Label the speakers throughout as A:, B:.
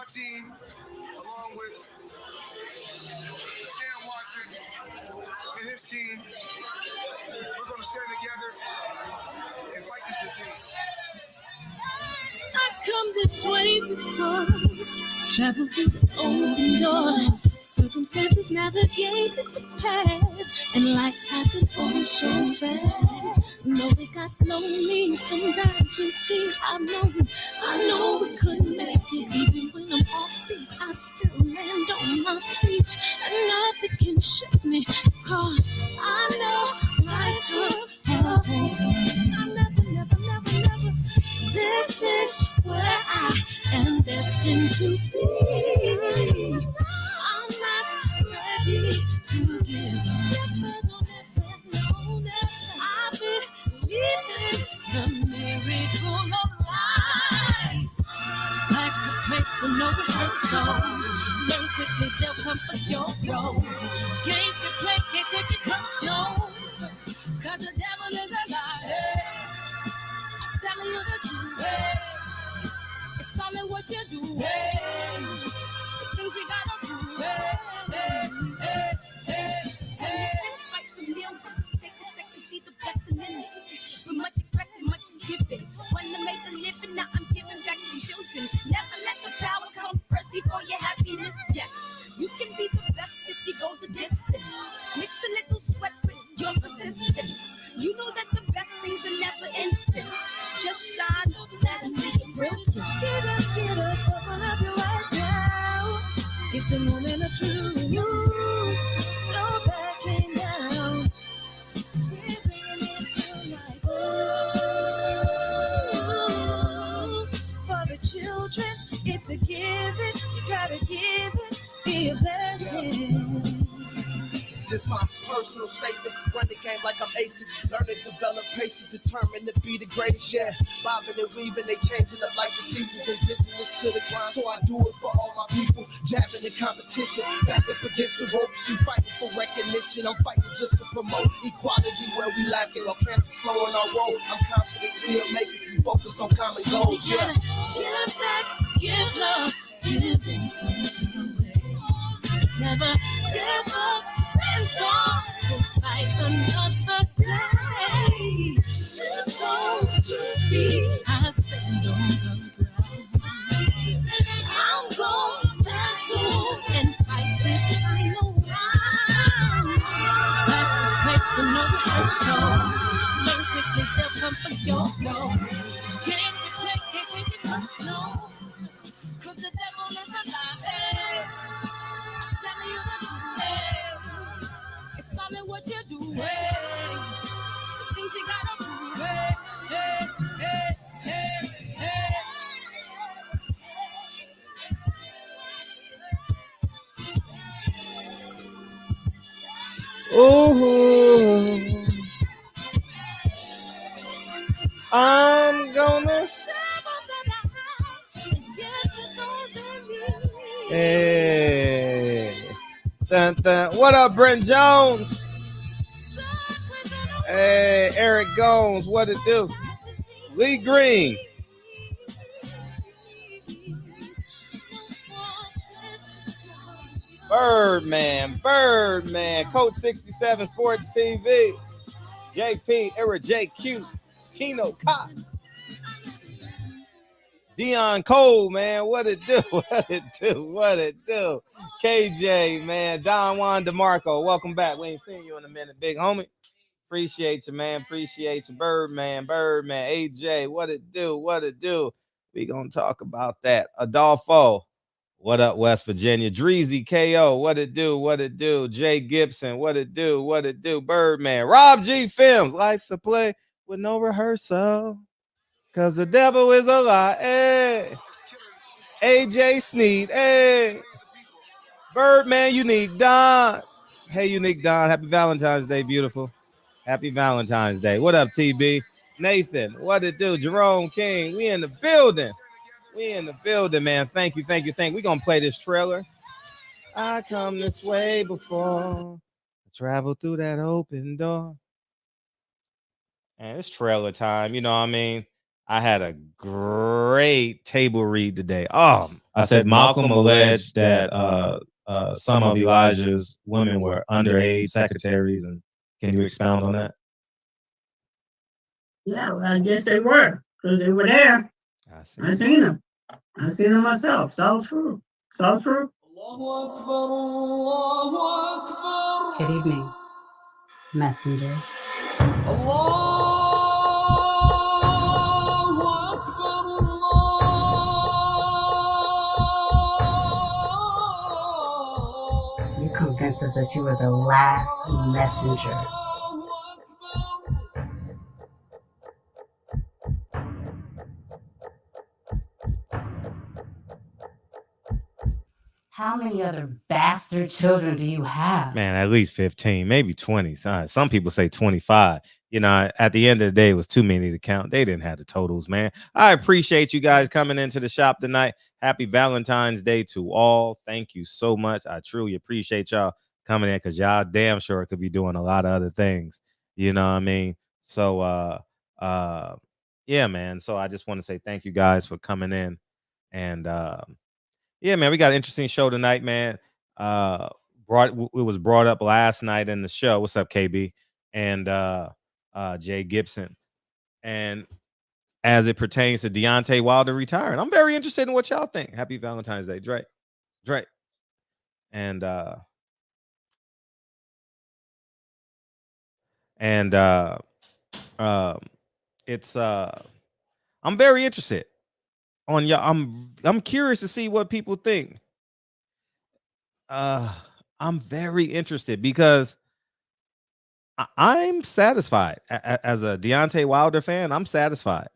A: team, along with Sam Watson and his team, we're going to stand together and fight this disease.
B: I've come this way before, traveled through the open door, circumstances navigated the path, and life happened all so fast. No, they got lonely, sometimes you see, I know we couldn't make it, even when I'm offbeat, I still land on my feet, and nothing can shake me, cause I know life took a hold on. I never, this is where I am destined to be. I'm not ready to give up. I believe in the miracle of life. Life's a paper, no rehearsal. Learn quickly, they'll come for your role. Games get played, can't take it personal. Cause the devil is a liar. I'm telling you the truth. Hey. It's all in what you do. Hey. Some things you gotta do. Hey. Hey. Hey. Hey. Hey. It's fight for millions. Take a second, see the blessing in it. But much expected, much is given. When I made the living, now I'm giving back to children. Never let the power come first before your happiness. Yes, you can be the best if you go the distance. Mix a little sweat with your persistence. You know that the best things are never instant. Just shine, let them see your brilliance. Get up, open up your eyes now. It's the moment of truth. No backing down. We're bringing it through like for the children, it's a given. You gotta give it, be a blessing.
C: This my personal statement. Run the game like I'm aces. Learn and develop patience, determined to be the greatest. Yeah, bobbing and weaving, they changing up like the seasons. Indigenous to the grind, so I do it for all my people. Jabbing in competition, back up against the ropes. You fighting for recognition. I'm fighting just to promote equality where we lacking. Or cancer slowing our road. I'm confident we'll make it. We focus on common goals. Yeah.
B: Give back, give love, give in some way. Never give up, stand tall to fight another day. 2 toes, 2 feet, I stand on the ground. I'm going battle and fight this final round. Life's a paper, no rehearsal. Learn quickly, they'll come for your role. Games we play, can't take it personal. Cause the devil is a lie. Telling you what to do, it's all in what you do, some things you gotta do,
D: Ooh, I'm gonna. Hey, dun, dun. What up, Brent Jones? Hey, Eric Gomes, what it do? Lee Green. Birdman, Coach 67 Sports TV. JP, Eric JQ, Keno Cox. Dion Cole, man, what it do? What it do? KJ, man, Don Juan DeMarco, welcome back. We ain't seen you in a minute, big homie. Appreciate you, man. Appreciate you. Birdman, AJ, what it do? We gonna talk about that. Adolfo, what up, West Virginia? Dreezy KO, what it do? Jay Gibson, what it do? Birdman, Rob G Films, life's a play with no rehearsal. Cause the devil is a lie. Hey. AJ Sneed. Hey. Birdman Unique Don. Hey, Unique Don. Happy Valentine's Day, beautiful. Happy Valentine's Day. What up, TB? Nathan. What it do? Jerome King. We in the building. Man. Thank you. We gonna play this trailer. I come this way before. I travel through that open door. And it's trailer time. You know what I mean? I had a great table read today. I said Malcolm alleged that some of Elijah's women were underage secretaries, and can you expound on that?
B: Yeah, well, I guess they were because they were there. I seen them. I seen them myself. It's all true. It's all true.
E: Good evening, messenger. You convinced us that you were the last messenger. How many other bastard children do you have?
D: Man, at least 15, maybe 20. Some people say 25. You know, at the end of the day, it was too many to count. They didn't have the totals, man. I appreciate you guys coming into the shop tonight. Happy Valentine's Day to all. Thank you so much. I truly appreciate y'all coming in because y'all damn sure could be doing a lot of other things. You know what I mean? So, yeah, man. So I just want to say thank you guys for coming in. And, yeah, man, we got an interesting show tonight, man. It was brought up last night in the show. What's up, KB? And Jay Gibson. And as it pertains to Deontay Wilder retiring, I'm very interested in what y'all think. Happy Valentine's Day, Drake. And it's I'm very interested on y'all. I'm curious to see what people think. I'm very interested because I'm satisfied as a Deontay Wilder fan. I'm satisfied.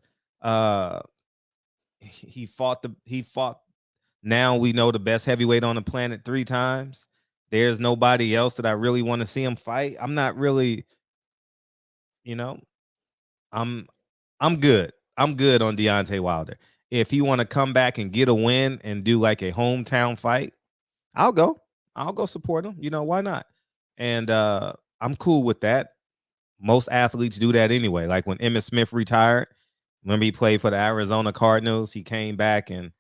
D: He fought. Now we know the best heavyweight on the planet 3 times. There's nobody else that I really want to see him fight. I'm not really, you know, I'm good. I'm good on Deontay Wilder. If he want to come back and get a win and do like a hometown fight, I'll go support him. You know, why not? And I'm cool with that. Most athletes do that anyway. Like when Emmitt Smith retired, remember he played for the Arizona Cardinals. He came back and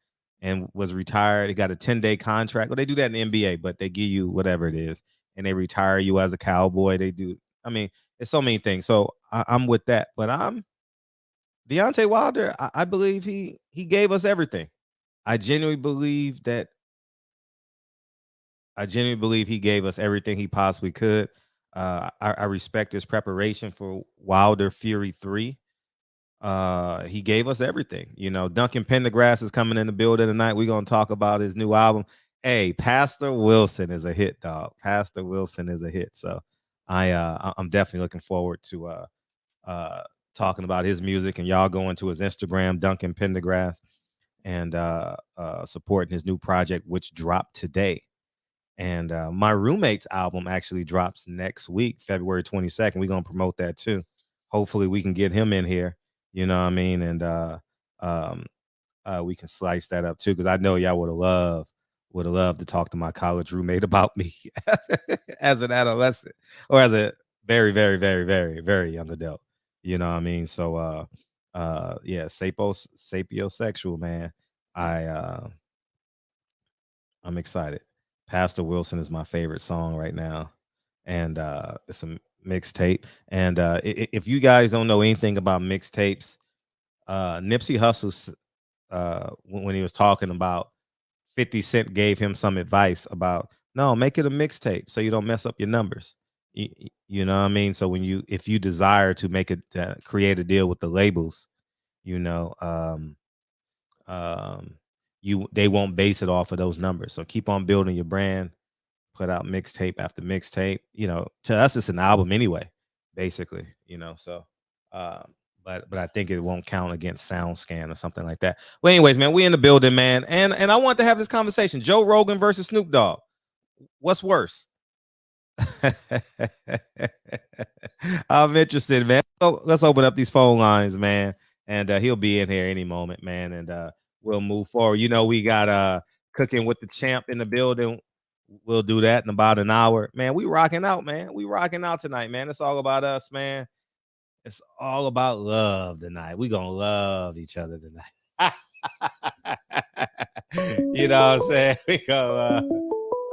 D: was retired. He got a 10-day contract. Well, they do that in the NBA, but they give you whatever it is, and they retire you as a Cowboy. They do. I mean, it's so many things. So I'm with that. But I'm Deontay Wilder. I believe he gave us everything. I genuinely believe he gave us everything he possibly could. I respect his preparation for Wilder Fury 3. He gave us everything. You know, Duncan Pendergrass is coming in the building tonight. We're gonna talk about his new album. Hey, Pastor Wilson is a hit, dog. Pastor Wilson is a hit. So I'm definitely looking forward to talking about his music and y'all going to his Instagram, Duncan Pendergrass, and supporting his new project, which dropped today. And my roommate's album actually drops next week, February 22nd. We're gonna promote that too. Hopefully we can get him in here. You know what I mean? And we can slice that up too, because I know y'all would have loved to talk to my college roommate about me as an adolescent or as a very, very, very, very, very young adult. You know what I mean? So yeah, sapiosexual, man. I'm excited. Pastor Wilson is my favorite song right now. And it's a mixtape. And if you guys don't know anything about mixtapes, Nipsey Hussle, when he was talking about 50 Cent gave him some advice about, no, make it a mixtape so you don't mess up your numbers. You know what I mean? So if you desire to make it, create a deal with the labels, you know, they won't base it off of those numbers. So keep on building your brand, put out mixtape after mixtape. You know, to us it's an album anyway, basically, you know. So but I think it won't count against SoundScan or something like that. Well, anyways, man, we in the building, man. And I want to have this conversation. Joe Rogan versus Snoop Dogg. What's worse? I'm interested, man. So let's open up these phone lines, man. And he'll be in here any moment, man. And we'll move forward. You know, we got Cooking with the Champ in the building. We'll do that in about an hour. Man, we rocking out, man. We rocking out tonight, man. It's all about us, man. It's all about love tonight. We gonna love each other tonight. You know what I'm saying? We go.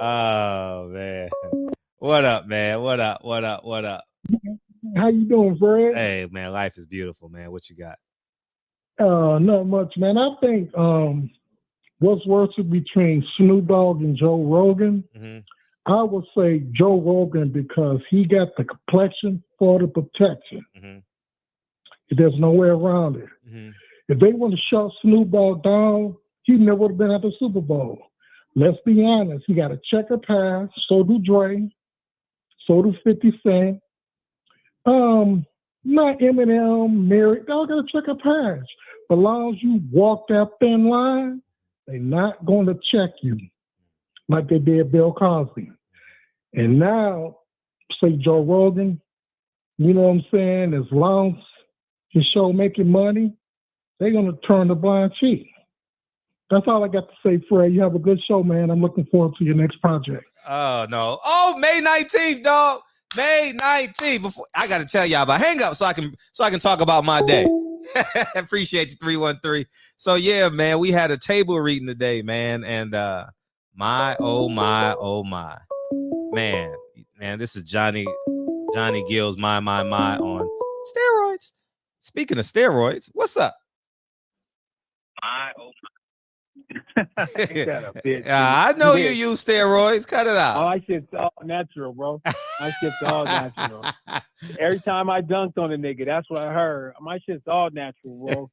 D: Oh man, what up, man? What up? What up? What up?
F: How you doing, Fred?
D: Hey, man, life is beautiful, man. What you got?
F: Not much, man. I think what's worse between Snoop Dogg and Joe Rogan,
D: Mm-hmm.
F: I would say Joe Rogan because he got the complexion for the protection.
D: Mm-hmm.
F: There's no way around it.
D: Mm-hmm.
F: If they want to shut Snoop Dogg down, he never would have been at the Super Bowl. Let's be honest. He got a checker pass. So do Dre. So do 50 Cent. Not Eminem, Mary. They all got a checker pass. But as long as you walk that thin line, they're not going to check you like they did Bill Cosby. And now, say Joe Rogan, you know what I'm saying? As long as his show making money, they're going to turn the blind cheek. That's all I got to say, Fred. You have a good show, man. I'm looking forward to your next project.
D: Oh no! Oh, May 19th, dog. May 19th. Before I got to tell y'all about hang up so I can talk about my day. Appreciate you 313. So yeah, man, we had a table reading today, man, and my man, this is Johnny Gill's my on steroids. Speaking of steroids, what's up?
G: My oh my. Ain't that a bitch?
D: I know you use steroids. Cut it out.
G: Oh, my shit's all natural, bro. My shit's all natural. Every time I dunked on a nigga, that's what I heard. My shit's all natural, bro.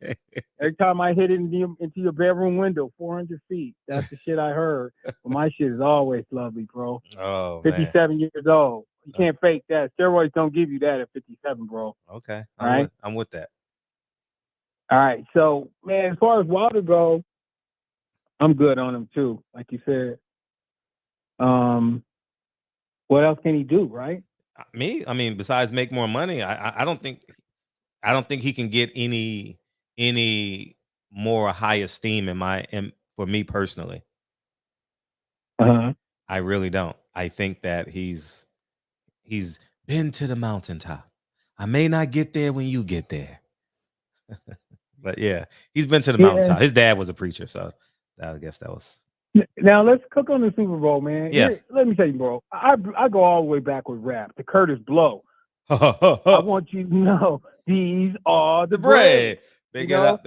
G: Every time I hit it into your bedroom window, 400 feet, that's the shit I heard. But my shit is always lovely, bro.
D: Oh,
G: 57 years old. You can't fake that. Steroids don't give you that at 57, bro.
D: Okay. I'm with that.
G: All right. So, man, as far as Wilder goes, I'm good on him too, like you said. What else can he do, right?
D: Me? I mean, besides make more money, I don't think he can get any more high esteem for me personally.
G: Uh-huh.
D: I really don't. I think that he's been to the mountaintop. I may not get there when you get there. But yeah, he's been to the mountaintop. His dad was a preacher, so I guess that was.
G: Now let's cook on the Super Bowl, man.
D: Yes.
G: Let me tell you, bro. I go all the way back with rap. The Curtis Blow. I want you to know these are the bread.
D: Big it up.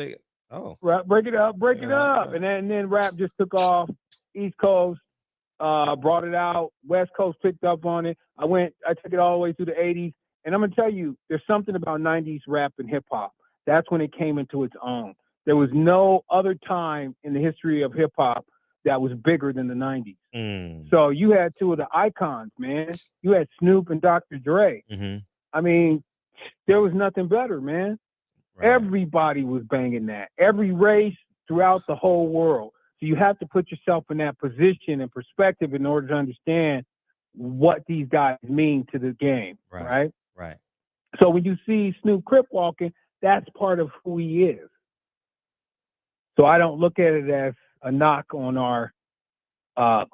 D: Oh.
G: Break it up. And then rap just took off. East Coast brought it out. West Coast picked up on it. I took it all the way through the 80s. And I'm going to tell you, there's something about 90s rap and hip hop. That's when it came into its own. There was no other time in the history of hip hop that was bigger than the 90s. So you had two of the icons, man. You had Snoop and Dr. Dre.
D: Mm-hmm.
G: I mean, there was nothing better, man. Right. Everybody was banging that. Every race throughout the whole world. So you have to put yourself in that position and perspective in order to understand what these guys mean to the game, right?
D: Right.
G: So when you see Snoop Crip walking, that's part of who he is. So I don't look at it as a knock on our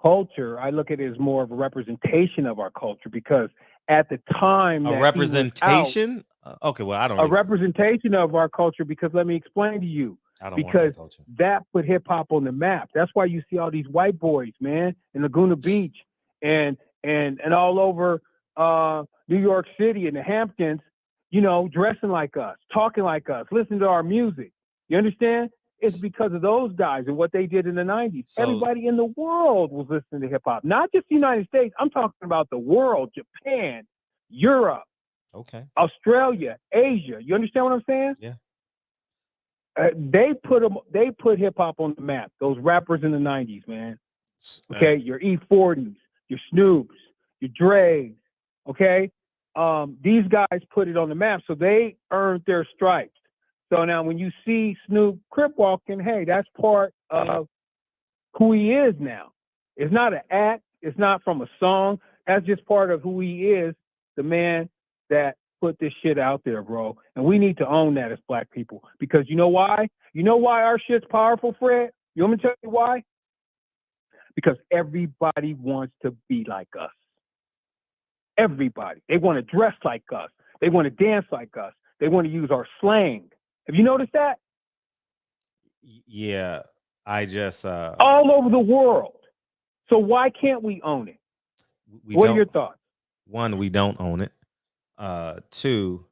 G: culture. I look at it as more of a representation of our culture because at the time
D: a representation. Okay, well, I don't.
G: Representation of our culture because let me explain to you.
D: I don't
G: because
D: want
G: that put hip hop on the map. That's why you see all these white boys, man, in Laguna Beach and all over New York City and the Hamptons, you know, dressing like us, talking like us, listening to our music. You understand? It's because of those guys and what they did in the 90s. So, everybody in the world was listening to hip hop, not just the United States. I'm talking about the world, Japan, Europe, Australia, Asia. You understand what I'm saying?
D: Yeah.
G: They put hip hop on the map. Those rappers in the 90s, man. Okay, your E40s, your Snoops, your Dre's. Okay, these guys put it on the map, so they earned their stripes. So now, when you see Snoop Crip walking, hey, that's part of who he is now. It's not an act. It's not from a song. That's just part of who he is. The man that put this shit out there, bro. And we need to own that as black people. Because you know why? You know why our shit's powerful, Fred? You want me to tell you why? Because everybody wants to be like us. Everybody. They want to dress like us. They want to dance like us. They want to use our slang. Have you noticed that?
D: Yeah, I just
G: all over the world. So why can't we own it? What are your thoughts?
D: One, we don't own it. Two,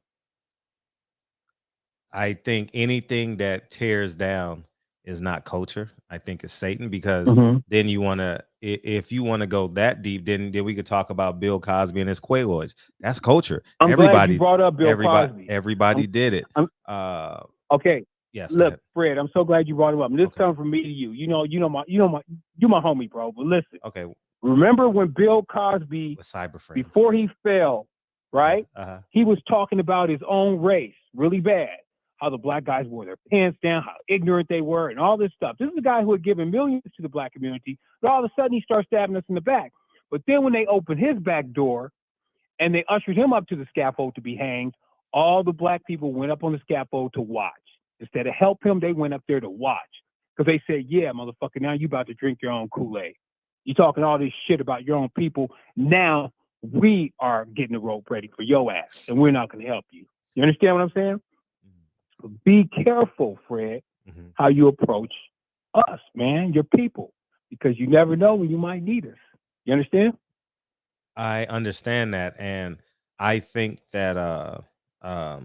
D: I think anything that tears down is not culture. I think it's Satan, because then you want to, if you want to go that deep, then we could talk about Bill Cosby and his Quaaludes. That's culture.
G: I'm glad you brought up Bill Cosby.
D: Everybody did it.
G: Okay.
D: Yes.
G: Look, Fred, I'm so glad you brought him up. And this comes from me to you. You're my homie, bro. But listen.
D: Okay.
G: Remember when Bill Cosby, before he fell, right? He was talking about his own race really bad. How the black guys wore their pants down, how ignorant they were, and all this stuff. This is a guy who had given millions to the black community, but all of a sudden he starts stabbing us in the back. But then when they opened his back door and they ushered him up to the scaffold to be hanged, all the black people went up on the scaffold to watch. Instead of help him, they went up there to watch. Because they said, yeah, motherfucker, now you about to drink your own Kool-Aid. You talking all this shit about your own people. Now we are getting the rope ready for your ass, and we're not going to help you. You understand what I'm saying? Be careful, Fred, how you approach us, man, your people, because you never know when you might need us. You understand?
D: I understand that, and I think that I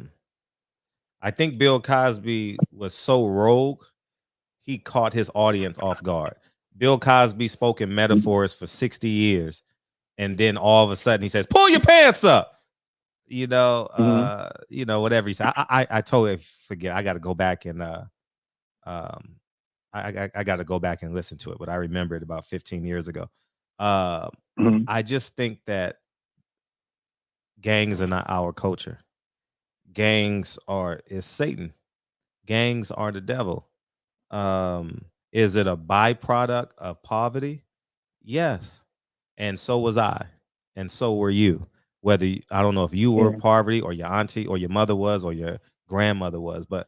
D: think Bill Cosby was so rogue, he caught his audience off guard. Bill Cosby spoke in metaphors for 60 years, and then all of a sudden he says, "Pull your pants up." Whatever he said. I totally forget. I got to go back and I got to go back and listen to it, but I remember it about 15 years ago. I just think that gangs are not our culture. Gangs is Satan. Gangs are the devil. Is it a byproduct of poverty? Yes. And so was I. And so were you. Whether I don't know if you were poverty, or your auntie, or your mother was, or your grandmother was, but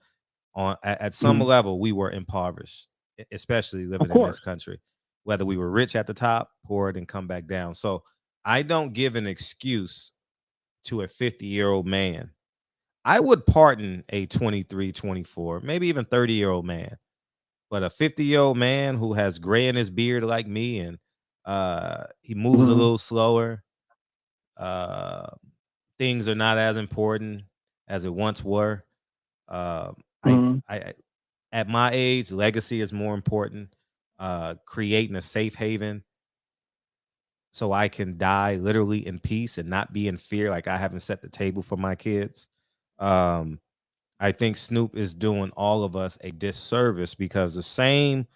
D: at some level we were impoverished, especially living in this country. Whether we were rich at the top, poor, and come back down. So I don't give an excuse to a 50-year-old man. I would pardon a 23, 24, maybe even 30-year-old man. But a 50-year-old man who has gray in his beard like me, and he moves a little slower, things are not as important as it once were. I at my age, legacy is more important. Creating a safe haven so I can die literally in peace and not be in fear, like I haven't set the table for my kids. I think Snoop is doing all of us a disservice, because the same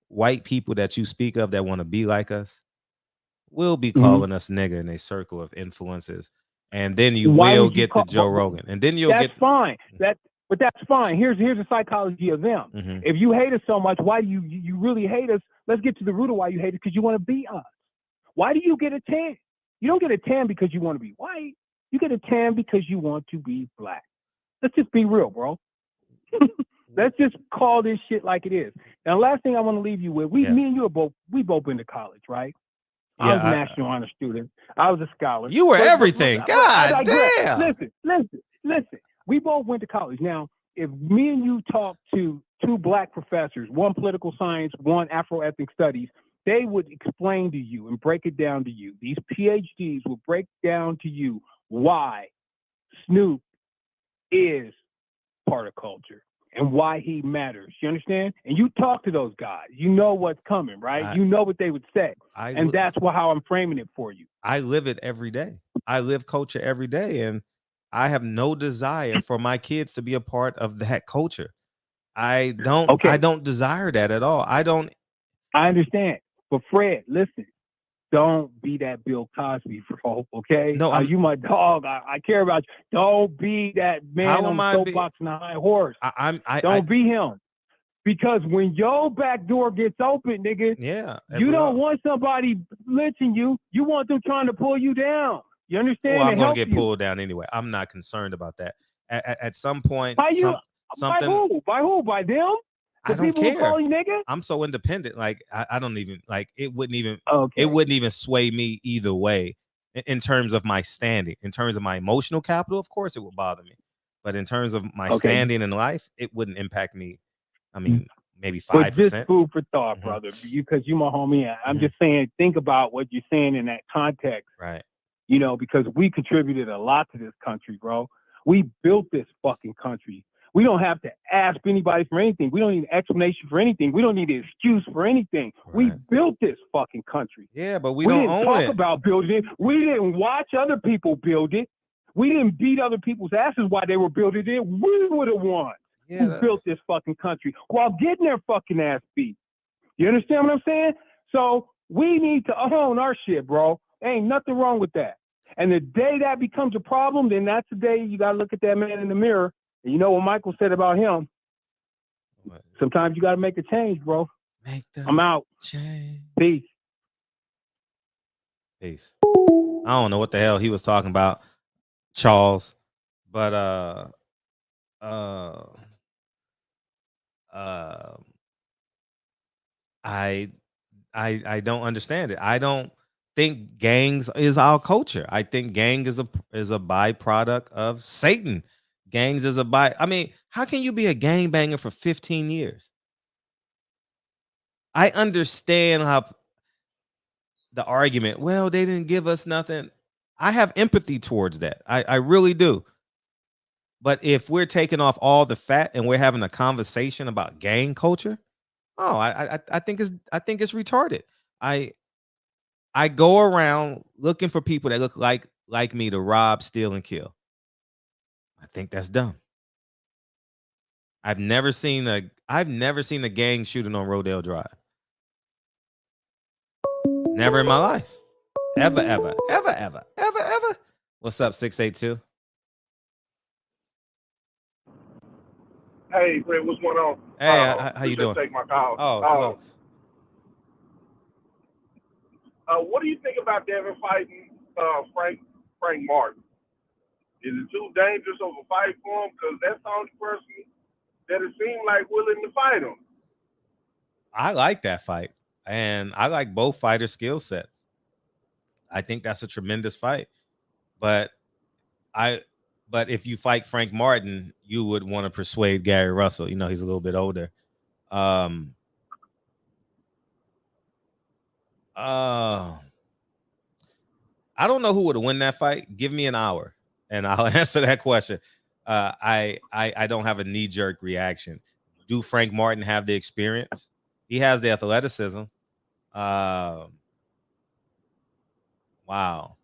D: white people that you speak of that want to be like us will be calling us nigga in a circle of influences. And then you will get the Joe Rogan. And then you'll get
G: fine. But that's fine. Here's the psychology of them. If you hate us so much, why do you really hate us? Let's get to the root of why you hate us, because you want to be us. Why do you get a tan? You don't get a tan because you want to be white. You get a tan because you want to be black. Let's just be real, bro. Let's just call this shit like it is. Now, last thing I want to leave you with, me and you both been to college, right? I was a national honor student. I was a scholar.
D: You were everything. God damn.
G: Listen. We both went to college. Now, if me and you talk to two black professors, one political science, one Afro-ethnic studies, they would explain to you and break it down to you. These PhDs will break down to you why Snoop is part of culture and why he matters. You understand? And you talk to those guys. You know what's coming, right? You know what they would say. That's how I'm framing it for you.
D: I live it every day. I live culture every day, and I have no desire for my kids to be a part of that culture. I don't desire that at all. I
G: understand. But Fred, listen, don't be that Bill Cosby, bro, okay?
D: No,
G: you my dog. I care about you. Don't be that man on the soapbox and the high horse. Don't be him. Because when your back door gets open, nigga, you don't want somebody lynching you. You want them trying to pull you down. You understand?
D: Well, I'm going to get pulled down anyway. I'm not concerned about that. At some point,
G: by who? By them?
D: I don't care. Call you nigga? I'm so independent. Like I don't even like it. Wouldn't even sway me either way in terms of my standing. In terms of my emotional capital, of course, it would bother me. But in terms of my standing in life, it wouldn't impact me. I mean, maybe 5%.
G: But just food for thought,
D: Mm-hmm.
G: brother, because you my homie. I'm just saying, think about what you're saying in that context.
D: Right.
G: You know, because we contributed a lot to this country, bro. We built this fucking country. We don't have to ask anybody for anything. We don't need an explanation for anything. We don't need an excuse for anything. Right. We built this fucking country.
D: Yeah, but we
G: don't
D: didn't
G: talk about building it. We didn't watch other people build it. We didn't beat other people's asses while they were building it. We were the ones who built this fucking country while getting their fucking ass beat. You understand what I'm saying? So we need to own our shit, bro. Ain't nothing wrong with that. And the day that becomes a problem, then that's the day you got to look at that man in the mirror. And you know what Michael said about him? What? Sometimes you got to make a change, bro. I'm out.
D: Change.
G: Peace.
D: Peace. I don't know what the hell he was talking about, Charles, but I don't understand it. I don't think gangs is our culture. I think gang is a byproduct of Satan. Gangs is I mean, how can you be a gangbanger for 15 years? I understand how the argument, well, they didn't give us nothing. I have empathy towards that. I really do. But if we're taking off all the fat and we're having a conversation about gang culture, I think it's retarded. I go around looking for people that look like me to rob, steal, and kill. I think that's dumb. I've never seen a gang shooting on Rodale Drive. Never in my life. Ever. What's up, 682?
H: Hey, Brent, what's going on?
D: Hey, how you doing?
H: Take my call.
D: Oh,
H: what do you think about Devin fighting Frank Martin? Is it too dangerous of a fight for him? Because that's the only person that it seemed like willing to fight him.
D: I like that fight, and I like both fighters' skill set. I think that's a tremendous fight, but if you fight Frank Martin, you would want to persuade Gary Russell. You know, he's a little bit older. I don't know who would win that fight. Give me an hour, and I'll answer that question. I don't have a knee-jerk reaction. Do Frank Martin have the experience? He has the athleticism. Wow.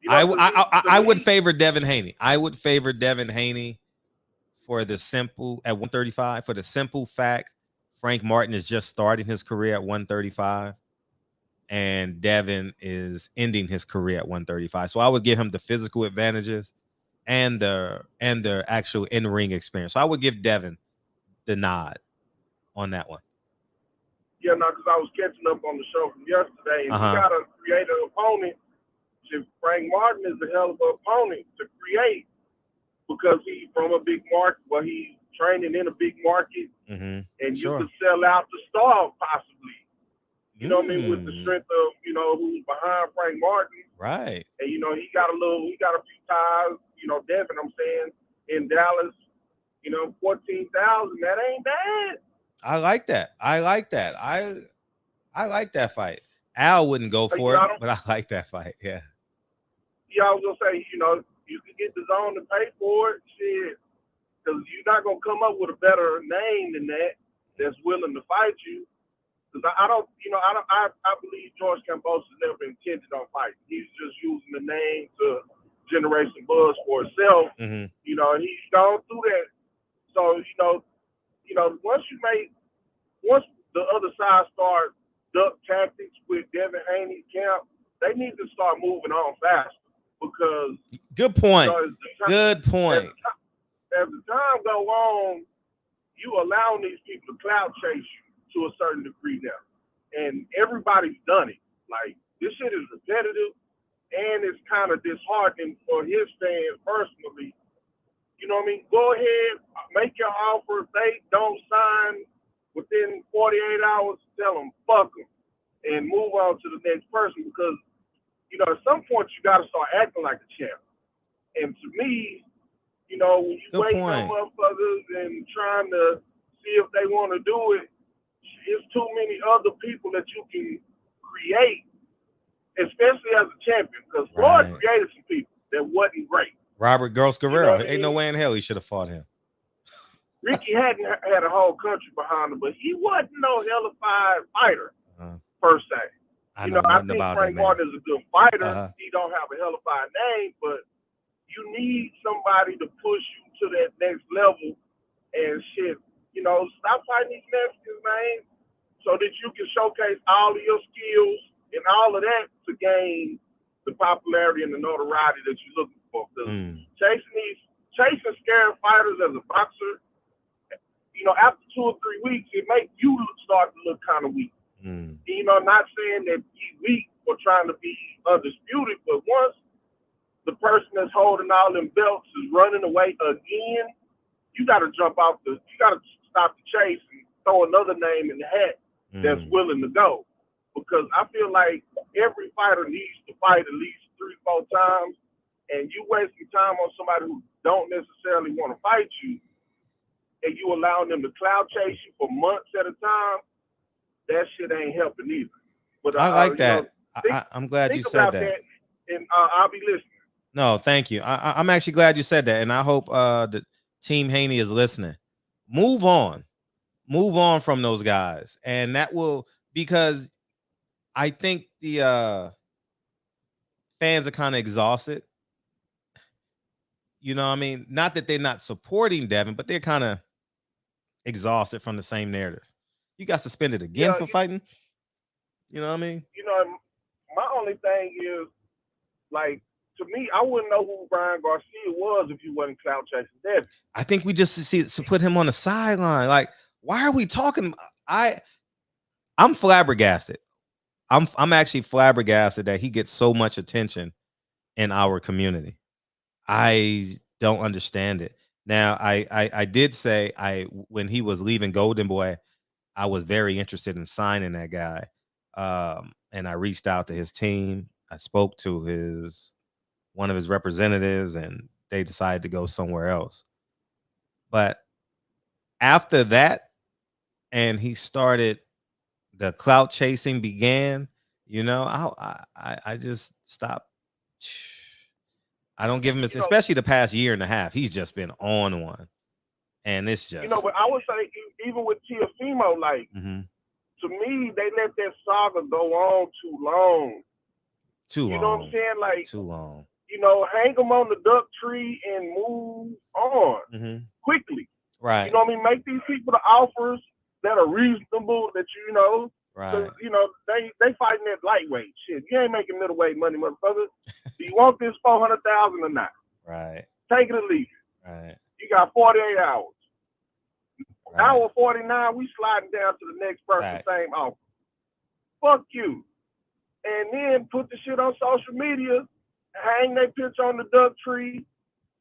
D: You know, I would favor Devin Haney. I would favor Devin Haney for the simple at 135. For the simple fact, Frank Martin is just starting his career at 135, and Devin is ending his career at 135. So I would give him the physical advantages and the actual in-ring experience. So I would give Devin the nod on that one.
H: Yeah, no, because I was catching up on the show from yesterday, and you got to create an opponent. If Frank Martin is a hell of an opponent to create because he's from a big market, well, he's training in a big market, and you could sell out the star possibly. You know what I mean? With the strength of, you know, who's behind Frank Martin.
D: Right.
H: And, you know, he got a few ties, you know, Devin, I'm saying, in Dallas, you know, 14,000, that ain't bad.
D: I like that. I like that fight. Al wouldn't go for it, but I like that fight. Yeah.
H: Yeah, I was gonna say, you know, you can get the zone to pay for it, shit, because you're not gonna come up with a better name than that's willing to fight you. Because I believe George Kambosos never intended on fighting. He's just using the name to generate some buzz for himself. You know, and he's gone through that. So once the other side starts duck tactics with Devin Haney's camp, they need to start moving on faster. Because
D: good point. Good point.
H: As the time go on, you allowing these people to clout chase you to a certain degree now, and everybody's done it. Like, this shit is repetitive, and it's kind of disheartening for his fans personally. You know what I mean? Go ahead, make your offer. If they don't sign within 48 hours, tell them fuck them and move on to the next person, because you know, at some point you got to start acting like a champ. And to me, You know, when you
D: Good
H: waiting on
D: point.
H: motherfuckers and trying to see if they want to do it, it's too many other people that you can create, especially as a champion. Because Floyd
D: Right.
H: created some people that wasn't great.
D: Robert Gross
H: You know
D: Guerrero.
H: what I
D: Ain't no
H: mean?
D: way in hell he should have fought him.
H: Ricky hadn't had a whole country behind him, but he wasn't no hellified fighter per se.
D: I
H: You
D: know
H: know, I
D: nothing
H: think
D: about
H: Frank
D: that man.
H: Martin is a good fighter.
D: Uh-huh.
H: He don't have a hellified name, but you need somebody to push you to that next level and shit. You know, stop fighting these Mexicans, man, so that you can showcase all of your skills and all of that to gain the popularity and the notoriety that you're looking for. Because chasing scared fighters as a boxer, you know, after 2 or 3 weeks, it makes you start to look kind of weak. You know, not saying that he's weak or trying to be undisputed, but once the person that's holding all them belts is running away again, you got to you got to stop the chase and throw another name in the hat that's willing to go. Because I feel like every fighter needs to fight at least 3-4 times, and you wasting time on somebody who don't necessarily want to fight you, and you allowing them to cloud chase you for months at a time, that shit ain't helping either. But
D: I like that.
H: You know,
D: I'm glad you
H: think
D: said
H: about
D: that.
H: And I'll be listening.
D: No, thank you. I'm actually glad you said that, and I hope the Team Haney is listening. Move on from those guys, and that will, because I think the fans are kind of exhausted. You know what I mean? Not that they're not supporting Devin, but they're kind of exhausted from the same narrative. You got suspended again for fighting. You know what I mean?
H: You know, my only thing is, like, to me, I wouldn't know who Brian Garcia was if he wasn't clout chasing Devin.
D: I think we just to put him on the sideline. Like, why are we talking? I'm flabbergasted. I'm actually flabbergasted that he gets so much attention in our community. I don't understand it. Now, I did say when he was leaving Golden Boy, I was very interested in signing that guy. And I reached out to his team. I spoke to one of his representatives, and they decided to go somewhere else. But after that, and he started, the clout chasing began. You know, I just stopped. I don't give him, especially the past year and a half. He's just been on one, and it's just,
H: you know. But I would say even with Teofimo, like, to me, they let that saga go on too long. You know what I'm saying? Like,
D: too long.
H: You know, hang them on the duck tree and move on quickly.
D: Right.
H: You know what I mean? Make these people the offers that are reasonable, that you know.
D: Right.
H: You know, they fighting that lightweight shit. You ain't making middleweight money, motherfucker. Do you want this $400,000 or not?
D: Right.
H: Take it or leave it.
D: Right.
H: You got 48 hours.
D: Right.
H: Hour 49, we sliding down to the next person, same offer. Fuck you. And then put the shit on social media, hang that picture on the duck tree.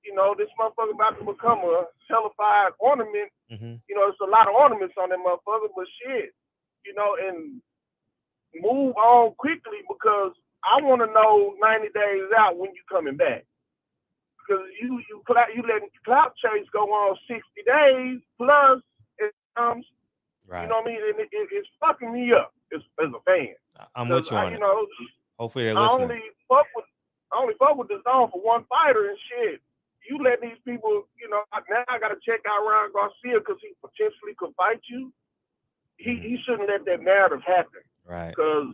H: You know, this motherfucker about to become a hellified ornament. You know, it's a lot of ornaments on that motherfucker, but shit, you know, and move on quickly, because I want to know 90 days out when you coming back. Because you letting clout chase go on 60 days plus it comes. Right. You know what I mean? And it's fucking me up as a fan.
D: I'm with you on
H: you know,
D: it. Hopefully they're listening.
H: I only fuck with the zone for one fighter and shit. You let these people, you know, now I got to check out Ryan Garcia because he potentially could fight you. He shouldn't let that narrative happen.
D: Right.
H: Because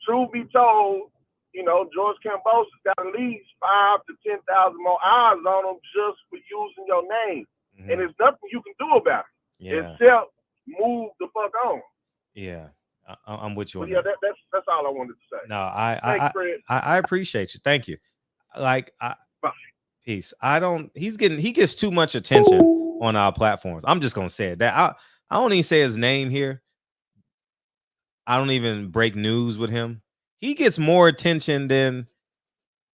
H: truth be told, you know, George Cambosa's got at least 5,000 to 10,000 more eyes on him just for using your name. And there's nothing you can do about it except move the fuck on.
D: Yeah. I'm with you on
H: that. That's all I wanted to say.
D: No, I appreciate you. Thank you. Like, peace. He gets too much attention on our platforms. I'm just gonna say it. That I don't even say his name here. I don't even break news with him. He gets more attention than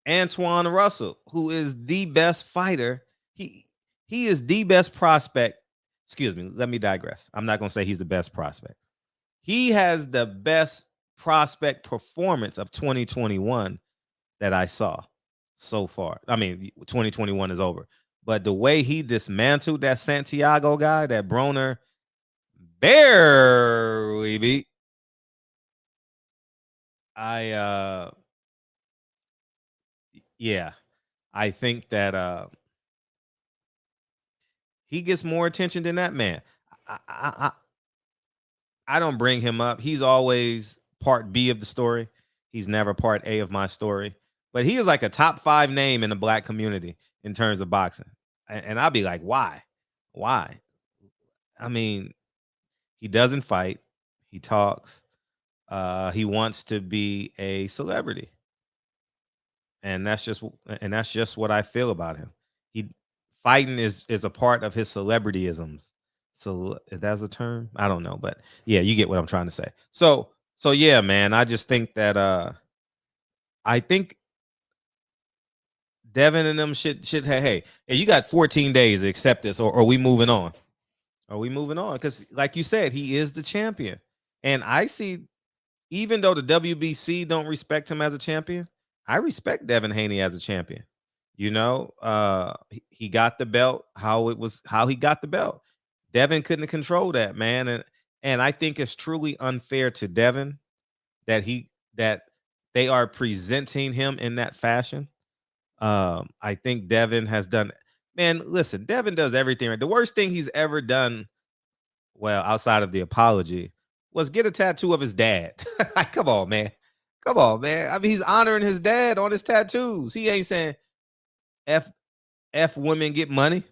D: Antoine Russell, who is the best fighter. He is the best prospect. Excuse me, let me digress. I'm not gonna say he's the best prospect. He has the best prospect performance of 2021 that I saw so far. I mean, 2021 is over, But the way he dismantled that Santiago guy, that Broner barely beat, yeah, I think that he gets more attention than that man. I I don't bring him up. He's always part B of the story. He's never part A of my story. But he is like a top 5 name in the black community in terms of boxing. And I'll be like, why? Why? I mean, he doesn't fight. He talks. He wants to be a celebrity. And that's just what I feel about him. He fighting is a part of his celebrityisms. So if that's a term, I don't know, but yeah, you get what I'm trying to say. So yeah, man, I just think that I think Devin and them should hey, you got 14 days to accept this, or are we moving on? Are we moving on? Because like you said, he is the champion. And I see, even though the WBC don't respect him as a champion, I respect Devin Haney as a champion. You know, he got the belt how he got the belt. Devin couldn't control that, man, and I think it's truly unfair to Devin that they are presenting him in that fashion. I think Devin has done. Man, listen, Devin does everything right. The worst thing he's ever done, well, outside of the apology, was get a tattoo of his dad. Like, come on, man. Come on, man. I mean, he's honoring his dad on his tattoos. He ain't saying F women get money.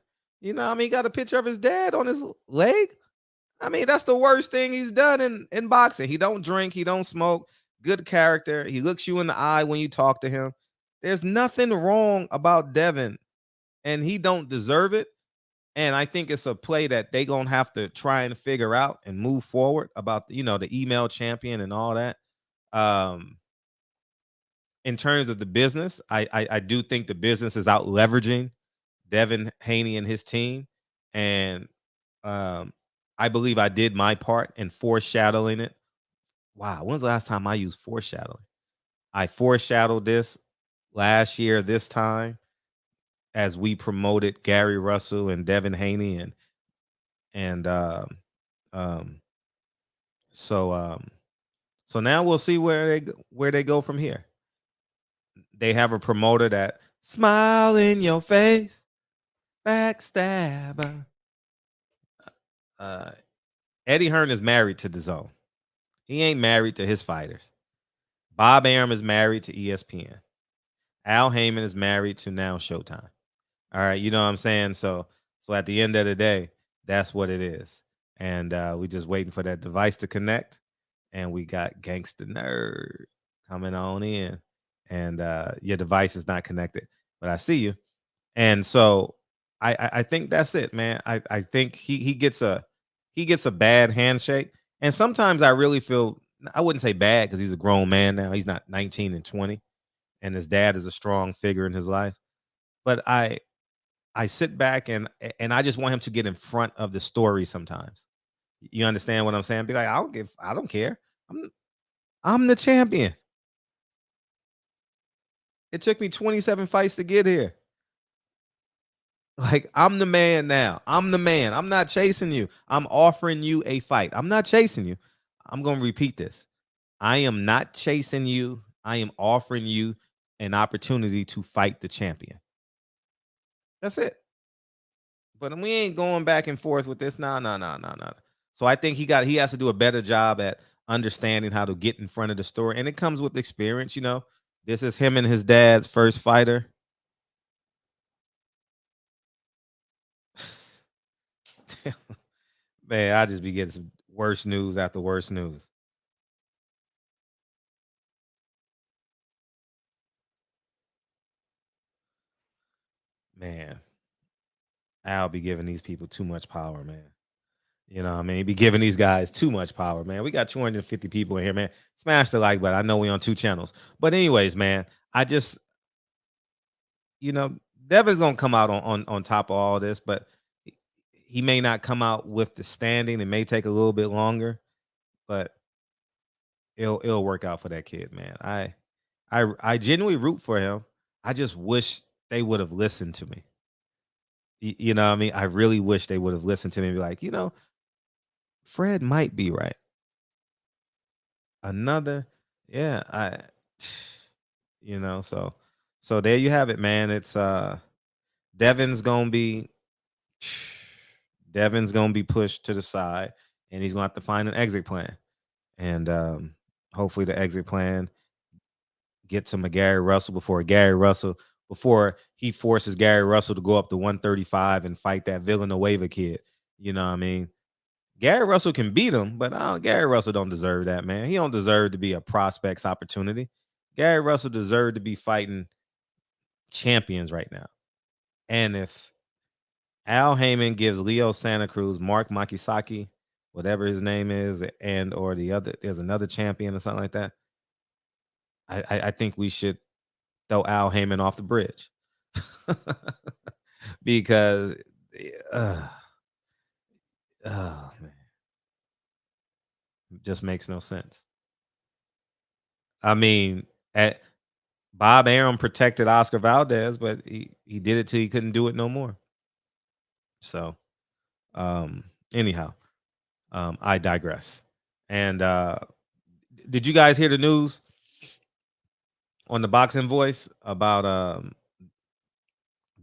D: You know, I mean, he got a picture of his dad on his leg. I mean, that's the worst thing he's done in boxing. He don't drink, he don't smoke, good character. He looks you in the eye when you talk to him. There's nothing wrong about Devin, and he don't deserve it. And I think it's a play that they gonna have to try and figure out and move forward about the email champion and all that. Um, in terms of the business, I do think the business is out leveraging Devin Haney and his team, and I believe I did my part in foreshadowing it. Wow, when's the last time I used foreshadowing? I foreshadowed this last year, this time, as we promoted Gary Russell and Devin Haney, and um, so now we'll see where they go from here. They have a promoter that smile in your face, backstabber. Uh, Eddie Hearn is married to the Zone. He ain't married to his fighters. Bob Arum is married to ESPN. Al Heyman is married to now Showtime. All right, you know what I'm saying? So at the end of the day, that's what it is. And we just waiting for that device to connect. And we got Gangsta Nerd coming on in. And your device is not connected, but I see you. And so I think that's it, man. I think he gets a bad handshake. And sometimes I really feel, I wouldn't say bad because he's a grown man now. He's not 19 and 20, and his dad is a strong figure in his life. But I sit back and I just want him to get in front of the story sometimes. You understand what I'm saying? Be like, I don't care. I'm the champion. It took me 27 fights to get here. Like, I'm the man now. I'm the man. I'm not chasing you. I'm offering you a fight. I'm not chasing you. I'm going to repeat this. I am not chasing you. I am offering you an opportunity to fight the champion. That's it. But we ain't going back and forth with this. No. So I think he has to do a better job at understanding how to get in front of the story. And it comes with experience, you know. This is him and his dad's first fighter. Man, I just be getting some worse news after worse news. Man, I'll be giving these people too much power, man. You know what I mean? Be giving these guys too much power, man. We got 250 people in here, man. Smash the like button. I know we on 2 channels. But anyways, man, I just, Devin's gonna come out on top of all this, but he may not come out with the standing. It may take a little bit longer, but it'll work out for that kid, man. I genuinely root for him. I just wish they would have listened to me. You know what I mean? I really wish they would have listened to me and be like, Fred might be right. Another, yeah, so there you have it, man. It's Devin's gonna be pushed to the side, and he's gonna have to find an exit plan. And hopefully the exit plan gets him a Gary Russell before he forces Gary Russell to go up to 135 and fight that Villanueva kid. You know what I mean? Gary Russell can beat him, but Gary Russell don't deserve that, man. He don't deserve to be a prospect's opportunity. Gary Russell deserved to be fighting champions right now. And if Al Heyman gives Leo Santa Cruz, Mark Makisaki, whatever his name is, and or there's another champion or something like that, I think we should throw Al Heyman off the bridge. Because oh man, it just makes no sense. I mean, Bob Arum protected Oscar Valdez, but he did it till he couldn't do it no more. So anyhow, I digress. And did you guys hear the news on the Boxing Voice about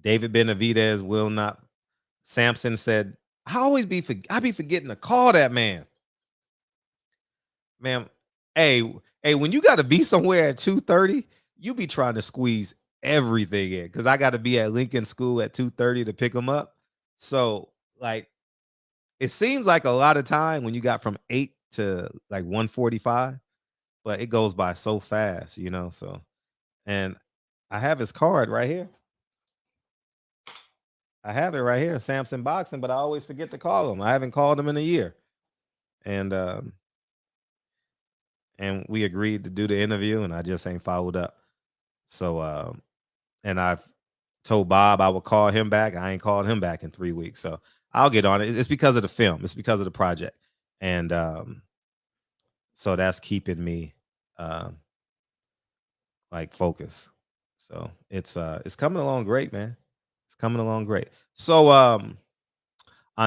D: David Benavidez will not? Sampson said, I be forgetting to call that man. Man, hey, when you got to be somewhere at 2:30, you be trying to squeeze everything in, because I got to be at Lincoln School at 2:30 to pick them up. So like, it seems like a lot of time when you got from 8 to like 1:45, but it goes by so fast, so. And I have his card right here. I have it right here, Samson Boxing, but I always forget to call him. I haven't called him in a year. And we agreed to do the interview, and I just ain't followed up. So and I've told Bob I would call him back. I ain't called him back in 3 weeks. So I'll get on it. It's because of the film. It's because of the project. And so that's keeping me like focused. So it's coming along great, man. It's coming along great. So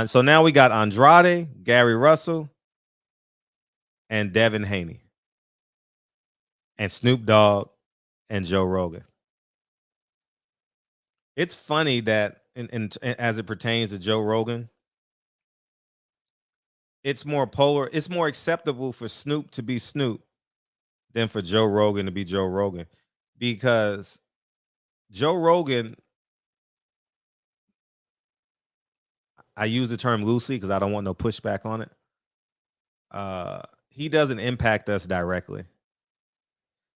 D: so now we got Andrade, Gary Russell, and Devin Haney, and Snoop Dogg, and Joe Rogan. It's funny that and as it pertains to Joe Rogan, it's more polar. It's more acceptable for Snoop to be Snoop than for Joe Rogan to be Joe Rogan, because Joe Rogan, I use the term loosely because I don't want no pushback on it. He doesn't impact us directly.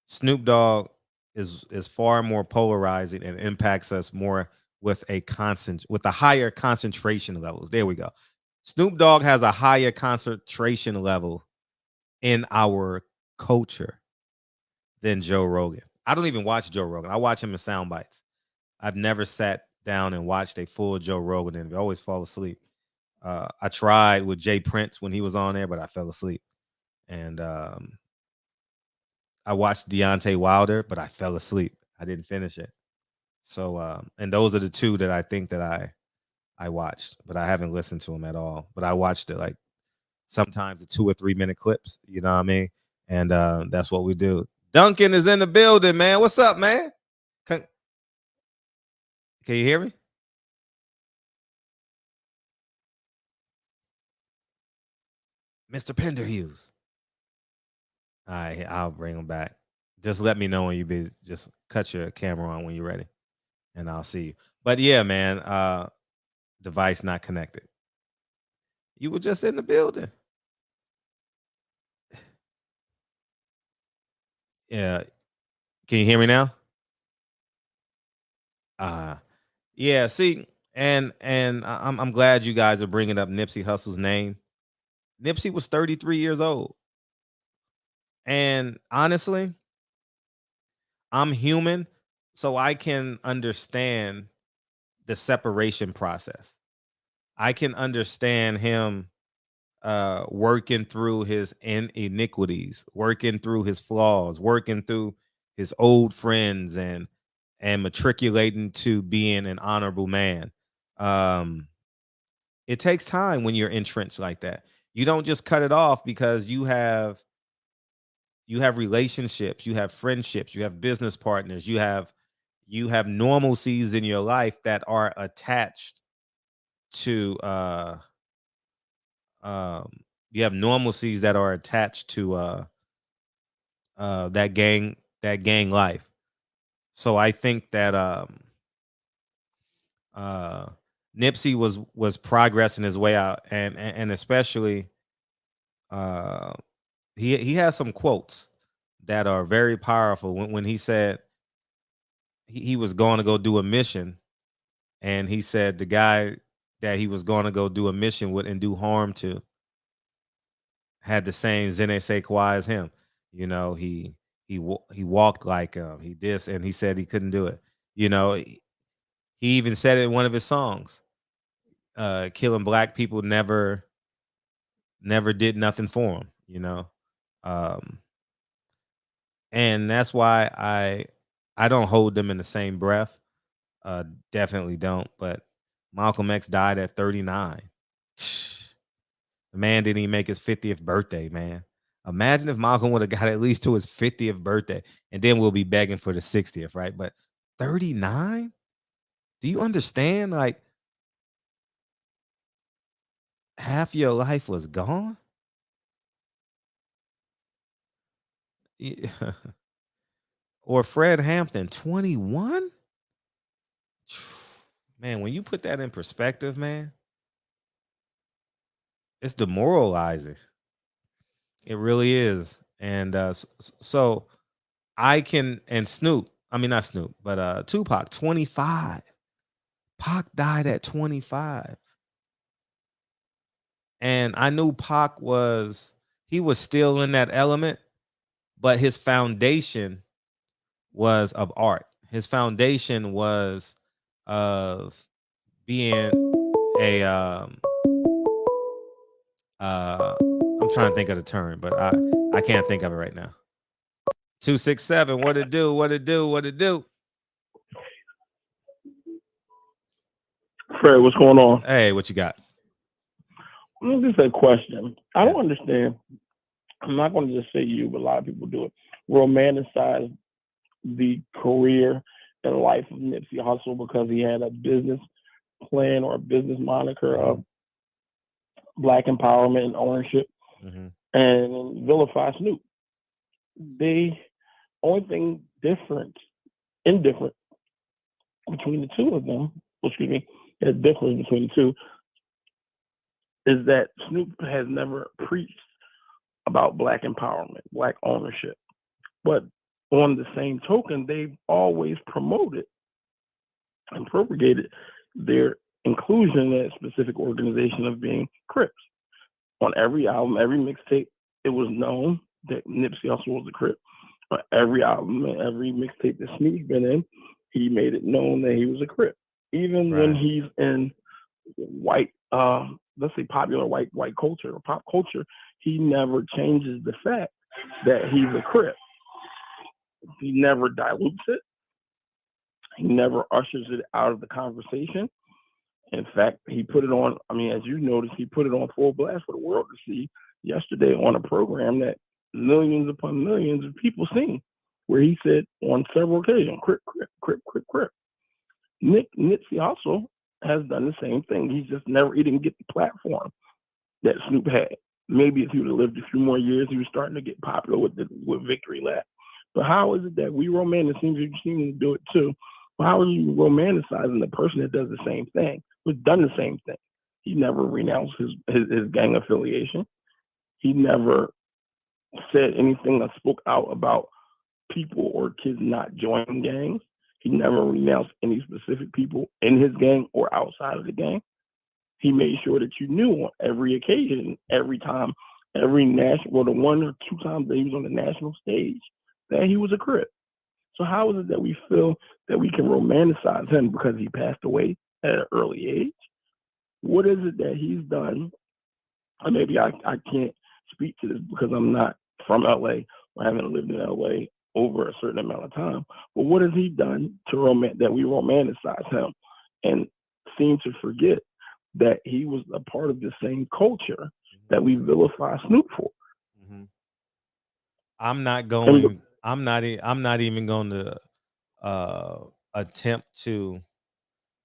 D: Snoop Dogg is far more polarizing and impacts us more with a higher concentration levels. There we go. Snoop Dogg has a higher concentration level in our culture than Joe Rogan. I don't even watch Joe Rogan. I watch him in sound bites. I've never sat down and watched a full Joe Rogan interview. I always fall asleep. I tried with Jay Prince when he was on there, but I fell asleep. And I watched Deontay Wilder, but I fell asleep. I didn't finish it. So, and those are the two that I think that I watched, but I haven't listened to them at all. But I watched it like sometimes the 2 or 3 minute clips, you know what I mean? And that's what we do. Duncan is in the building, man. What's up, man? Can you hear me? Mr. Penderhughes. All right, I'll bring him back. Just let me know when you be. Just cut your camera on when you're ready, and I'll see you. But yeah, man, device not connected. You were just in the building. Yeah. Can you hear me now? Yeah. See, and I'm glad you guys are bringing up Nipsey Hussle's name. Nipsey was 33 years old. And honestly, I'm human, so I can understand the separation process. I can understand him working through his iniquities, working through his flaws, working through his old friends, and matriculating to being an honorable man. It takes time when you're entrenched like that. You don't just cut it off because you have relationships, you have friendships, you have business partners, you have normalcies in your life that are attached to you have normalcies that are attached to that gang life. So I think that Nipsey was progressing his way out, and especially he has some quotes that are very powerful when he said he was going to go do a mission, and he said the guy that he was going to go do a mission with and do harm to had the same Zene Sequoia as him. You know, he walked like him. He did, and he said he couldn't do it. You know, he even said it in one of his songs. Killing black people never did nothing for him. You know, um, and that's why I don't hold them in the same breath. Definitely don't. But Malcolm X died at 39. The man didn't even make his 50th birthday, man. Imagine if Malcolm would have got at least to his 50th birthday, and then we'll be begging for the 60th, right? But 39? Do you understand? Like, half your life was gone? Yeah. Or Fred Hampton, 21? Man, when you put that in perspective, man, it's demoralizing. It really is. And so I can, and Snoop, I mean, not Snoop, but Tupac, 25. Pac died at 25. And I knew Pac he was still in that element, but his foundation was of art. His foundation was of being a I'm trying to think of the term, but I can't think of it right now. 267, what it do? What it do? What it do?
I: Fred, what's going on?
D: Hey, what you got?
I: Let me just say a question. I don't understand. I'm not going to just say you, but a lot of people do it. Romanticize the career and life of Nipsey Hussle because he had a business plan or a business moniker of Black empowerment and ownership, and vilify Snoop. The only thing indifferent between the two of them, the difference between the two, is that Snoop has never preached about Black empowerment, Black ownership. But on the same token, they've always promoted and propagated their inclusion in that specific organization of being Crips. On every album, every mixtape, it was known that Nipsey Hussle was a Crip. On every album and every mixtape that Snoop's been in, he made it known that he was a Crip. Even when he's in white, let's say popular white culture or pop culture, he never changes the fact that he's a Crip. He never dilutes it. He never ushers it out of the conversation. In fact, he put it on, as you noticed, he put it on full blast for the world to see yesterday on a program that millions upon millions of people seen, where he said on several occasions, Crip, Crip, Crip, Crip, Crip. Nipsey Hussle has done the same thing. He didn't get the platform that Snoop had. Maybe if he would have lived a few more years, he was starting to get popular with Victory Lap. But how is it that we romanticize, you seem to do it too, how are you romanticizing the person that does the same thing, who's done the same thing? He never renounced his gang affiliation. He never said anything that spoke out about people or kids not joining gangs. He never renounced any specific people in his gang or outside of the gang. He made sure that you knew on every occasion, every time, the 1 or 2 times that he was on the national stage, that he was a Crip. So how is it that we feel that we can romanticize him because he passed away at an early age? What is it that he's done? And maybe I can't speak to this because I'm not from LA or haven't lived in LA over a certain amount of time. But what has he done that we romanticize him and seem to forget that he was a part of the same culture that we vilify Snoop for.
D: Mm-hmm. I'm not going. I'm not even going to attempt to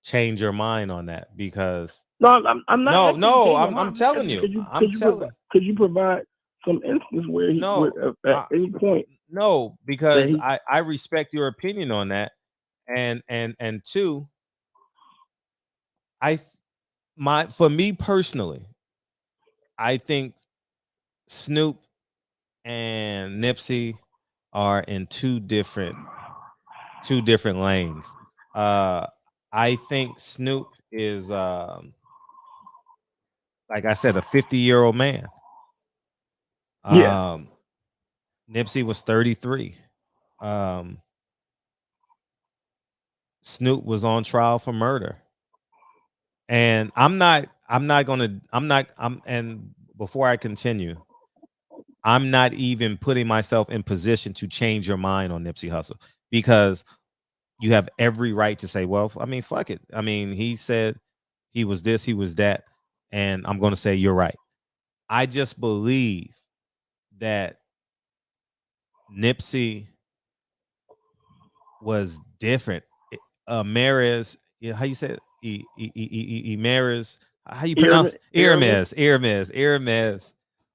D: change your mind on that because
I: no, I'm not.
D: I'm telling you.
I: Could you provide some instance where he at any point?
D: No, because I respect your opinion on that, and two, for me personally, I think Snoop and Nipsey are in two different lanes. I think Snoop is like I said, a 50-year-old man.
I: Yeah.
D: Nipsey was 33. Snoop was on trial for murder. And and before I continue, I'm not even putting myself in position to change your mind on Nipsey Hussle because you have every right to say, well, I mean, fuck it. I mean, he said he was this, he was that, and I'm going to say you're right. I just believe that Nipsey was different. Maris, how you say it? Maris, how you pronounce Aramis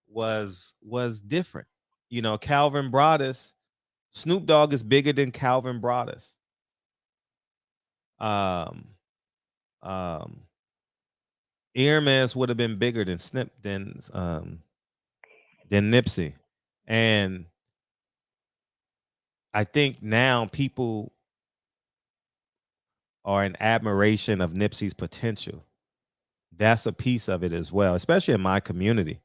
D: was different. You know, Calvin Broadus, Snoop Dogg is bigger than Calvin Broadus. Aramis would have been bigger than Nipsey. And I think now people are in admiration of Nipsey's potential. That's a piece of it as well, especially in my community.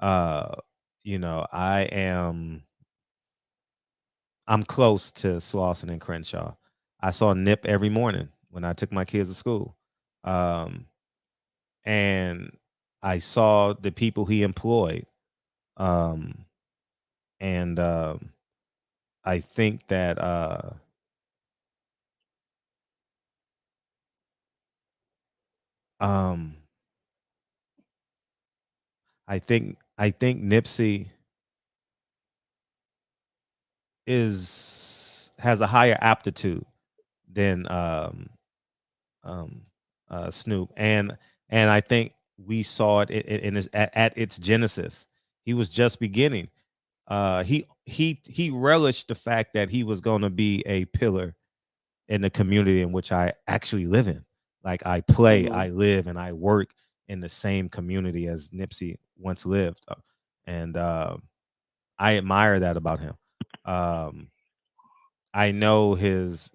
D: You know, I'm close to Slauson and Crenshaw. I saw Nip every morning when I took my kids to school. And I saw the people he employed. And I think that I think Nipsey has a higher aptitude than Snoop, and I think we saw it at its genesis. He was just beginning. He relished the fact that he was going to be a pillar in the community in which I actually live in. Like I play, I live, and I work in the same community as Nipsey once lived, and I admire that about him. I know his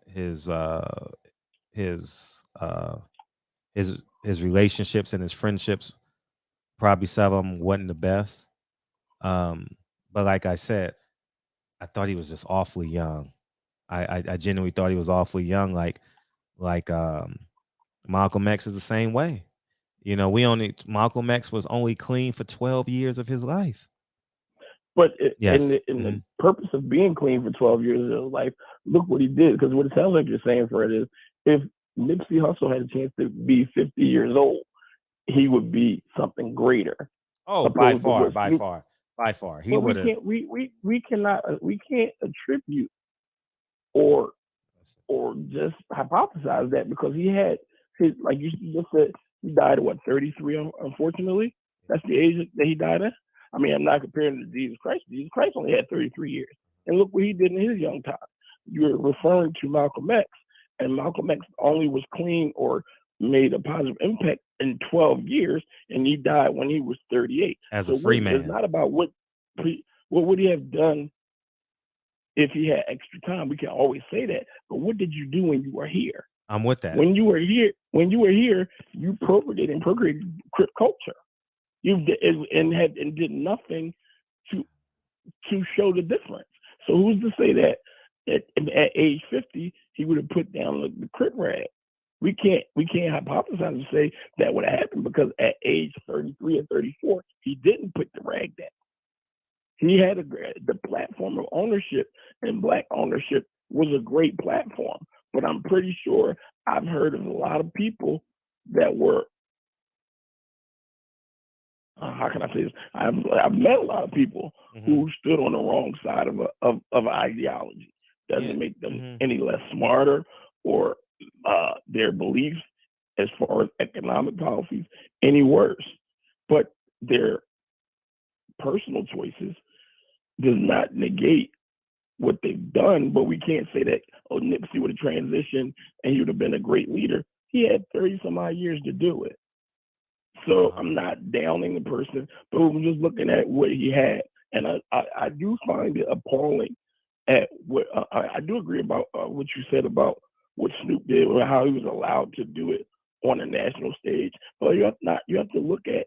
D: relationships and his friendships, probably some of them wasn't the best. But like I said, I thought he was just awfully young. I genuinely thought he was awfully young. Like Malcolm X is the same way. You know, Malcolm X was only clean for 12 years of his life.
I: But in the purpose of being clean for 12 years of his life, look what he did. Because what it sounds like you're saying, Fred, is if Nipsey Hussle had a chance to be 50 years old, he would be something greater.
D: Oh, by far. He would have.
I: We can't attribute or just hypothesize that because he had his, like you just said, he died at 33, unfortunately. That's the age that he died at. I mean, I'm not comparing to Jesus Christ. Jesus Christ only had 33 years. And look what he did in his young time. You're referring to Malcolm X, and Malcolm X only was clean or made a positive impact in 12 years, and he died when he was 38.
D: As a free man.
I: It's not about what would he have done if he had extra time. We can always say that. But what did you do when you were here?
D: I'm with that.
I: When you were here, you procreated Crip culture. You did, and did nothing to show the difference. So who's to say that at age 50 he would have put down the Crip rag? We can't hypothesize and say that would have happened because at age 33 or 34 he didn't put the rag down. He had the platform of ownership, and Black ownership was a great platform. But I'm pretty sure I've heard of a lot of people that were, how can I say this? I've met a lot of people who stood on the wrong side of an ideology. Doesn't make them any less smarter or their beliefs as far as economic policies any worse. But their personal choices does not negate what they've done. But we can't say that, oh, Nipsey would have transitioned and he would have been a great leader. He had 30 some odd years to do it. So I'm not downing the person, but I'm just looking at what he had. And I do find it appalling at what I do agree about what you said about what Snoop did or how he was allowed to do it on a national stage. But you have to look at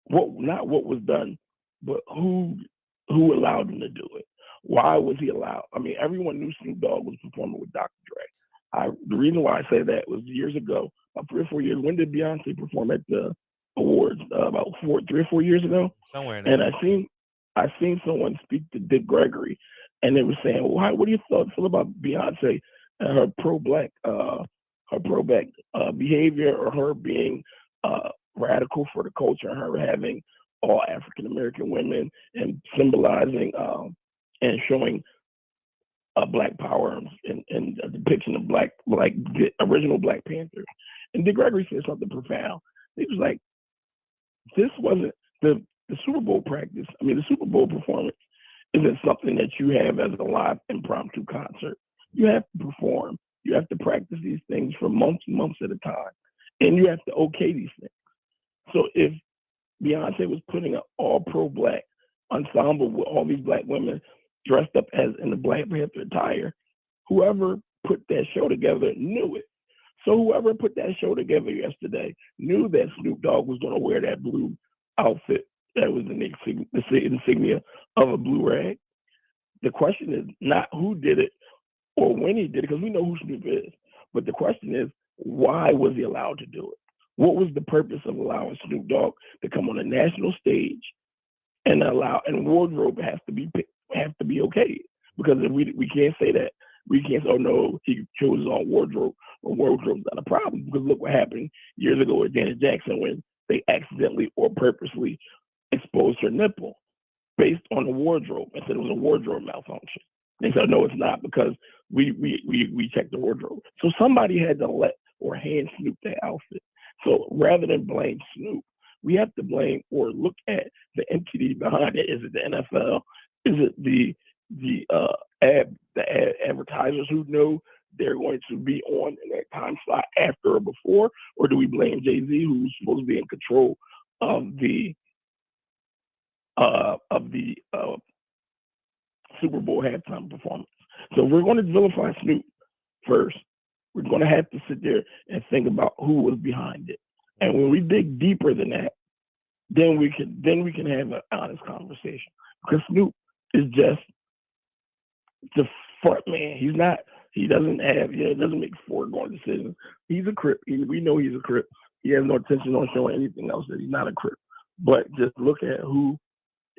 I: not what was done, but who allowed him to do it. Why was he allowed? I mean, everyone knew Snoop Dogg was performing with Dr. Dre. The reason why I say that was years ago, about 3 or 4 years. When did Beyonce perform at the awards? About 3 or 4 years ago.
D: Somewhere in there.
I: And I seen someone speak to Dick Gregory, and they were saying, "Why? What do you feel about Beyonce and her pro-black behavior, or her being radical for the culture, and her having all African American women and symbolizing and showing Black power and a depiction of black the original Black Panthers?" And Dick Gregory said something profound. He was like, "This wasn't the Super Bowl practice. I mean, the Super Bowl performance isn't something that you have as a live impromptu concert. You have to perform. You have to practice these things for months and months at a time, and you have to okay these things. So if Beyonce was putting an all pro-Black ensemble with all these Black women dressed up as in the Black Panther attire, whoever put that show together knew it. So whoever put that show together yesterday knew that Snoop Dogg was going to wear that blue outfit that was the insignia of a blue rag. The question is not who did it or when he did it, because we know who Snoop is. But the question is, why was he allowed to do it? What was the purpose of allowing Snoop Dogg to come on a national stage and wardrobe has to be okay? Because if we can't say that. We can't say, oh no, he chose his own wardrobe, or wardrobe's not a problem. Because look what happened years ago with Janet Jackson when they accidentally or purposely exposed her nipple based on the wardrobe and said it was a wardrobe malfunction. They said, no, it's not, because we checked the wardrobe. So somebody had to let or hand Snoop that outfit. So rather than blame Snoop, we have to blame or look at the entity behind it. Is it the NFL? Is it the advertisers who know they're going to be on in that time slot after or before? Or do we blame Jay-Z, who's supposed to be in control of the Super Bowl halftime performance? So if we're going to vilify Snoop first, we're going to have to sit there and think about who was behind it. And when we dig deeper than that, then we can have an honest conversation. Because Snoop is just the front man. He doesn't make foregone decisions. He's a Crip. We know he's a Crip. He has no intention on showing anything else that he's not a Crip. But just look at who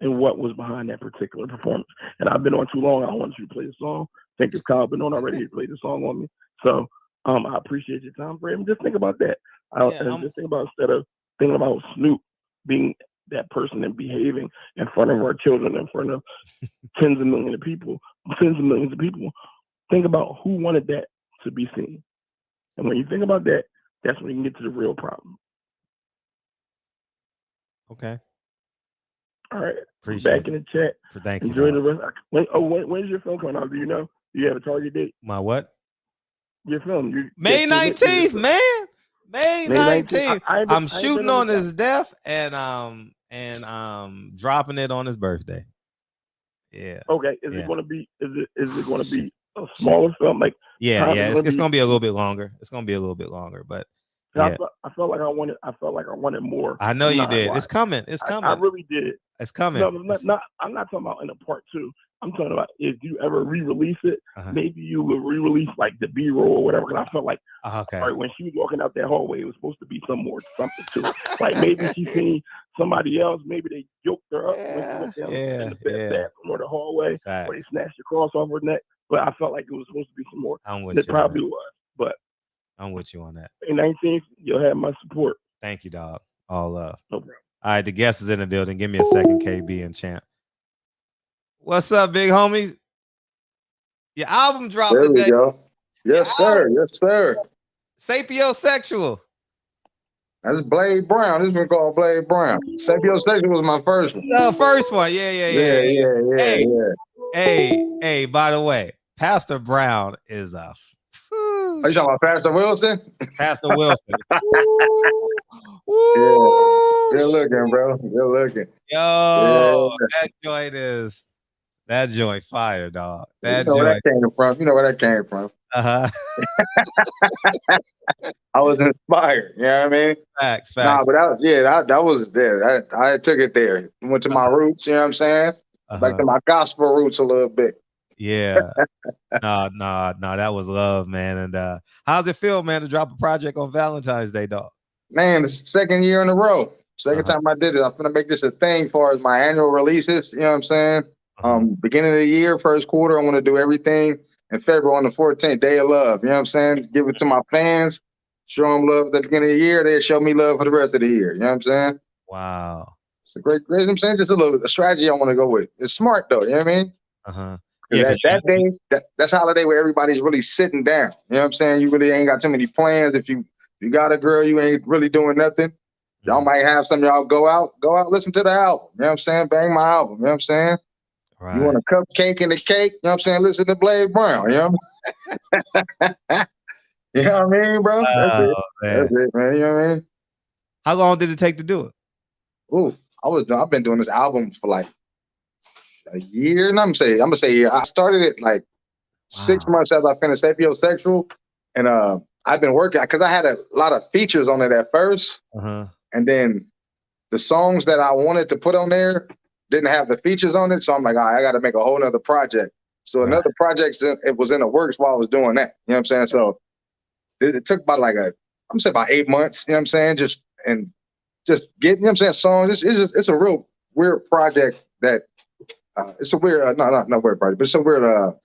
I: and what was behind that particular performance. And I've been on too long. I want you to play the song. I think if Kyle been on already, he played the song on me. So I appreciate your time, Fred. Just think about that. Just think about, instead of thinking about Snoop being that person and behaving in front of our children, in front of tens of millions of people, think about who wanted that to be seen. And when you think about that, that's when you can get to the real problem.
D: Okay.
I: All right.
D: Appreciate
I: Back in the chat.
D: Thank you.
I: Enjoy the rest. When's your film coming out? Do you know? Do you have a target date?
D: My what?
I: Your film.
D: May 19th, man. May 19th. I'm shooting on his death and dropping it on his birthday. Yeah.
I: Okay. Is it going to be? Is it going to be a smaller film? Like
D: it's going to be a little bit longer. It's going to be a little bit longer, but. Yeah.
I: I felt like I wanted more.
D: I know you did. It's coming. It's coming.
I: I really did.
D: It's coming.
I: No, I'm not talking about in a part 2. I'm talking about if you ever re-release it, maybe you will re-release like the B-roll or whatever. Because I felt like when she was walking out that hallway, it was supposed to be something to it. Like maybe she seen somebody else. Maybe they yoked her up when she went down in the bathroom or the hallway, or they snatched the cross off her neck. But I felt like it was supposed to be some more. It probably was, but.
D: I'm with you on that.
I: May 19th, you'll have my support.
D: Thank you, dog. All love.
I: No problem.
D: All right, the guest is in the building. Give me a second, KB and Champ. What's up, big homies? Your album dropped
J: There we
D: today.
J: go. Yes, sir. Yes, sir.
D: Sapiosexual.
J: That's Blade Brown. This one called Blade Brown. Sapiosexual was my first one.
D: The first one. Yeah. Hey, by the way, Pastor Brown is a
J: Are you talking about Pastor Wilson?
D: Pastor Wilson.
J: Yeah. Good looking, bro. Good looking.
D: Yo, that joint fire, dog.
J: You know where that came from. You know where that came from.
D: Uh-huh.
J: I was inspired. You know what I mean?
D: Facts.
J: Nah, but that was there. I took it there. Went to my roots, you know what I'm saying? Back to my gospel roots a little bit.
D: Yeah. No, that was love, man. And how's it feel, man, to drop a project on Valentine's Day, dog?
J: Man, it's the second year in a row. Second time I did it. I'm gonna make this a thing as far as my annual releases. You know what I'm saying? Beginning of the year, first quarter, I want to do everything. In February on the 14th, Day of Love. You know what I'm saying? Give it to my fans. Show them love at the beginning of the year. They'll show me love for the rest of the year. You know what I'm saying?
D: Wow.
J: It's a great, you know what I'm saying? Just a strategy I want to go with. It's smart though. You know what I mean? Yeah, that day, that's a holiday where everybody's really sitting down. You know what I'm saying? You really ain't got too many plans. If you got a girl, you ain't really doing nothing. Y'all might have some y'all go out, listen to the album. You know what I'm saying? Bang my album. You know what I'm saying? Right. You want a cupcake and a cake? You know what I'm saying? Listen to Blade Brown. You know what I mean? You know what I mean, bro? That's it. That's it, man. You know what I mean?
D: How long did it take to do it?
J: Ooh, I've been doing this album for like a year, and I'm gonna say I started it like 6 months after I finished Sapiosexual, and I've been working because I had a lot of features on it at first, and then the songs that I wanted to put on there didn't have the features on it, so I'm like, all right, I got to make a whole nother project. So another project, it was in the works while I was doing that. You know what I'm saying? So it took about about 8 months. You know what I'm saying? Just getting, you know what I'm saying, songs. It's a real weird project that. It's a weird, not weird project, but it's a weird, how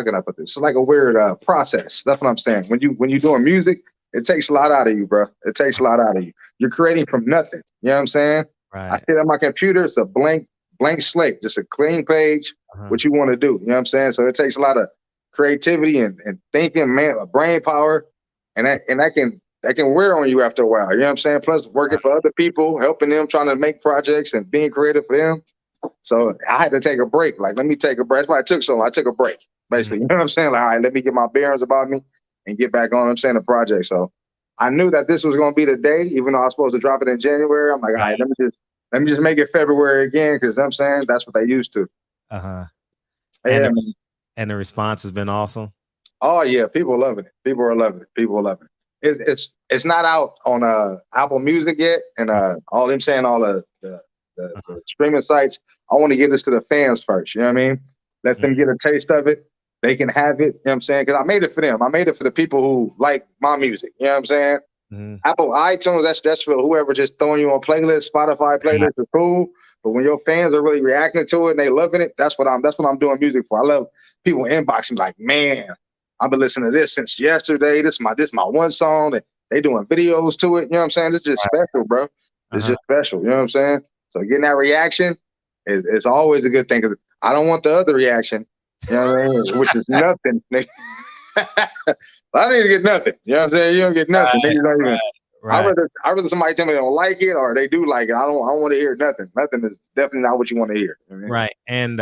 J: can I put this? It's like a weird process. That's what I'm saying. When you're doing music, it takes a lot out of you, bro. It takes a lot out of you. You're creating from nothing. You know what I'm saying? Right. I sit on my computer. It's a blank slate, just a clean page, what you want to do. You know what I'm saying? So it takes a lot of creativity and thinking, man, brain power. And that can wear on you after a while. You know what I'm saying? Plus working for other people, helping them, trying to make projects and being creative for them. So I had to take a break. Like, let me take a break. That's why I took so long. I took a break, basically. You know what I'm saying? Like, all right, let me get my bearings about me and get back on, I'm saying, the project. So I knew that this was going to be the day, even though I was supposed to drop it in January. I'm like, all right, let me just make it February again, because I'm saying that's what they used to.
D: And
J: the
D: response has been awesome.
J: Oh yeah, people are loving it. People are loving it. It's not out on Apple Music yet, and all the streaming sites. I want to give this to the fans first. You know what I mean? Let them get a taste of it. They can have it. You know what I'm saying? Because I made it for them. I made it for the people who like my music. You know what I'm saying? Apple iTunes, that's for whoever just throwing you on playlists. Spotify playlists are cool. But when your fans are really reacting to it and they loving it, that's what I'm doing music for. I love people inboxing like, man, I've been listening to this since yesterday. This my one song. And they doing videos to it. You know what I'm saying? This is just special, bro. It's just special. You know what I'm saying? So getting that reaction is always a good thing, because I don't want the other reaction, you know what I mean, which is nothing. I need to get nothing. You know what I'm saying? You don't get nothing. I'd rather somebody tell me they don't like it or they do like it. I don't want to hear nothing. Nothing is definitely not what you want to hear. You know what I mean?
D: Right. And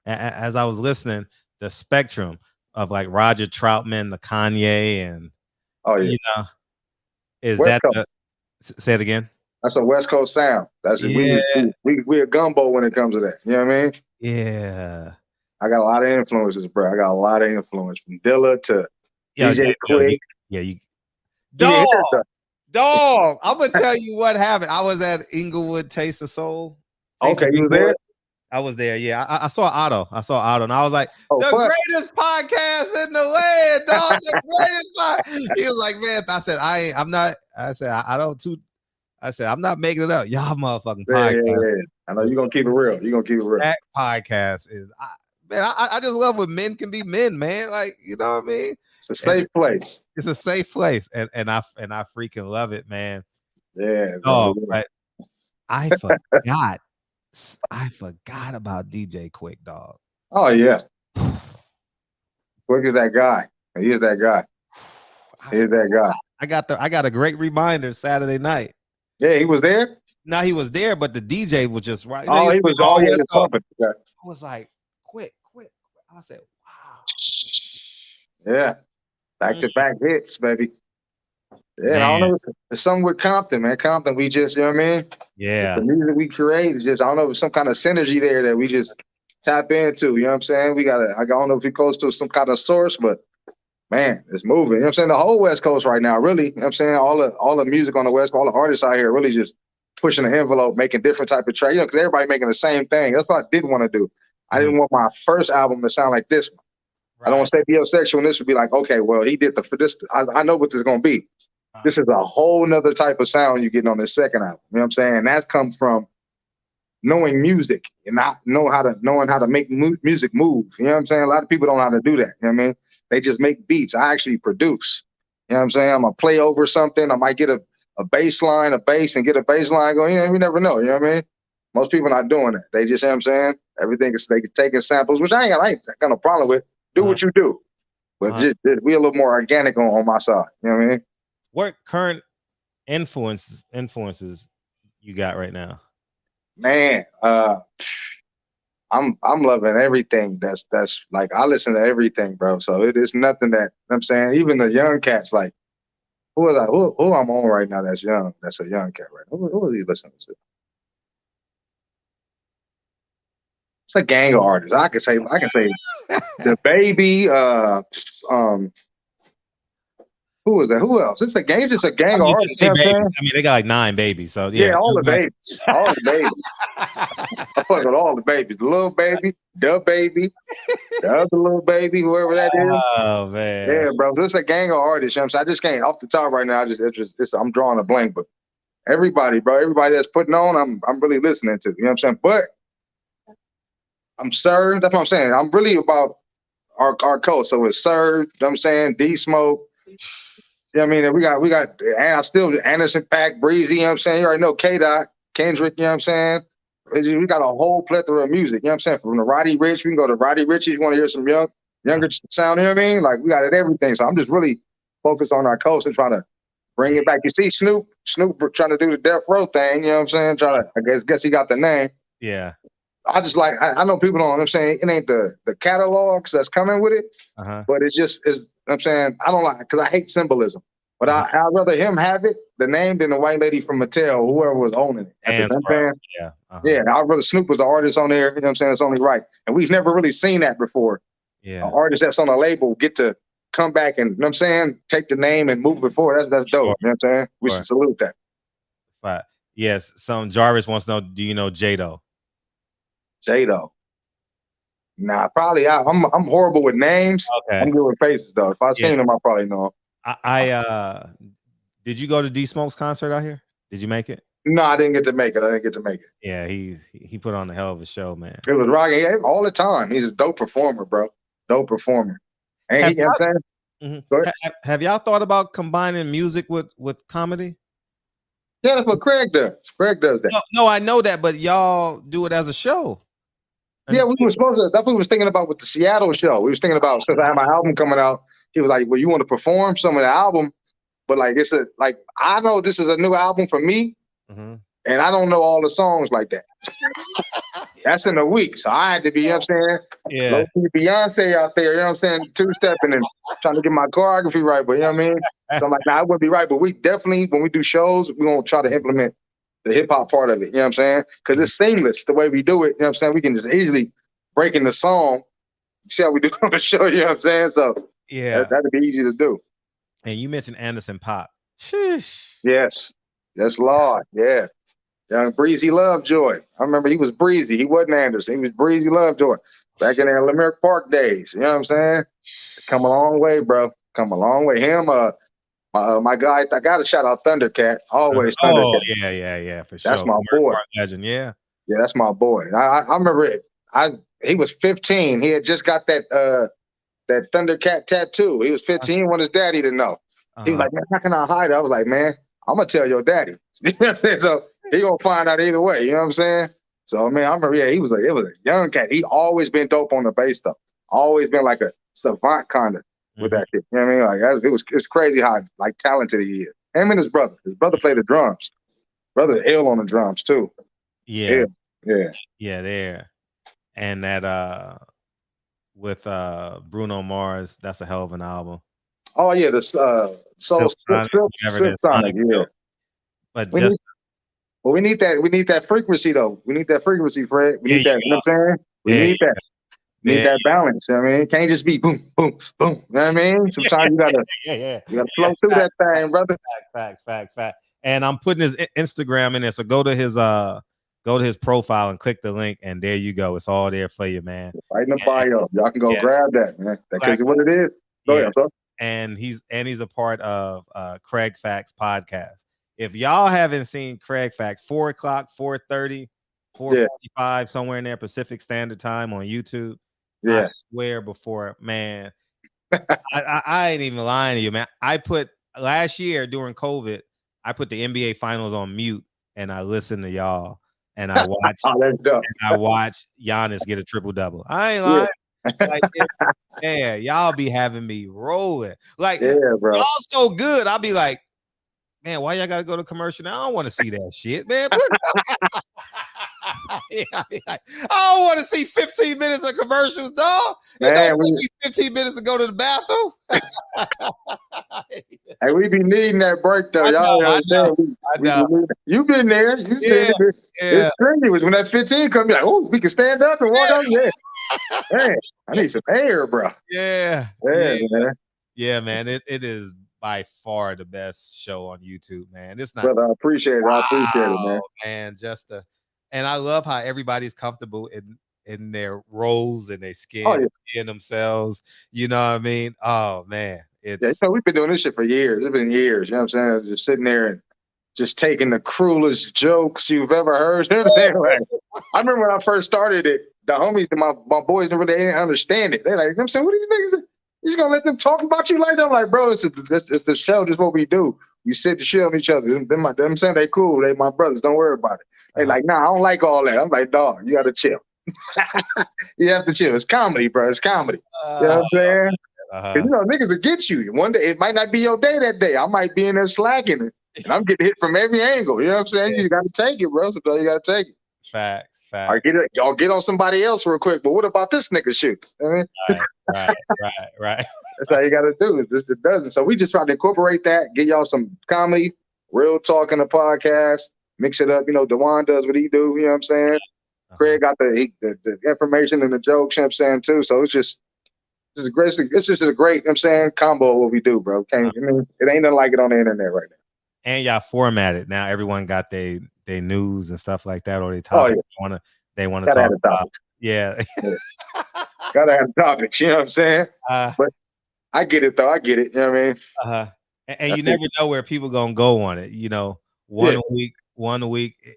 D: as I was listening, the spectrum of like Roger Troutman, the Kanye, and is West that Coast. Say it again?
J: That's a West Coast sound. That's we a gumbo when it comes to that. You know what I mean?
D: Yeah.
J: I got a lot of influences, bro. I got a lot of influence from Dilla to DJ Quick.
D: Dog. I'm gonna tell you what happened. I was at Inglewood Taste of Soul.
J: Okay, you were there?
D: I was there. Yeah, I saw Otto. And I was like, greatest podcast in the land, dog. The greatest podcast. He was like, man. I said, I'm not. I said, I'm not making it up. Y'all motherfucking podcast.
J: Yeah. I know you're gonna keep it real.
D: That podcast is, man, I just love when men can be men, man. Like, you know what I mean?
J: It's a safe place.
D: It's a safe place, and I freaking love it, man.
J: Yeah,
D: Oh,
J: bro.
D: but I forgot. I forgot about DJ Quick, dog.
J: Oh yeah. Quick is that guy. He is that guy. He is that guy.
D: I got a great reminder Saturday night.
J: Yeah, he was there.
D: Now he was there, but the DJ was just right.
J: Oh, he was all
D: West Coast.
J: pumping. Yeah.
D: I was like, quick. I said, wow.
J: Yeah. Back to back hits, baby. Yeah,
D: Man.
J: I don't know. It's something with Compton, man. Compton, we just, you know what I mean?
D: Yeah.
J: The music we create is just, I don't know, some kind of synergy there that we just tap into. You know what I'm saying? I don't know if we're close to some kind of source, but man, it's moving. You know what I'm saying? The whole West Coast right now, really, you know what I'm saying? All the music on the West Coast, all the artists out here really just pushing the envelope, making different type of tracks, because everybody making the same thing. That's what I didn't want to do. I didn't want my first album to sound like this one. Right. I don't want to say Biosexual, and this would be like, okay, well, he did for this. I know what this is going to be. This is a whole nother type of sound you're getting on this second album. You know what I'm saying? And that's come from knowing music and not knowing how to make music move. You know what I'm saying? A lot of people don't know how to do that. You know what I mean? They just make beats. I actually produce. You know what I'm saying? I'm going to play over something. I might get a bass line, a bass, and get a bass line going. You never know. You know what I mean? Most people not doing that. They just, you know what I'm saying? Everything is taking samples, which I ain't got no problem with. Do what you do. But just we a little more organic on my side. You know what I mean?
D: What current influences you got right now?
J: Man, I'm loving everything that's like, I listen to everything, bro. So it is nothing that, you know what I'm saying, even the young cats, like who I'm on right now that's young, that's a young cat right now. Who are you listening to? It's a gang of artists. I can say the Baby, who is that? Who else? It's a gang of artists.
D: You know I mean, they got like 9 babies. So yeah,
J: all the babies. All the babies. I fuck with all the babies. The little baby, the baby, the other little baby, whoever that is.
D: Oh man.
J: Yeah, bro. So it's a gang of artists. You know what I'm saying? I just can't off the top right now. I'm drawing a blank, but everybody, bro, everybody that's putting on, I'm really listening to. You know what I'm saying? But I'm Sir. That's what I'm saying. I'm really about our code. So it's Sir, you know what I'm saying? D Smoke. You know what I mean? We got and I still Anderson .Paak, Breezy, you know what I'm saying? You already know K-Dot, Kendrick, you know what I'm saying? We got a whole plethora of music, you know what I'm saying? From the Roddy Ricch, we can go to Roddy Ricch if you want to hear some younger sound, you know what I mean? Like we got it everything. So I'm just really focused on our coast and trying to bring it back. You see Snoop trying to do the Death Row thing, you know what I'm saying? I guess he got the name.
D: Yeah.
J: I just like, I know people don't, you know what I'm saying? It ain't the catalogs that's coming with it, but it's you know what I'm saying? I don't like, because I hate symbolism. But I'd rather him have it, the name, than the white lady from Mattel, whoever was owning it. You know what I'm saying? Yeah, I'd rather Snoop was the artist on there, you know what I'm saying? It's only right. And we've never really seen that before.
D: Yeah.
J: An artist that's on a label get to come back and, you know what I'm saying, take the name and move it forward. That's dope. You know what I'm saying? We should salute that.
D: But yes, Jarvis wants to know, do you know Jado?
J: Jado. Nah, probably. I'm horrible with names.
D: Okay.
J: I'm good with faces though. If I've seen him, I probably know him.
D: I did you go to D Smoke's concert out here? Did you make it?
J: No, I didn't get to make it.
D: Yeah, he put on a hell of a show, man.
J: It was rocking all the time. He's a dope performer, bro. Dope performer. And you know what I'm saying?
D: Have y'all thought about combining music with comedy?
J: Yeah, that's what Craig does. Craig does that.
D: No, I know that, but y'all do it as a show.
J: Yeah, we were supposed to. That's what we was thinking about with the Seattle show. We was thinking about, since I had my album coming out, he was like, well, you want to perform some of the album? But like, I know this is a new album for me, and I don't know all the songs like that. That's in a week. So I had to be, you know what I'm saying? Yeah. Beyonce out there, you know what I'm saying? Two-stepping and trying to get my choreography right. But you know what I mean? So I'm like, nah, I wouldn't be right. But we definitely, when we do shows, we're going to try to implement the hip hop part of it. You know what I'm saying? Because it's seamless the way we do it. You know what I'm saying? We can just easily break in the song. See how we do on the show. You know what I'm saying? So yeah, that'd be easy to do.
D: And you mentioned Anderson .Paak. Sheesh.
J: Yes, Lord. Yeah. Young Breezy Lovejoy. I remember he was Breezy. He wasn't Anderson. He was Breezy Lovejoy back in the Lemerick Park days. You know what I'm saying? Come a long way, bro. Come a long way. Him, my guy, I got to shout out Thundercat. Always Thundercat.
D: Yeah, for sure.
J: That's my boy.
D: Legend, yeah.
J: Yeah, that's my boy. I remember it. he was 15. He had just got that Thundercat tattoo. He was 15. He wanted his daddy to know. He was like, man, how can I hide it? I was like, man, I'm gonna tell your daddy. So he gonna find out either way. You know what I'm saying? So man, I remember, it was a young cat. He always been dope on the bass stuff. Always been like a savant kind of with that shit. You know what I mean? Like it's crazy how like talented he is. Him and his brother. His brother played the drums. Brother ill on the drums too.
D: Yeah.
J: Yeah.
D: There. And that with Bruno Mars, that's a hell of an album.
J: Oh yeah, the Silk Sonic, yeah.
D: But
J: we need that frequency though. We need that frequency, Fred. We need that. You know what I'm saying? We need that. Need that balance. You know what I mean? It can't just be boom, boom, boom. You know what I mean? Sometimes you gotta you gotta flow through that thing, brother.
D: Facts. And I'm putting his Instagram in there. So go to his profile and click the link, and there you go. It's all there for you, man.
J: Right in the bio. Y'all can go grab that, man. That's what it is. Go ahead, bro. And
D: he's a part of Craig Facts podcast. If y'all haven't seen Craig Facts, 4 o'clock, 4:30, 4:45, somewhere in there, Pacific Standard Time on YouTube. I swear before, man. I ain't even lying to you, man. I put last year during COVID, I put the NBA Finals on mute and I listened to y'all and I watched Giannis get a triple-double. I ain't lying. Like, y'all be having me rolling. Like,
J: bro.
D: Y'all so good. I'll be like, man, why y'all gotta go to commercial now? I don't want to see that shit, man. I don't want to see 15 minutes of commercials, dog. It don't take me 15 minutes to go to the bathroom.
J: Hey, we be needing that break though. I know. You've been there. You said it's strenuous when that 15 come. You're like, oh, we can stand up and walk up. Yeah. Man, I need some air, bro.
D: Yeah,
J: man.
D: Yeah, man. It is by far the best show on YouTube, man. It's not.
J: Brother, I appreciate it. I appreciate it, man.
D: Man, and I love how everybody's comfortable in their roles and their skin in themselves. You know what I mean? Oh man,
J: we've been doing this shit for years. It's been years. You know what I'm saying? Just sitting there and just taking the cruelest jokes you've ever heard. You know what I'm saying? Like, I remember when I first started it, the homies and my boys never didn't understand it. They're like, you know what I'm saying? What are these niggas? You just gonna let them talk about you like that? I'm like, bro, it's a show, just what we do. We sit to shit on each other. Them saying they cool, they my brothers, don't worry about it. They like, nah, I don't like all that. I'm like, dog, you gotta chill. You have to chill. It's comedy, bro. It's comedy. You know what I'm saying? You know, niggas will get you. One day, it might not be your day that day. I might be in there slacking and I'm getting hit from every angle. You know what I'm saying? You gotta take it, bro. So you gotta take it.
D: Facts.
J: All right, y'all get on somebody else real quick. But what about this nigga shit? I mean,
D: right.
J: That's how you got to do it. It doesn't. So we just try to incorporate that, get y'all some comedy, real talk in the podcast, mix it up. You know, Dewan does what he do. You know what I'm saying? Craig got the information and the jokes. You know what I'm saying too. So it's just a great. It's just a great. You know what I'm saying, combo of what we do, bro. I mean, it ain't nothing like it on the internet right now.
D: And y'all formatted now. Everyone got their news and stuff like that, or they topics they want to talk about. Yeah.
J: Gotta have topics. You know what I'm saying? But I get it though. I get it. You know what I mean?
D: And you never know where people gonna go on it. You know, one week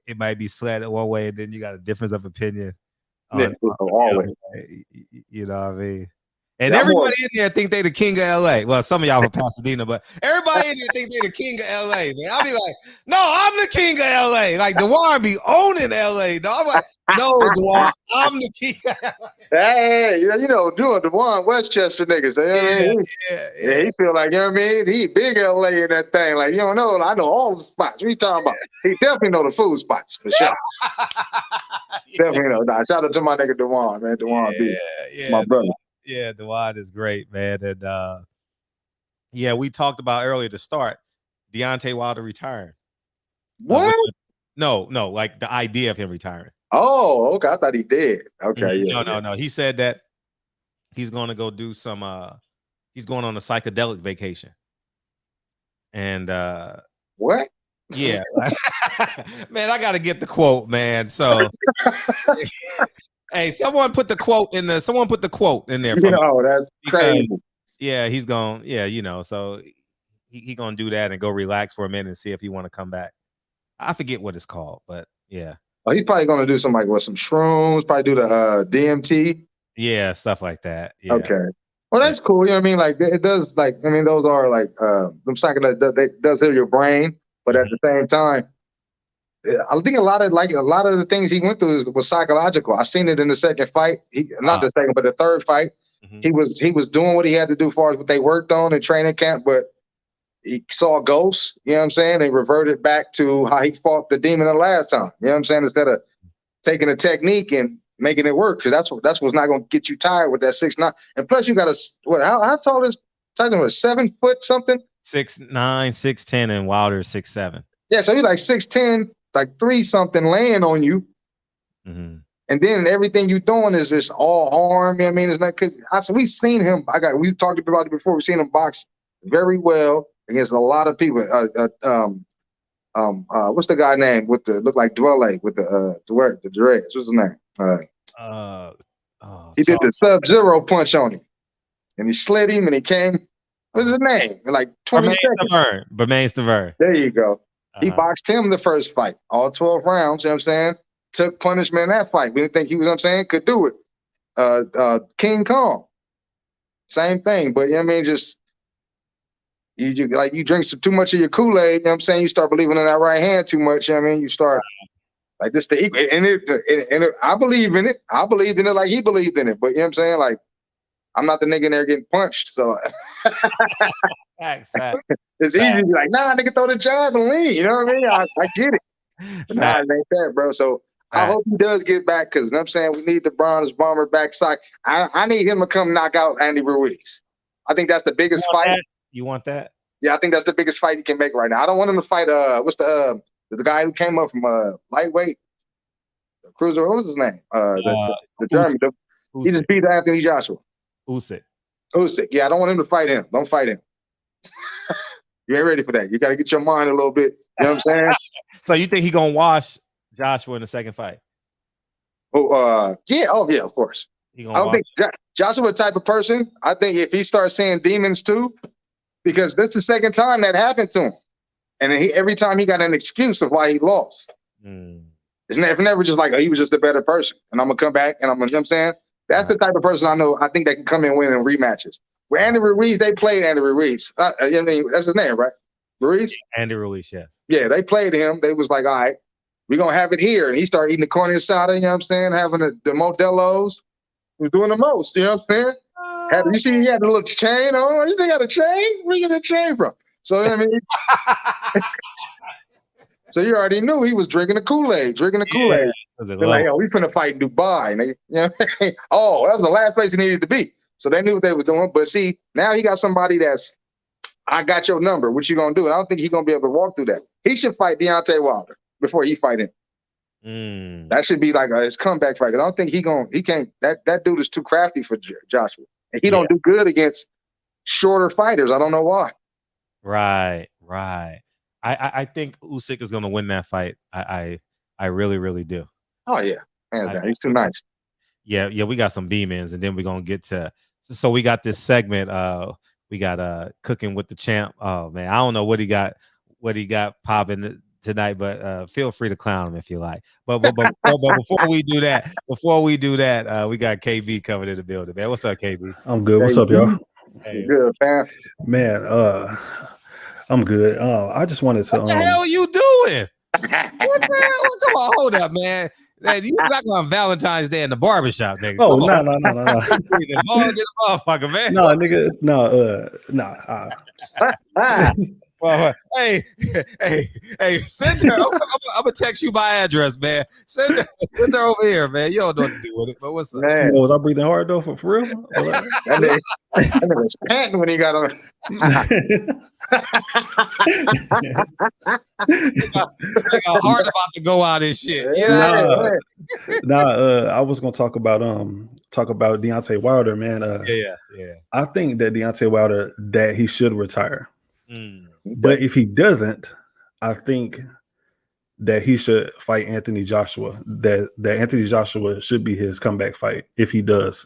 D: it might be slanted one way, and then you got a difference of opinion.
J: Always.
D: You know what I mean? And everybody in there think they the king of LA. Well, some of y'all from Pasadena, but everybody in there think they the king of LA, man. I'll be like, no, I'm the king of LA. Like Dewan be owning LA. No, I'm like, no, Dewan, I'm the king of LA.
J: Hey, you know, doing Dewan Westchester niggas. You know what I mean? He feel like, you know what I mean? He big LA in that thing. Like, you don't know, I know all the spots. What you talking about? He definitely know the food spots for sure. Definitely know. Nah, shout out to my nigga Dewan, man. Dewan B. My brother.
D: Yeah, Dewad is great, man. And we talked about earlier to start Deontay Wilder retiring.
J: What?
D: No, like the idea of him retiring.
J: Oh, okay. I thought he did. Okay.
D: No. He said that he's going to go do some. He's going on a psychedelic vacation. And
J: what?
D: Yeah, man, I got to get the quote, man. So. Hey, someone put the quote in there.
J: That's crazy.
D: Yeah, he's going. Yeah, you know, so he gonna do that and go relax for a minute and see if he want to come back. I forget what it's called, but yeah.
J: Oh, he's probably gonna do something like with some shrooms, probably do the DMT.
D: Yeah, stuff like that. Yeah.
J: Okay. Well, that's cool. You know what I mean? Like it does. Like I mean, those are like them psychedelics. That does heal your brain, but at the same time, I think a lot of the things he went through was psychological. I seen it in the second fight. Not the second, but the third fight. He was doing what he had to do as far as what they worked on in training camp, but he saw ghosts. You know what I'm saying? And reverted back to how he fought the demon the last time. You know what I'm saying? Instead of taking a technique and making it work, because that's what's not going to get you tired with that 6'9". And plus, you got how tall is Tyson? Was 7 foot something?
D: 6'9", 6'10", and Wilder 6'7".
J: Yeah, so he's like 6'10", like 3 something laying on you. And then everything you doing is just all arm. You know what I mean? It's not because we've seen him. We talked about it before. We've seen him box very well against a lot of people. What's the guy name with the look like Dwelle with the dreads? What's his name? He did the Sub-Zero punch on him, and he slid him, and he came. What's his name? In like 20 seconds.
D: Bermain Stavern.
J: There you go. He boxed him the first fight, all 12 rounds. You know what I'm saying? Took punishment in that fight. We didn't think he was, you know what I'm saying, could do it. King Kong, same thing. But you know what I mean, just you drink too much of your Kool-Aid, you know what I'm saying? You start believing in that right hand too much, you know what I mean? You start like this the equal, and I believe in it. I believed in it like he believed in it. But you know what I'm saying? Like, I'm not the nigga in there getting punched. So
D: Facts.
J: It's easy to be like, nah, nigga, throw the jab and lean. You know what I mean? I get it. But nah, it ain't that, bro. So I hope he does get back, because you know what I'm saying, we need the Bronze Bomber backside. I need him to come knock out Andy Ruiz. I think that's the biggest fight.
D: You want that?
J: Yeah, I think that's the biggest fight he can make right now. I don't want him to fight what's the guy who came up from lightweight, the cruiser, what was his name? The German. He just beat Anthony Joshua. Usyk. Yeah, I don't want him to fight him. Don't fight him. You ain't ready for that. You got to get your mind a little bit. You know what I'm saying?
D: So you think he gonna wash Joshua in the second fight?
J: Yeah. Oh, yeah, of course. I don't think Joshua type of person. I think if he starts seeing demons too, because this is the second time that happened to him, and every time he got an excuse of why he lost. It's never just like, oh, he was just a better person, and I'm gonna come back and I'm gonna, you know what I'm saying? That's the type of person I think that can come in and win in rematches. With Andy Ruiz, they played Andy Ruiz. That's his name, right? Ruiz?
D: Andy Ruiz, yes.
J: Yeah, they played him. They was like, all right, we're going to have it here. And he started eating the corn asada, you know what I'm saying? Having the Modelo's. He was doing the most, you know what I'm saying? You see he had the little chain on? You think he had a chain? Where you get a chain from? So, you know what I mean? So you already knew he was drinking the Kool-Aid. They're like, oh, we finna fight in Dubai. And oh, that was the last place he needed to be. So they knew what they was doing. But see, now he got somebody I got your number. What you gonna do? I don't think he's gonna be able to walk through that. He should fight Deontay Wilder before he fight him. That should be like his comeback fight. I don't think he can't. That dude is too crafty for Joshua. And he don't do good against shorter fighters. I don't know why.
D: Right. I think Usyk is gonna win that fight. I really, really do.
J: Oh yeah, he's too nice.
D: Yeah, we got some demons, and then we're gonna get to. So we got this segment. We got cooking with the champ. Oh man, I don't know what he got popping tonight, but feel free to clown him if you like. But before we do that, we got KB coming in the building, man. What's up, KB?
K: I'm good. What's up, y'all?
J: Hey. Good, man.
K: Man, I'm good. I just wanted to.
D: What the hell are you doing? What the hell? Hold up, man. You back on Valentine's Day in the barbershop, nigga.
K: Oh, no.
D: Motherfucker, man.
K: No, nigga. No.
D: Well, hey, send her. I'm gonna text you my address, man. Send her over here, man. You don't know what to do with it, but what's up?
J: Man.
K: Was I breathing hard though? For real?
J: That nigga was panting when he got on.
D: Hard about to go out and shit.
K: I was gonna talk about Deontay Wilder, man.
D: Yeah.
K: I think that Deontay Wilder that he should retire. But if he doesn't, I think that he should fight Anthony Joshua. That Anthony Joshua should be his comeback fight if he does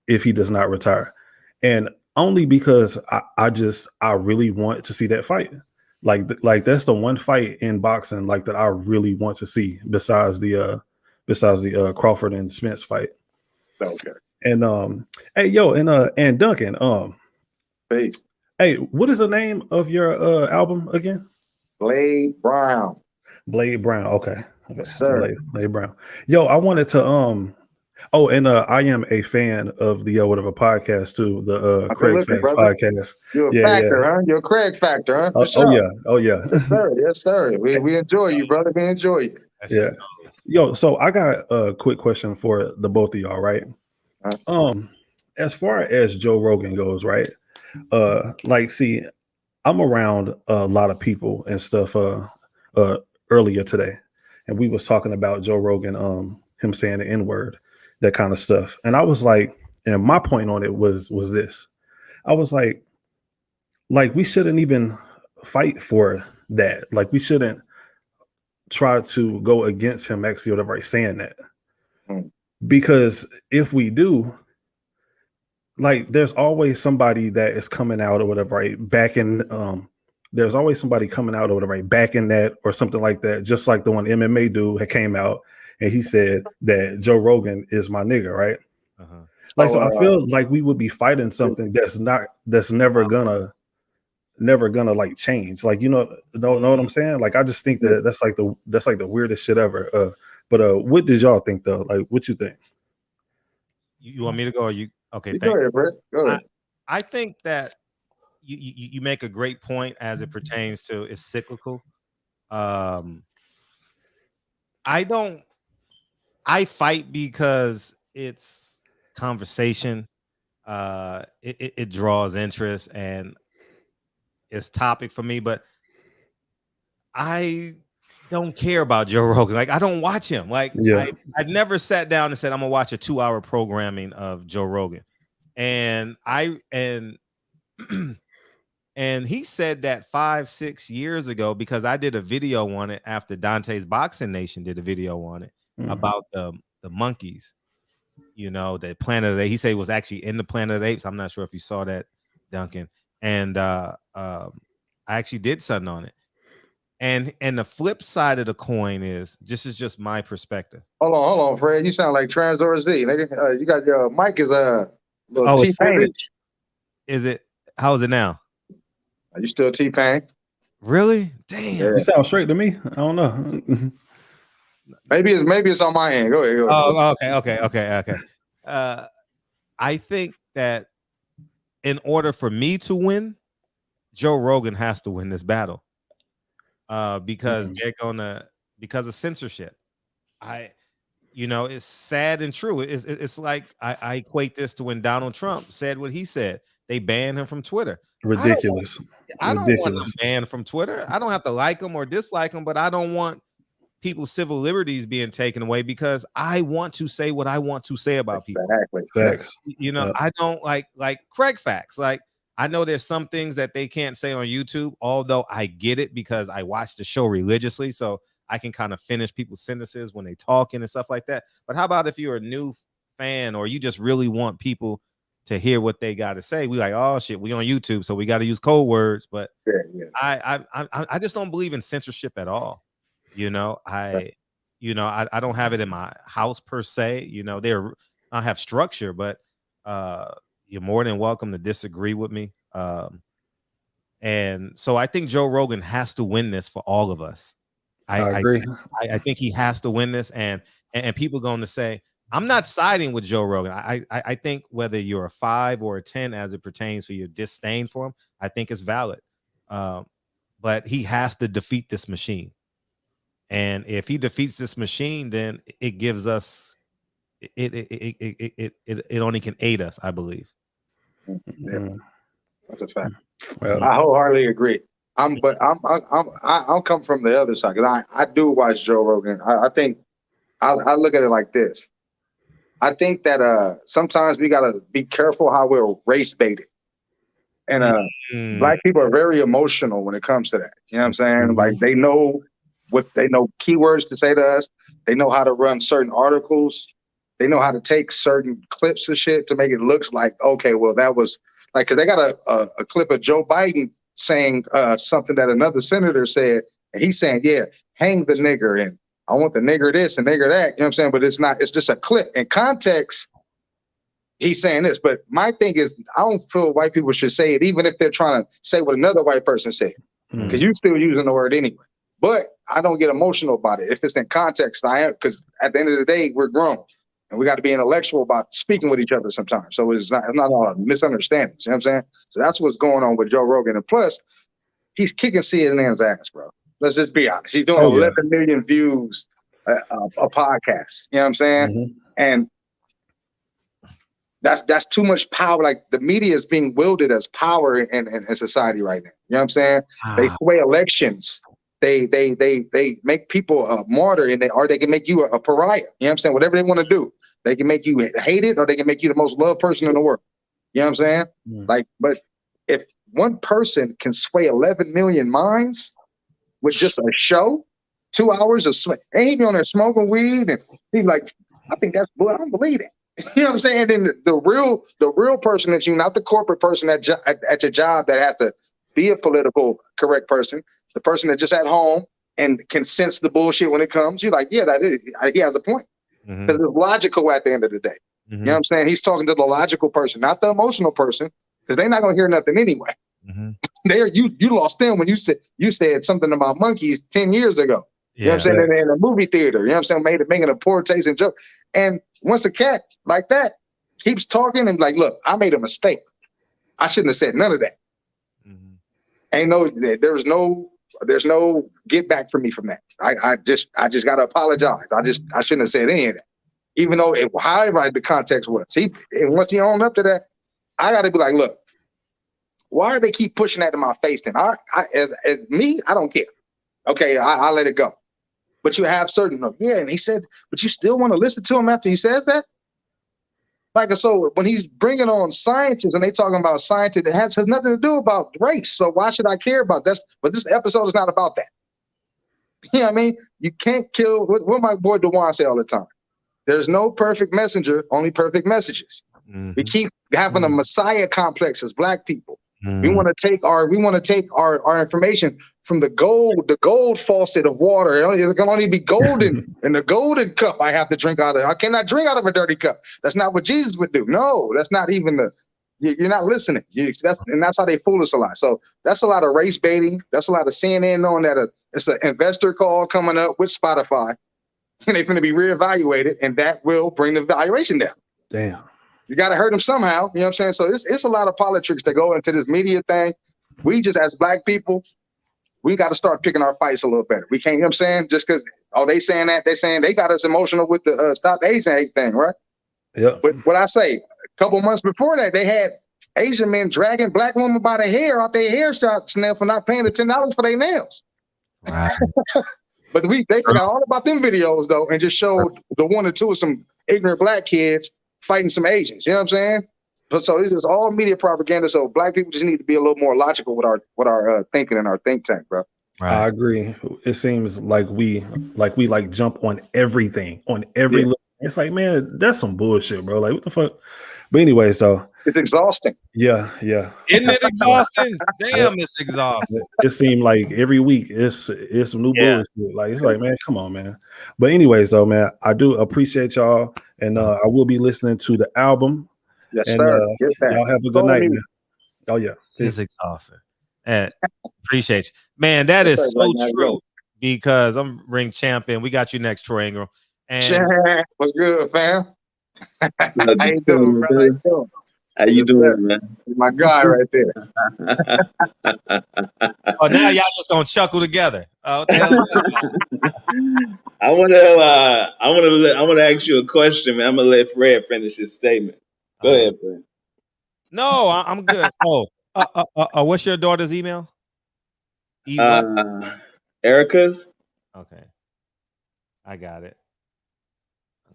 K: not retire. And only because I really want to see that fight. Like that's the one fight in boxing like that I really want to see besides the Crawford and Spence fight.
J: Okay.
K: And hey yo, and Duncan,
J: Peace.
K: hey, what is the name of your album again?
J: Blade Brown.
K: Blade Brown. Okay.
J: Yes, sir.
K: Blade Brown. Yo, I wanted to oh, and I am a fan of the whatever podcast too, the Craig
J: Listen,
K: Facts
J: brother.
K: podcast.
J: You're a
K: Yeah,
J: factor, huh? You're a Craig factor, huh? For sure.
K: Oh yeah. Oh yeah.
J: Yes, sir. Yes, sir. We enjoy you, brother. We enjoy you.
K: Yeah. Yo, so I got a quick question for the both of y'all, right? As far as Joe Rogan goes, right? Like, see, I'm around a lot of people and stuff earlier today, and we was talking about Joe Rogan, him saying the N-word, that kind of stuff. And I was like, and my point on it was this. I was like we shouldn't even fight for that. Like we shouldn't try to go against him actually whatever saying that. Because if we do, like there's always somebody that is coming out or whatever, right? Back in there's always somebody coming out or whatever, right? Back in that or something like that, just like the one MMA dude that came out and he said that Joe Rogan is my nigga, right? Like so I feel like we would be fighting something that's never gonna like change. Like know what I'm saying? Like I just think that that's like the weirdest shit ever. But what did y'all think though? Like what you think?
D: You want me to go or you? Okay,
J: go ahead, Brett. Go ahead.
D: I think that you make a great point as it pertains to it's cyclical. I fight because it's conversation. It draws interest and it's topic for me, but I don't care about Joe Rogan. Like I don't watch him. Like I've never sat down and said I'm gonna watch a 2-hour programming of Joe Rogan. And and he said that 5-6 years ago because I did a video on it after Dante's Boxing Nation did a video on it about the monkeys. The Planet of the Apes. He said it was actually in the Planet of the Apes. I'm not sure if you saw that, Duncan. And I actually did something on it. And the flip side of the coin is just my perspective.
J: Hold on, Fred. You sound like Transor Z. Nigga. You got your mic is little T-Pain.
D: Is it? How is it now?
J: Are you still T-Pain?
D: Really? Damn.
K: You sound straight to me. I don't know.
J: Maybe it's on my end. Go ahead.
D: Oh, okay. I think that in order for me to win, Joe Rogan has to win this battle. Because because of censorship. It's sad and true. It's like I equate this to when Donald Trump said what he said. They banned him from Twitter.
K: Ridiculous.
D: I don't want him banned from Twitter. I don't have to like him or dislike him, but I don't want people's civil liberties being taken away because I want to say what I want to say about people.
J: Exactly.
K: Facts.
D: I don't like Craig Facts. Like I know there's some things that they can't say on YouTube, although I get it because I watch the show religiously. So I can kind of finish people's sentences when they talking and stuff like that. But how about if you're a new fan or you just really want people to hear what they got to say? We like, oh shit, we on YouTube, so we got to use code words. But I just don't believe in censorship at all. I don't have it in my house per se. I have structure, but you're more than welcome to disagree with me. And so I think Joe Rogan has to win this for all of us.
K: I agree.
D: I think he has to win this, and people going to say, I'm not siding with Joe Rogan. I think whether you're a 5 or a 10 as it pertains for your disdain for him, I think it's valid. But he has to defeat this machine. And if he defeats this machine, then it gives us it only can aid us, I believe.
J: Yeah. That's a fact. Well, I wholeheartedly agree. I'm come from the other side because I do watch Joe Rogan. I think I look at it like this. I think that sometimes we gotta be careful how we're race baited. And black people are very emotional when it comes to that. You know what I'm saying? Like they know keywords to say to us. They know how to run certain articles. They know how to take certain clips of shit to make it look like, okay, well, that was like, because they got a clip of Joe Biden saying something that another senator said, and he's saying, yeah, hang the nigger, and I want the nigger this and nigger that. You know what I'm saying? But it's not. It's just a clip. In context, he's saying this. But my thing is, I don't feel white people should say it, even if they're trying to say what another white person said, because you're still using the word anyway. But I don't get emotional about it. If it's in context, I am, because at the end of the day, we're grown. And we got to be intellectual about speaking with each other sometimes. So it's not all misunderstandings. You know what I'm saying? So that's what's going on with Joe Rogan. And plus, he's kicking CNN's ass, bro. Let's just be honest. He's doing 11 million views a podcast. You know what I'm saying? And that's too much power. Like, the media is being wielded as power in society right now. You know what I'm saying? They sway elections. They make people a martyr, or they can make you a pariah. You know what I'm saying? Whatever they want to do. They can make you hated, or they can make you the most loved person in the world. You know what I'm saying? Like, but if one person can sway 11 million minds with just a show, 2 hours of sway, and he be on there smoking weed, and he like, I think that's bull. I don't believe it. You know what I'm saying? Then the real person that you, not the corporate person at your job that has to be a political correct person, the person that just at home and can sense the bullshit when it comes. You're like, yeah, he has a point. Because it's logical at the end of the day. You know what I'm saying? He's talking to the logical person, not the emotional person, because they're not gonna hear nothing anyway. You lost them when you said something about monkeys 10 years ago. You know what I'm saying? In a movie theater. You know what I'm saying? Making a poor tasting joke. And once a cat like that keeps talking and like, look, I made a mistake. I shouldn't have said none of that. There's no get back for me from that. I just gotta apologize. I shouldn't have said any of that. Even though however the context was. Once he owned up to that, I gotta be like, look, why do they keep pushing that in my face then? As me, I don't care. Okay, I let it go. But you have certain, and he said, but you still want to listen to him after he says that? Like, so when he's bringing on scientists and they talking about scientists, it has nothing to do about race. So why should I care about that? But this episode is not about that. You know what I mean? You can't kill, what my boy DeJuan say all the time. There's no perfect messenger, only perfect messages. We keep having a messiah complex as black people. We want to take our information from the gold faucet of water. It can only be golden in the golden cup I have to drink out of. I cannot drink out of a dirty cup. That's not what Jesus would do. No, that's not even you're not listening. That's how they fool us a lot. So that's a lot of race baiting. That's a lot of CNN knowing that it's an investor call coming up with Spotify, and they're going to be reevaluated, and that will bring the valuation down.
K: Damn.
J: You got to hurt them somehow. You know what I'm saying? So it's a lot of politics that go into this media thing. We just, as black people, we got to start picking our fights a little better. We can't, you know what I'm saying? Just because, they saying that, they saying they got us emotional with the Stop Asian Hate thing, right?
K: Yeah.
J: But what I say, a couple months before that, they had Asian men dragging black women by the hair out their hair shops for not paying the $10 for their nails.
D: Right.
J: But they forgot all about them videos, though, and just showed the 1 or 2 of some ignorant black kids fighting some Asians. You know what I'm saying? So this is all media propaganda. So black people just need to be a little more logical with our thinking in our think tank, bro.
K: Right. I agree. It seems like we jump on everything, on every little. It's like, man, that's some bullshit, bro. Like, what the fuck? But anyway, so
J: it's exhausting.
K: Yeah.
D: Isn't it exhausting? Damn, it's exhausting.
K: It seemed like every week it's some new bullshit. Like, it's like, man, come on, man. But anyways, though, man, I do appreciate y'all, and I will be listening to the album.
J: Yes,
K: and,
J: sir.
K: Y'all have a good night, man. Oh yeah,
D: it's exhausting. And appreciate you, man. That is so true. Because I'm ring champion. We got you next, Troy Ingram. And
J: what's good, fam?
L: How you doing, brother? How you doing, man?
J: My guy right there.
D: Oh, now y'all just gonna chuckle together. Oh, the hell is that?
L: I want to ask you a question, man. I'm gonna let Fred finish his statement. Go ahead, Fred.
D: No, I'm good. Oh, what's your daughter's email?
L: Erica's.
D: Okay, I got it.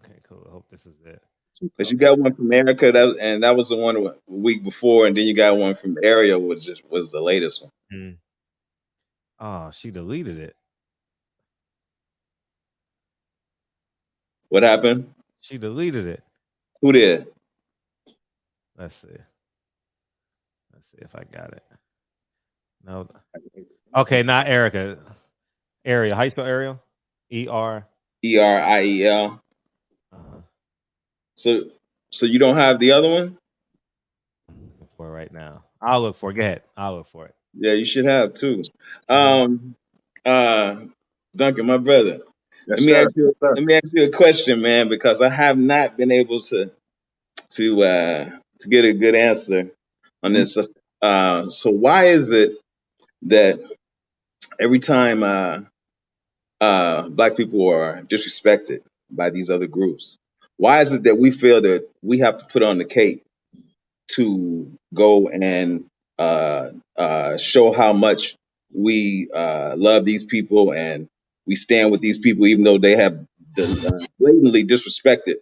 D: Okay, cool. I hope this is it.
L: Because you got one from Erica, that was the one a week before, and then you got one from Ariel, which was the latest one.
D: Oh, she deleted it.
L: What happened?
D: She deleted it.
L: Who did?
D: Let's see. Let's see if I got it. No. Okay, not Erica. Ariel. How you spell Ariel? E-R.
L: Eriel.
D: Uh-huh.
L: So you don't have the other one?
D: Look for it right now. I'll look for it. Go ahead. I'll look for it.
L: Yeah, you should have too.
D: Mhm.
L: Duncan, my brother.
J: Yes, sir. Yes, sir.
L: Let me ask you a question, man, because I have not been able to get a good answer on this. So why is it that every time black people are disrespected by these other groups, why is it that we feel that we have to put on the cape to go and show how much we love these people and we stand with these people, even though they have blatantly disrespected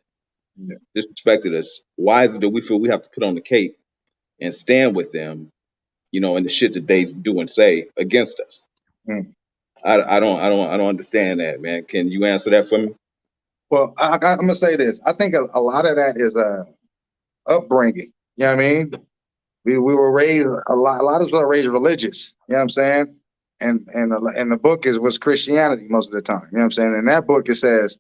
L: us? Why is it that we feel we have to put on the cape and stand with them, and the shit that they do and say against us?
J: Mm.
L: I don't understand that, man. Can you answer that for me?
J: Well, I'm gonna say this. I think a lot of that is upbringing. You know what I mean? We were raised a lot of us were raised religious. You know what I'm saying? And the book was Christianity most of the time. You know what I'm saying? In that book it says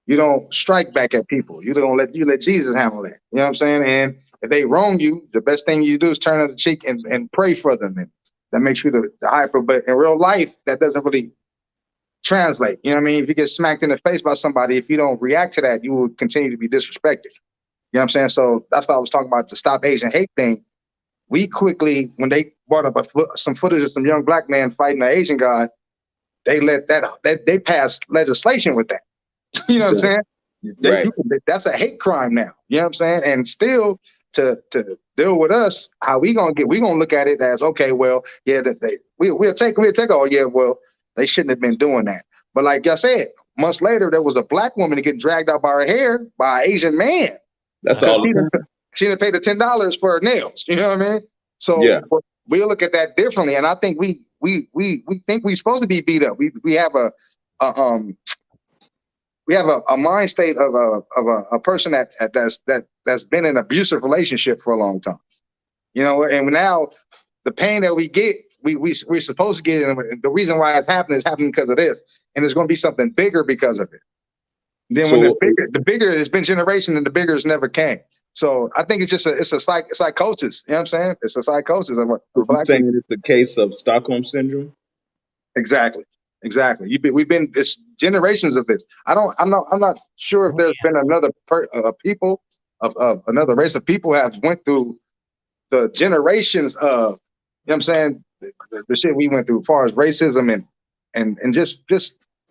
J: you don't strike back at people. You let Jesus handle that. You know what I'm saying? And if they wrong you, the best thing you do is turn the cheek and pray for them. And that makes you the hyper. But in real life, that doesn't really translate. You know what I mean? If you get smacked in the face by somebody, if you don't react to that, you will continue to be disrespected. You know what I'm saying? So that's why I was talking about the Stop Asian Hate thing. We quickly, when they brought up some footage of some young black man fighting an Asian guy, they they passed legislation with that. You know what I'm saying?
L: Right.
J: That's a hate crime now. You know what I'm saying? And still to deal with us, how we gonna look at it as, okay, well, yeah, we'll take, oh yeah, well, they shouldn't have been doing that. But like I said, months later, there was a black woman getting dragged out by her hair by an Asian man.
L: That's all.
J: She didn't pay the $10 for her nails. You know what I mean? So
L: yeah,
J: we look at that differently, and I think we think we're supposed to be beat up. We have a mind state of a person that's been in an abusive relationship for a long time. You know, and now the pain that we get, we're supposed to get, and the reason why it's happening because of this, and there's going to be something bigger because of it. Then when the bigger, it's been generations, and the biggers never came. So I think it's just a psychosis. You know what I'm saying? It's a psychosis of black
L: people. Saying it's the case of Stockholm syndrome.
J: Exactly. We've been this generations of this. I'm not sure if there's been another people of another race of people have went through the generations of, you know what I'm saying, the shit we went through as far as racism and just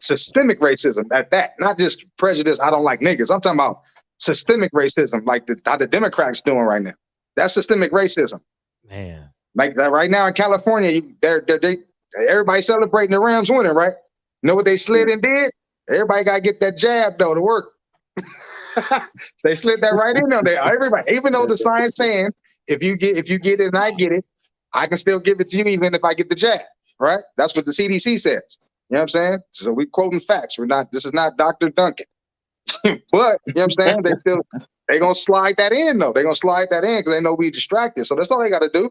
J: systemic racism at that, not just prejudice. I don't like niggas. I'm talking about systemic racism, like how the Democrats doing right now. That's systemic racism.
D: Man,
J: like that right now in California, everybody celebrating the Rams winning, right? You know what they slid and did? Everybody got to get that jab though to work. They slid that right in there. Everybody, even though the science saying if you get it and I get it, I can still give it to you even if I get the jab, right? That's what the CDC says. You know what I'm saying? So we quoting facts. This is not Dr. Duncan. But you know what I'm saying? They gonna slide that in though. They're gonna slide that in because they know we distracted. So that's all they gotta do.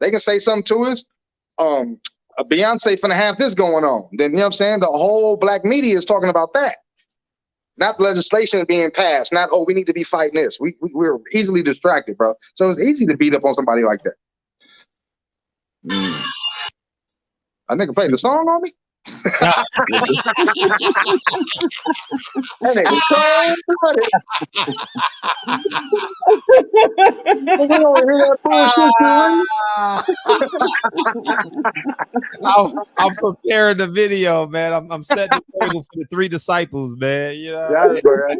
J: They can say something to us. Beyonce finna have this going on. Then you know what I'm saying? The whole black media is talking about that. Not legislation being passed. Not, oh, we need to be fighting this. We're easily distracted, bro. So it's easy to beat up on somebody like that. A nigga played the song on me? That nigga so funny. We don't hear that
D: bullshit. I'm preparing the video, man. I'm setting the table for the three disciples, man. You know?
J: That's right.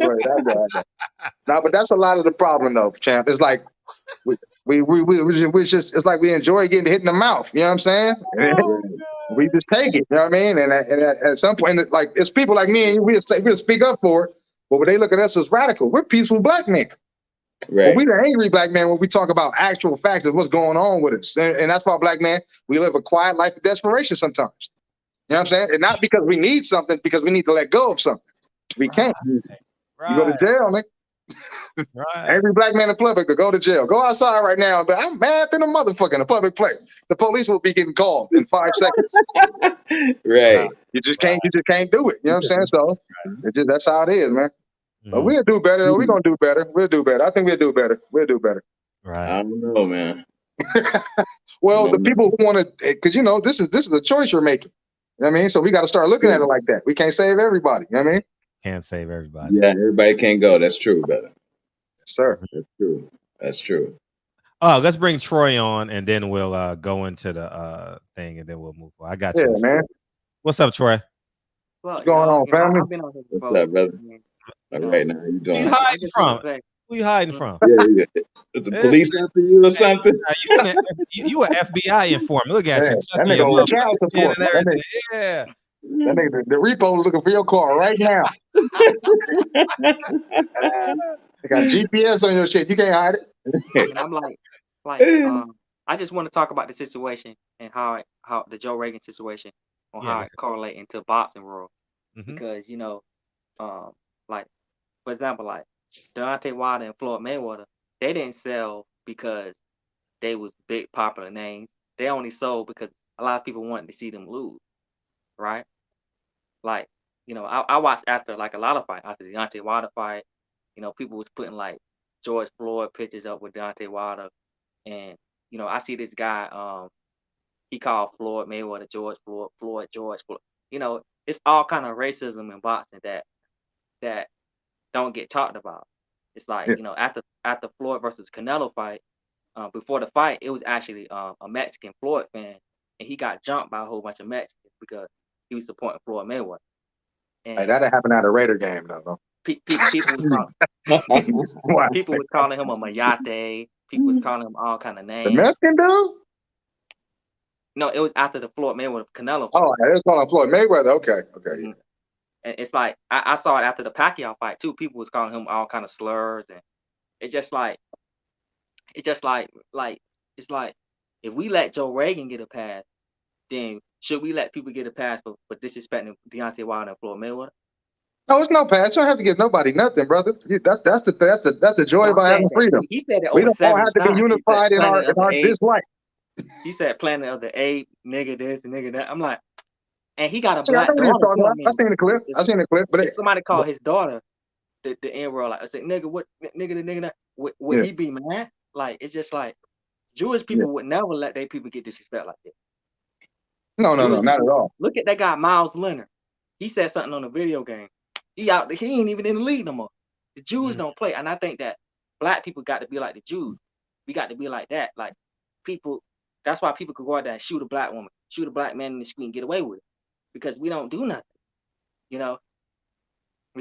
J: No, but that's a lot of the problem, though, champ. It's like we just, it's like we enjoy getting hit in the mouth. You know what I'm saying? We just take it. You know what I mean? And at some point, like it's people like me and you, we'll speak up for it. But when they look at us as radical, we're peaceful black men. Right. But we the angry black man when we talk about actual facts of what's going on with us. And that's why black man, we live a quiet life of desperation sometimes. You know what I'm saying? And not because we need something, because we need to let go of something. We can't. Right. You go to jail, man.
D: Right.
J: Every black man in public could go to jail. Go outside right now, but I'm mad than a motherfucker in a public place. The police will be getting called in 5 seconds.
L: Right.
J: You just can't do it. You know what I'm saying? So that's how it is, man. But we'll do better though. We're gonna do better. We'll do better. I think we'll do better. We'll do better.
D: Right.
L: I don't know, man.
J: Well, the people who want to, because this is a choice you're making. You know what I mean? So we got to start looking at it like that. We can't save everybody. You know what I mean?
D: Can't save everybody.
L: Yeah, everybody can't go. That's true, brother.
J: Sir.
L: That's true. That's true.
D: Oh, let's bring Troy on, and then we'll go into the thing, and then we'll move on. I got you.
J: Yeah, man.
D: What's up, Troy?
M: Well,
J: What's going on, family?
M: I've been on here before.
L: What's up, brother? All right, now how you
D: Who
L: doing?
D: you hiding from? Who you hiding from?
L: Yeah. The police after you or something?
D: You an FBI informant. Look at you.
J: That nigga on child support.
D: And everything. Yeah.
J: That nigga, the repo looking for your car right now. They got GPS on your shit. You can't hide it.
M: And I'm like, I just want to talk about the situation and how the Joe Rogan situation on how it correlates into boxing world. Because like for example, like Deontay Wilder and Floyd Mayweather, they didn't sell because they was big popular names. They only sold because a lot of people wanted to see them lose, right? Like, I watched after like a lot of fights, after the Deontay Wilder fight, people was putting like George Floyd pictures up with Deontay Wilder, and I see this guy, he called Floyd Mayweather George Floyd George Floyd. It's all kind of racism in boxing that don't get talked about. It's like after Floyd versus Canelo fight, before the fight, it was actually a Mexican Floyd fan, and he got jumped by a whole bunch of Mexicans because he was supporting Floyd Mayweather. And
J: Hey, that'll happen at a Raider game, though.
M: people was calling him a mayate. People was calling him all kind of names.
J: The Mexican dude?
M: No, it was after the Floyd Mayweather Canelo fight.
J: Oh, they was calling Floyd Mayweather. Okay.
M: And it's like I saw it after the Pacquiao fight too. People was calling him all kind of slurs, and it's like if we let Joe Rogan get a pass, then should we let people get a pass for disrespecting Deontay Wilder and Floyd Mayweather?
J: No, it's no pass. You don't have to give nobody nothing, brother. That's the joy about having freedom.
M: He said it
J: We
M: over
J: don't all have to be
M: 7 times.
J: unified in our dislike.
M: He said Planet of the Apes, nigga this and nigga that. I'm like, and he got a
J: Yeah, I
M: black
J: know what you're
M: daughter.
J: talking about. I seen the clip. But
M: somebody called his daughter the N-word. Like I said, nigga, what nigga the nigga that would he be mad? Like it's just like Jewish people would never let their people get disrespect like that.
J: No, not at all.
M: Look at that guy, Miles Leonard. He said something on a video game. He ain't even in the league no more. The Jews don't play. And I think that black people got to be like the Jews. We got to be like that. Like people, that's why people could go out there and shoot a black woman, shoot a black man in the street and get away with it. Because we don't do nothing. The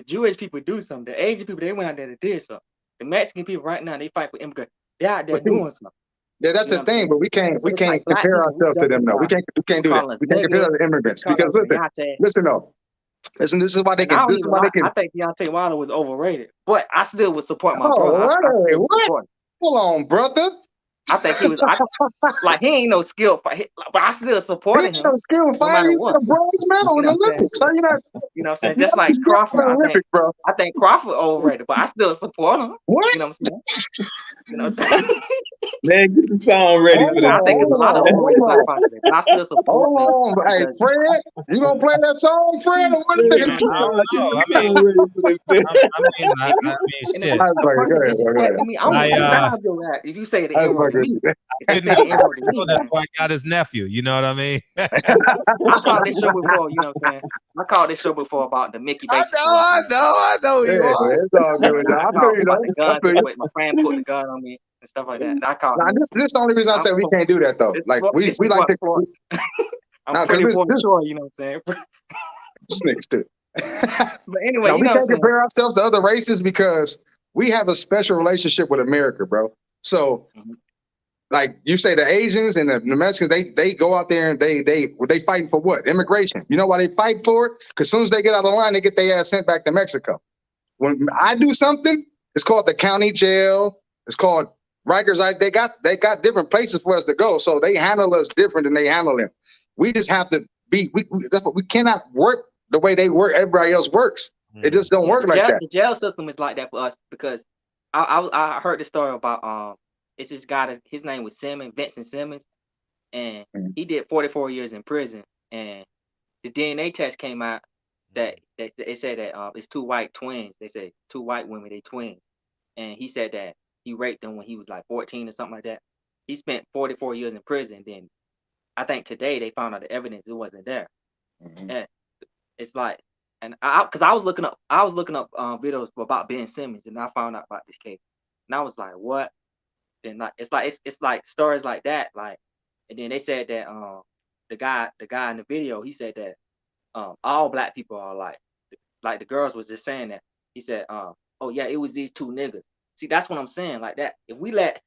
M: Jewish people do something. The Asian people, they went out there and did something. The Mexican people right now, they fight for immigrants. They're out there doing something.
J: Yeah, that's the thing, but we can't compare ourselves to them though. We can't do that. We can't compare to immigrants because listen though. Listen, this is why they can. I
M: think Deontay Wilder was overrated, but I still would support my brother.
J: What? Hold on, brother.
M: I think he was like he ain't no skill fight, but I still supported him.
J: He ain't no skill fighter. He got a bronze medal in the Olympics. So
M: you know what I'm saying? Just like Crawford, I think Crawford overrated, but I still support him.
J: What?
M: You know what I'm saying? You know what I'm saying?
L: Man, get the song ready for that.
M: I think there's a lot of overrated black fighters, but I still support him.
J: Hold on, hey Fred, you gonna play that song, Fred? Or what is it?
M: If you say the N-word to me,
D: that's why I got his nephew. You know what I mean?
M: I called this show before. You know what I'm saying? I called this show before about the Mickey Bates.
D: I know.
J: It's all good. I feel you know.
M: My friend put the gun on me and stuff like that. I called.
J: This is the only reason I say we can't do that though. Like we like to.
M: I'm pretty sure. You know what I'm saying?
J: Snakes too.
M: But anyway,
J: we can't compare ourselves to other races because we have a special relationship with America, bro. So, like you say, the Asians and the Mexicans, they go out there and they fighting for what? Immigration. You know why they fight for it? Because as soon as they get out of line, they get their ass sent back to Mexico. When I do something, it's called the county jail. It's called Rikers. They got different places for us to go, so they handle us different than they handle them. We just have to be. We cannot work the way they work. Everybody else works. It just don't work like that.
M: The jail system is like that for us because I heard the story about it's this guy that his name was Vincent Simmons, and he did 44 years in prison, and the DNA test came out that they said that it's two white twins. They said two white women, they twins, and he said that he raped them when he was like 14 or something like that. He spent 44 years in prison. Then I think today they found out the evidence it wasn't there, and it's like, and because I was looking up videos about Ben Simmons, and I found out about this case, and I was like, what? Then like it's like stories like that, like, and then they said that the guy in the video, he said that all black people are like the girls was just saying that. He said, oh yeah, it was these two niggas. See, that's what I'm saying. Like that, if we let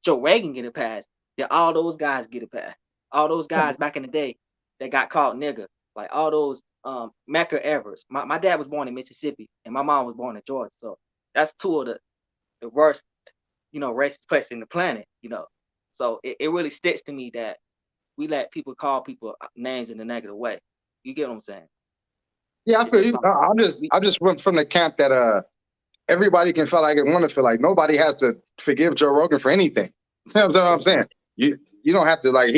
M: Joe Rogan get a pass, then all those guys get a pass. All those guys back in the day that got called nigga, like all those Medgar Evers. My dad was born in Mississippi and my mom was born in Georgia. So that's two of the worst, racist places in the planet, So it really sticks to me that we let people call people names in a negative way. You get what I'm saying?
J: Yeah, I feel you. I just went from the camp that everybody can feel like it, want to feel like nobody has to forgive Joe Rogan for anything. You know what I'm saying? You don't have to, like,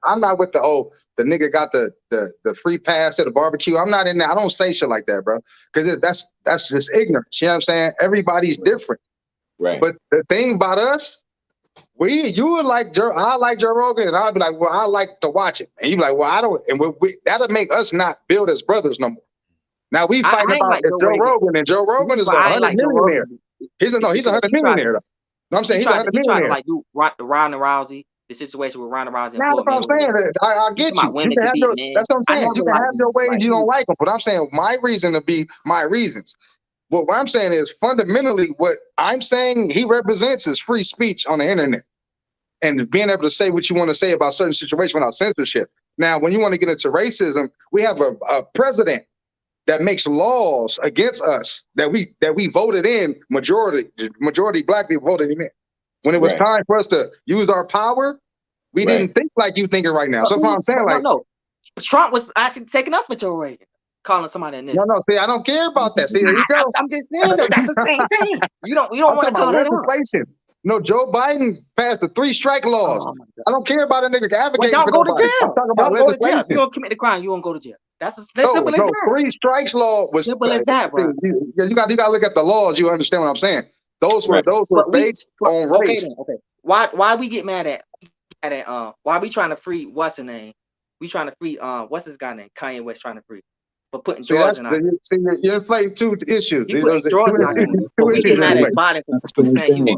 J: I'm not with the nigga got the free pass to the barbecue. I'm not in there. I don't say shit like that, bro. Because that's just ignorance. You know what I'm saying? Everybody's different.
L: Right.
J: But the thing about us, you would like I like Joe Rogan, and I'll be like, well, I like to watch it. And you be like, well, I don't, and that'll make us not build as brothers no more. Now we fighting about
M: like
J: Joe Rogan, and Joe Rogan is a 100 millionaire. He's a 100 millionaire. No, I'm saying he's a 100 millionaire.
M: Like do Ronda Rousey, the situation with Ronda Rousey.
J: Now that's what I'm saying. I get you. You can have that's what I'm saying. You can have your ways. You don't like them, but I'm saying my reason to be my reasons. But what I'm saying is fundamentally what I'm saying he represents is free speech on the internet and being able to say what you want to say about certain situations without censorship. Now, when you want to get into racism, we have a president that makes laws against us that we voted in. Majority black people voted him in. When it was time for us to use our power, we didn't think like you thinking right now. So that's what I'm saying.
M: No. Trump was actually taking up for Joe Rogan, calling somebody a nigga.
J: No. See, I don't care about that. See, there you go.
M: I'm just saying that's the same thing. You don't want to call it
J: legislation. No, Joe Biden passed the 3 strike laws. I don't care about a nigga advocating for nobody. I'm talking about legislation.
M: If you don't commit the crime, you won't go to jail. That's simple as that.
J: 3 strikes law was
M: simple as that, bro.
J: You got to look at the laws. You understand what I'm saying? Those were based on race.
M: Okay. Why we get mad at why we trying to free what's her name? We trying to free what's this guy named Kanye West trying to free for putting George in our.
J: See, you're inflating 2 issues.
M: You putting George in our. But we get mad at Biden for saying he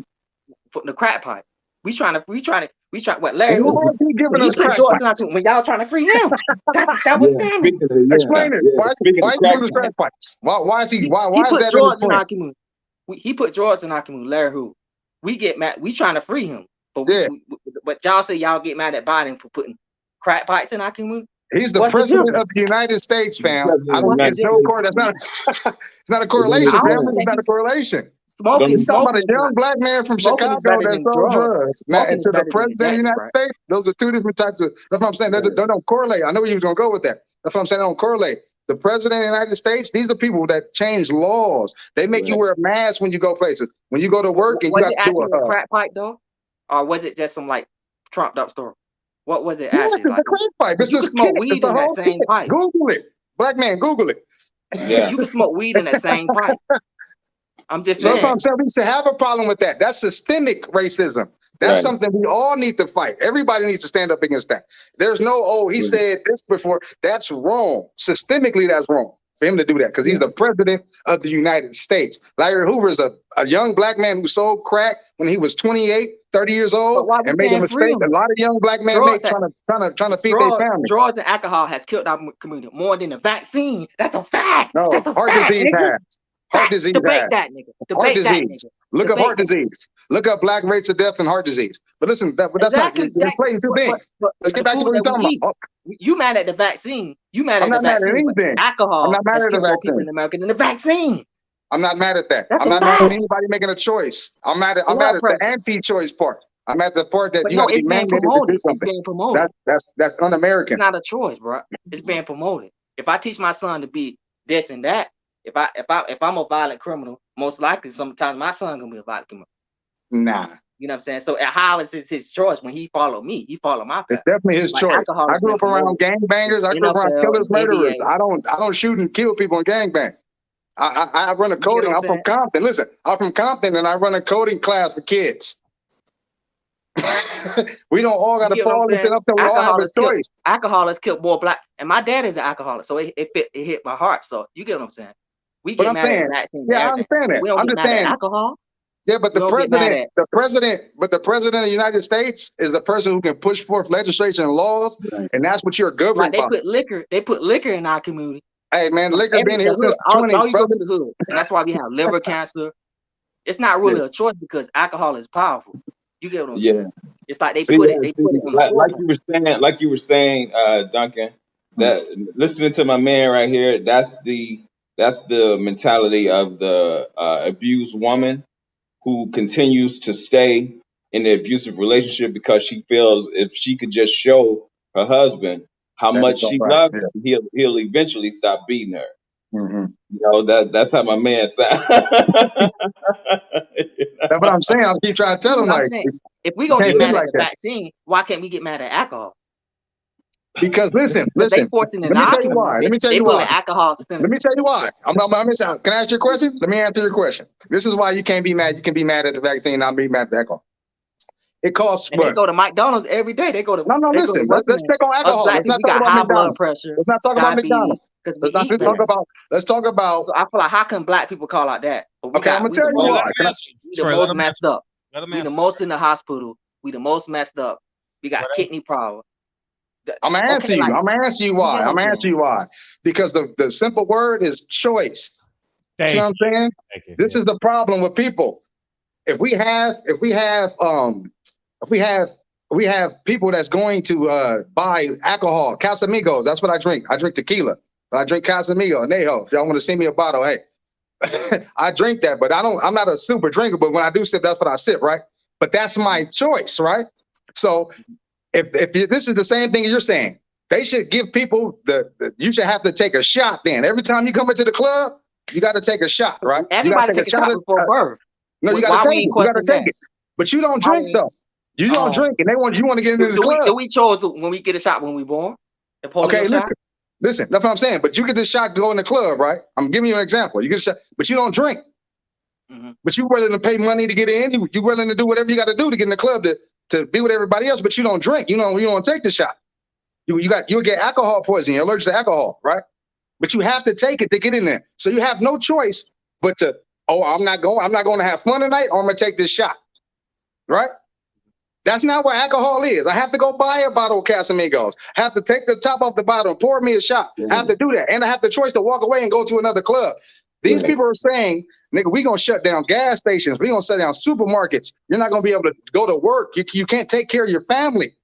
M: putting the crack pipe. We try what Larry Hoover.
J: He giving us crack pipes
M: when y'all trying to free him. That was standing.
J: Explain it. Why is he doing crack pipes? Why is he? Why is that
M: George in our community? He put George in our community. Larry Hoover. We get mad. We trying to free him, but but y'all say y'all get mad at Biden for putting crack pipes in our community.
J: He's the president of the United States, fam. I don't get no correlation. That's not. It's not a correlation, fam. It's not a correlation. You're talking about a young black man from Chicago that sold drugs. Now, and to the president of the United States, those are 2 different types of. That's what I'm saying. They don't correlate. I know you was gonna go with that. That's what I'm saying. They don't correlate. The president of the United States, these are people that change laws. They make you wear a mask when you go places. When you go to work, and you got to do
M: a crack pipe though, or was it just some like trumped up story? What was it actually?
J: It's a crack pipe. It's just
M: smoke weed in that same pipe.
J: Google it, black man. Google it.
M: Yeah, you can smoke weed in that same pipe. I'm just saying.
J: So I'm saying we should have a problem with that. That's systemic racism. That's something we all need to fight. Everybody needs to stand up against that. There's no, he said this before. That's wrong. Systemically, that's wrong for him to do that because he's the president of the United States. Larry Hoover is a young black man who sold crack when he was 28, 30 years old and made a mistake. A lot of young black men trying to feed their family.
M: Drugs and alcohol has killed our community more than the vaccine. That's a fact.
J: No, heart disease has. Heart disease.
M: Debate that, nigga. Debate that, nigga.
J: Look up heart disease. Look up black rates of death and heart disease. But listen, that's not. You're playing 2 things. Let's get back to what you're talking about.
M: You mad at the vaccine? You mad at the vaccine?
J: I'm not mad at anything.
M: Alcohol.
J: I'm not mad at the vaccine.
M: In America than the vaccine.
J: I'm not mad at that. I'm not mad at anybody making a choice. I'm mad at the anti-choice part. I'm at the part that you have to be mandated to do something.
M: It's being promoted.
J: That's un-American.
M: It's not a choice, bro. It's being promoted. If I teach my son to be this and that, if I'm a violent criminal, most likely sometimes my son gonna be a vodka smoker.
J: Nah.
M: You know what I'm saying? So how is it his choice when he follow me? He follow my path.
J: It's definitely his
M: Like
J: choice.
M: alcohol
J: I
M: has
J: grew
M: been
J: up around
M: promoted
J: gangbangers. I
M: in
J: grew up around
M: NFL
J: killers,
M: and
J: murderers.
M: NBA.
J: I don't shoot and kill people in gangbang. I run a
M: You get
J: coding.
M: what I'm
J: I'm from
M: saying?
J: Compton. Listen, I'm from Compton, and I run a coding class for kids. We don't all got
M: You
J: to
M: get what I'm
J: fall into
M: saying?
J: something. We all have a choice.
M: Alcohol has killed more black, and my dad is an alcoholic, so it hit my heart. So you get what I'm saying? We
J: But
M: get
J: I'm
M: mad at
J: saying,
M: the vaccine and
J: yeah, I
M: everything.
J: understand that.
M: We don't
J: I'm
M: get
J: just
M: mad
J: saying,
M: at alcohol.
J: yeah, but
M: We don't get mad at
J: the president of the United States is the person who can push forth legislation and laws, and that's what you're
M: like
J: governed
M: they
J: by.
M: put liquor in our community.
J: Hey, man, liquor been here
M: The hood,
J: since the 20s,
M: all you go
J: brother.
M: to the hood, and that's why we have liver cancer. It's not really a choice because alcohol is powerful. You get what I'm saying? It's like they put it in
L: like you were saying, Duncan, that listening to my man right here, that's the mentality of the abused woman who continues to stay in the abusive relationship because she feels if she could just show her husband how much she loves him, he'll eventually stop beating her.
J: Mm-hmm.
L: You know, that's how my man sounds.
J: That's what I'm saying. I keep trying to tell him,
M: I'm
J: like,
M: saying, if we gonna
J: can't
M: get
J: be
M: mad at
J: like
M: the
J: that.
M: vaccine, why can't we get mad at alcohol?
J: Because listen,
M: They forcing it
J: let
M: in
J: me
M: our
J: tell you why.
M: community.
J: Let me tell
M: They
J: you
M: willing
J: why.
M: alcohol
J: Let me
M: sentences.
J: tell you why. Can I ask you a question? Let me answer your question. This is why you can't be mad. You can be mad at the vaccine, not be mad at the alcohol. It costs
M: And
J: what?
M: they go to McDonald's every day. They go to
J: Listen. Let's check on
M: Us
J: alcohol.
M: black
J: Let's
M: people,
J: not
M: we
J: talk
M: got
J: about
M: high blood
J: McDonald's.
M: pressure,
J: Let's not talk about
M: diabetes,
J: McDonald's.
M: because we
J: Let's
M: eat bad.
J: talk about.
M: So I feel like how can black people call out that? But
J: Okay, I'm gonna tell you why.
M: We the most messed up. We the most in the hospital. We the most messed up. We got kidney problems.
J: I'm gonna answer you. I'm gonna answer you why. I'm gonna answer you why. Because the simple word is choice. See what I'm saying? This is the problem with people. If we have people that's going to buy alcohol, Casamigos, that's what I drink. I drink tequila. I drink Casamigo, Anejo. If y'all want to send me a bottle, hey. I drink that, but I'm not a super drinker, but when I do sip, that's what I sip, right? But that's my choice, right? So if this is the same thing you're saying, they should give people you should have to take a shot then. Every time you come into the club, you got to take a shot, right?
M: Everybody take a shot before birth.
J: No, you got to take it. You got to take it. But you don't drink though. You don't drink, and you want to get into the club.
M: Do we chose when we get a shot when we born? The polio shot?
J: Listen, that's what I'm saying. But you get this shot to go in the club, right? I'm giving you an example. You get a shot, but you don't drink. Mm-hmm. But you're willing to pay money to get in. You're willing to do whatever you got to do to get in the club to be with everybody else. But you don't drink. You don't take the shot. You'll get alcohol poisoning. You're allergic to alcohol, right? But you have to take it to get in there. So you have no choice but to, I'm not going to have fun tonight, or I'm going to take this shot, right? That's not what alcohol is. I have to go buy a bottle of Casamigos. I have to take the top off the bottle and pour me a shot. I have to do that. And I have the choice to walk away and go to another club. These people are saying, nigga, we're going to shut down gas stations. We're going to shut down supermarkets. You're not going to be able to go to work. You can't take care of your family.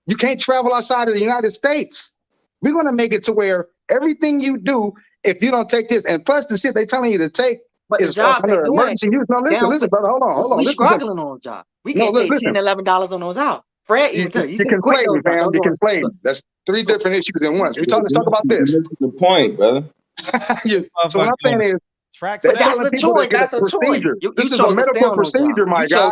J: You can't travel outside of the United States. We're going to make it to where everything you do, if you don't take this, and plus the shit they telling you to take,
M: but the job
J: under emergency use. No, listen, brother, hold on.
M: We struggling on a job. We get paid $10, $11 on those out. Fred even tell you.
J: You're conflating, fam. You're conflating. That's three different issues in one. Let's talk about this.
L: You're missing the point, brother.
J: So what I'm saying is,
M: they're telling people to get a procedure.
J: This is a medical procedure, my guy.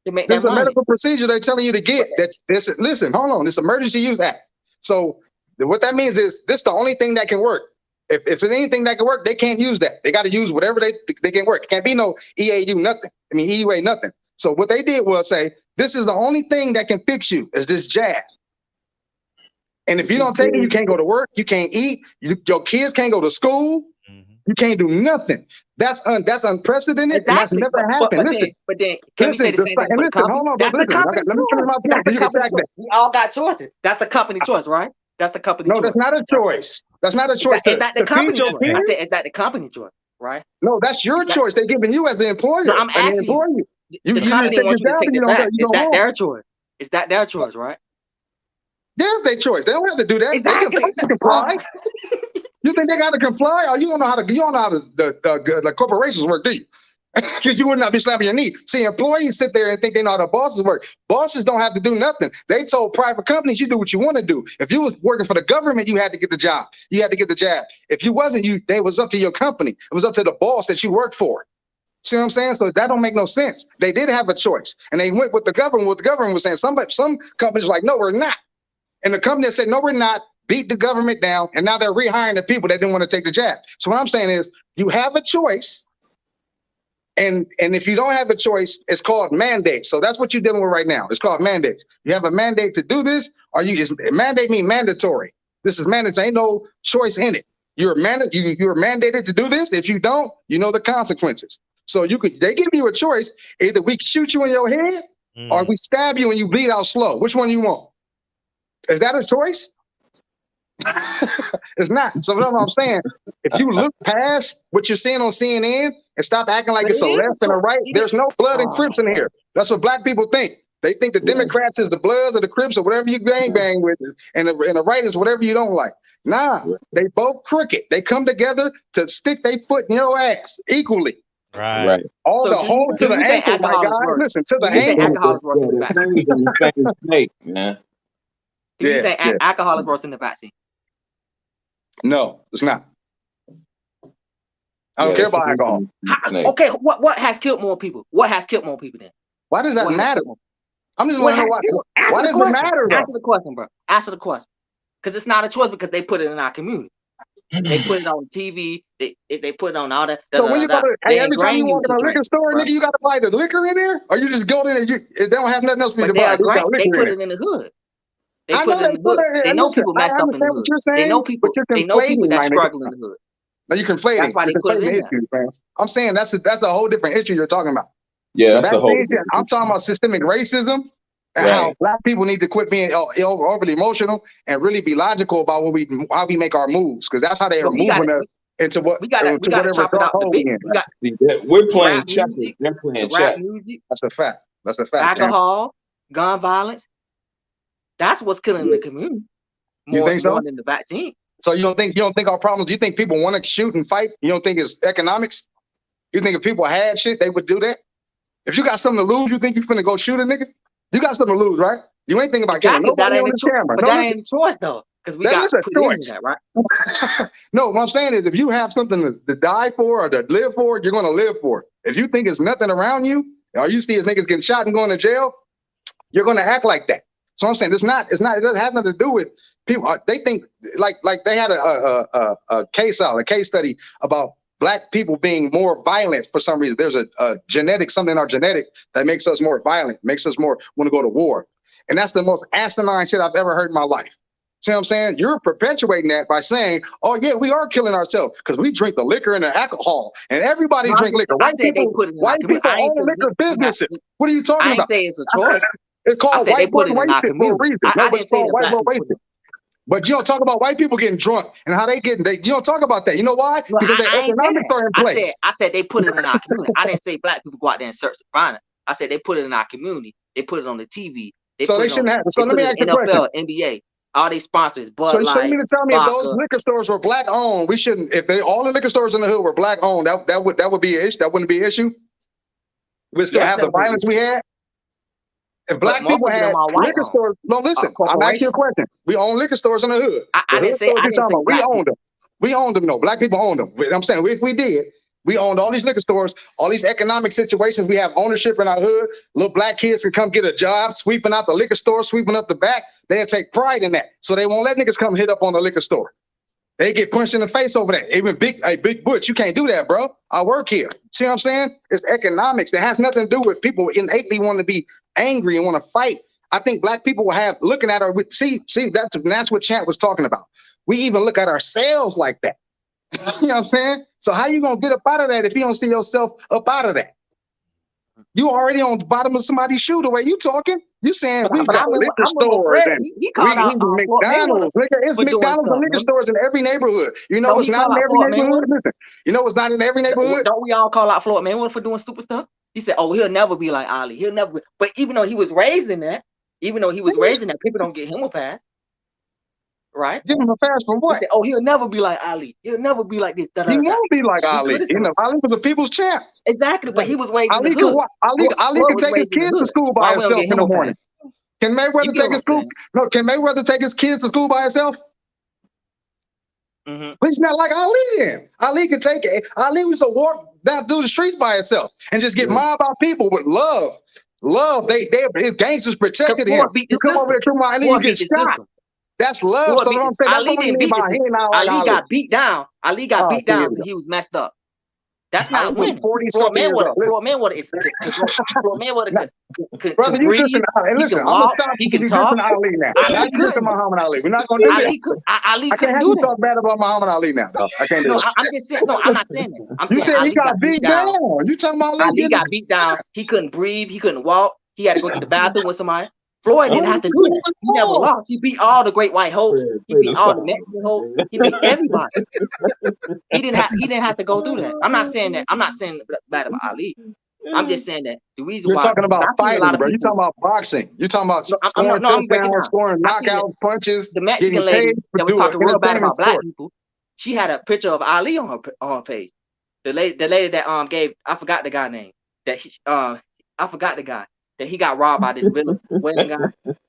J: This is a medical procedure they're telling you to get. Listen, hold on. This Emergency Use Act. So what that means is this is the only thing that can work. If there's anything that can work, they can't use that. They got to use whatever they can work. It can't be no EAU, nothing. I mean, EUA, nothing. So what they did was say, this is the only thing that can fix you is this jab. And if you don't take it, you can't go to work. You can't eat. Your kids can't go to school. You can't do nothing. That's unprecedented. Exactly. And that's never happened.
M: But then can we say the same thing?
J: Listen, hold on, but listen. Let me finish my point. You can track that.
M: We all got choices. That's the company choice, right? That's the company choice.
J: No, that's not a choice. That's not a choice.
M: Is that the company choice? I said, is that the company choice, right?
J: No, that's your choice. They're giving you as an employer.
M: No, I'm asking you. The company wants you to take it back. Is that their choice? Is that their choice, right?
J: There's their choice. They don't have to do that.
M: Exactly.
J: They can comply. You think they got to comply? Or you don't know how the corporations work, do you? Because you would not be slapping your knee. See, employees sit there and think they know how the bosses work. Bosses don't have to do nothing. They told private companies, you do what you want to do. If you was working for the government, you had to get the job. You had to get the jab. If you wasn't, it was up to your company. It was up to the boss that you worked for. See what I'm saying? So that don't make no sense. They did have a choice, and they went with the government. What the government was saying. Some companies were like, no, we're not. And the company that said, no, we're not, beat the government down, and now they're rehiring the people that didn't want to take the jab. So what I'm saying is, you have a choice, and if you don't have a choice, it's called mandate. So that's what you're dealing with right now. It's called mandates. You have a mandate to do this, or mandate mean mandatory. This is mandatory. Ain't no choice in it. You're mandated to do this. If you don't, you know the consequences. So they give you a choice. Either we shoot you in your head, or we stab you and you bleed out slow. Which one you want? Is that a choice? It's not. So what I'm saying, if you look past what you're seeing on CNN and stop acting like it's a left and a right, there's no blood and Crips in here. That's what black people think. They think the Democrats is the Bloods or the Crips or whatever you bang with, and the right is whatever you don't like. Nah, they both crooked. They come together to stick their foot in your ass equally.
L: Right.
J: All the whole to the ankle, my guy. Listen, to the ankle.
M: Alcohol is worse than the vaccine.
L: Snake, man.
M: Do you think alcohol is worse than the vaccine?
J: No, it's not. I don't care about alcohol.
M: Okay, what has killed more people? What has killed more people then?
J: Why does that matter? I'm just wondering why does it matter?
M: Answer the question, bro. Answer the question. Because it's not a choice, because they put it in our community. They put it on TV. They put it on all that.
J: So when you go to, every time you walk in a liquor store, nigga, you got to buy the liquor in there, or you just go in and they don't have nothing else for you to buy.
M: They put it in the hood. They put it in the hood. They know people messed up in the hood. They know people that struggle in the hood.
J: No, you conflating. That's
M: why they put it in
J: there. I'm saying that's a whole different issue you're talking about.
L: Yeah, that's the whole.
J: I'm talking about systemic racism and how black people need to quit being overly emotional and really be logical about how we make our moves, because that's how they are moving us into what
M: we got to chop it out the bit.
L: We're playing checkers. They're playing checkers.
J: That's a fact. That's a fact.
M: Alcohol, gun violence. That's what's killing the community.
J: You think so?
M: More than the vaccine.
J: So you don't think our problems? You think people want to shoot and fight? You don't think it's economics? You think if people had shit, they would do that? If you got something to lose, you think you finna go shoot a nigga? You got something to lose, right? You ain't thinking about killing nobody on this camera.
M: But that ain't a choice though, because we got
J: a choice,
M: right?
J: No, what I'm saying is, if you have something to die for or to live for, you're gonna live for it. If you think it's nothing around you, or you see as niggas getting shot and going to jail, you're gonna act like that. So I'm saying it doesn't have nothing to do with people. They think like they had a case study about black people being more violent for some reason. There's a genetic, something in our genetic that makes us more violent, makes us more want to go to war. And that's the most asinine shit I've ever heard in my life. See what I'm saying? You're perpetuating that by saying, oh yeah, we are killing ourselves because we drink the liquor and the alcohol, and everybody drink liquor. White people own liquor businesses. What are you talking about?
M: I didn't say it's a choice.
J: It's called white boy wasted for a reason. No, it's called white boy wasted. But you don't talk about white people getting drunk and how you don't talk about that. You know why?
M: Well,
J: because their economics are in place.
M: I said they put it in our community. I didn't say black people go out there and search to find it. I said they put it in our community. They put it on the TV.
J: So they shouldn't have. So let me ask you a question.
M: NFL, NBA, all these sponsors. Bud
J: so you
M: Light,
J: mean to tell me if those liquor stores were black owned, we shouldn't? If all the liquor stores in the hood were black owned, that would be an issue. That wouldn't be an issue. We'd still have the violence we had. If black people had liquor stores, no, listen, I'm asking you a question. We own liquor stores in the hood.
M: I didn't say
J: we owned them. We owned them, no. Black people owned them. I'm saying if we did, we owned all these liquor stores, all these economic situations. We have ownership in our hood. Little black kids can come get a job, sweeping out the liquor store, sweeping up the back. They'll take pride in that. So they won't let niggas come hit up on the liquor store. They get punched in the face over that. Even Big Butch, you can't do that, bro. I work here. See what I'm saying? It's economics. It has nothing to do with people innately want to be angry and want to fight. I think black people will have looking at our see that's what Chant was talking about. We even look at ourselves like that. You know what I'm saying? So how you gonna get up out of that if you don't see yourself up out of that? You already on the bottom of somebody's shoe the way you talking. You saying we got liquor stores and we McDonald's. It's McDonald's and liquor stores in every neighborhood. You know it's not in every neighborhood. Listen, you know it's not in every neighborhood.
M: Don't we all call out Floyd Mayweather for doing stupid stuff? He said, "Oh, he'll never be like Ali. He'll never." But even though he was raised in that, people don't get him a pass. Right?
J: Give him a pass from what?
M: Said, oh, he'll never be like Ali. He'll never be like this.
J: He won't be like Ali. You know, Ali was a people's champ.
M: Exactly, but he was raised in the hood.
J: Ali can take his kids to school by himself in the morning. Can Mayweather take his school? No, can Mayweather take his kids to school by himself? But he's not like Ali then. Ali could take it. Ali was to walk down through the streets by himself and just get mobbed by people with love. Love. His gangsters protected him. You come over there to my Ali, you get shot. That's love. So I'm saying, that's what I mean by he not like Ali.
M: Got beat down. Ali got beat down because he was messed up. That's not winning.
J: 40-something years old.
M: Floyd Mayweather could
J: brother, you just listen. I'm gonna stop
M: he
J: because
M: can
J: you
M: talk.
J: dissing Ali now. Now you dissing Muhammad Ali. We're not gonna do that.
M: Ali
J: I can't have you talk bad about Muhammad Ali now. Dog. I can't do
M: No,
J: that.
M: I'm just saying. No, I'm not saying that. I'm saying
J: you said
M: Ali
J: he got beat down. You talking about
M: Ali got beat down. He couldn't breathe. He couldn't walk. He had to go to the bathroom with somebody. Floyd didn't have to do that. He never lost. He beat all the great white hopes. He beat all the Mexican hopes. He beat everybody. He didn't have to go through that. I'm not saying that. I'm not saying bad about Ali. I'm just saying that the reason
J: You're
M: why
J: talking about fighting, bro. You're talking about boxing. You're talking about scoring touchdowns, scoring knockout punches.
M: The Mexican lady that was talking real bad about black people. She had a picture of Ali on her page. The lady that gave, I forgot the guy name. I forgot the guy. That he got robbed by this William guy.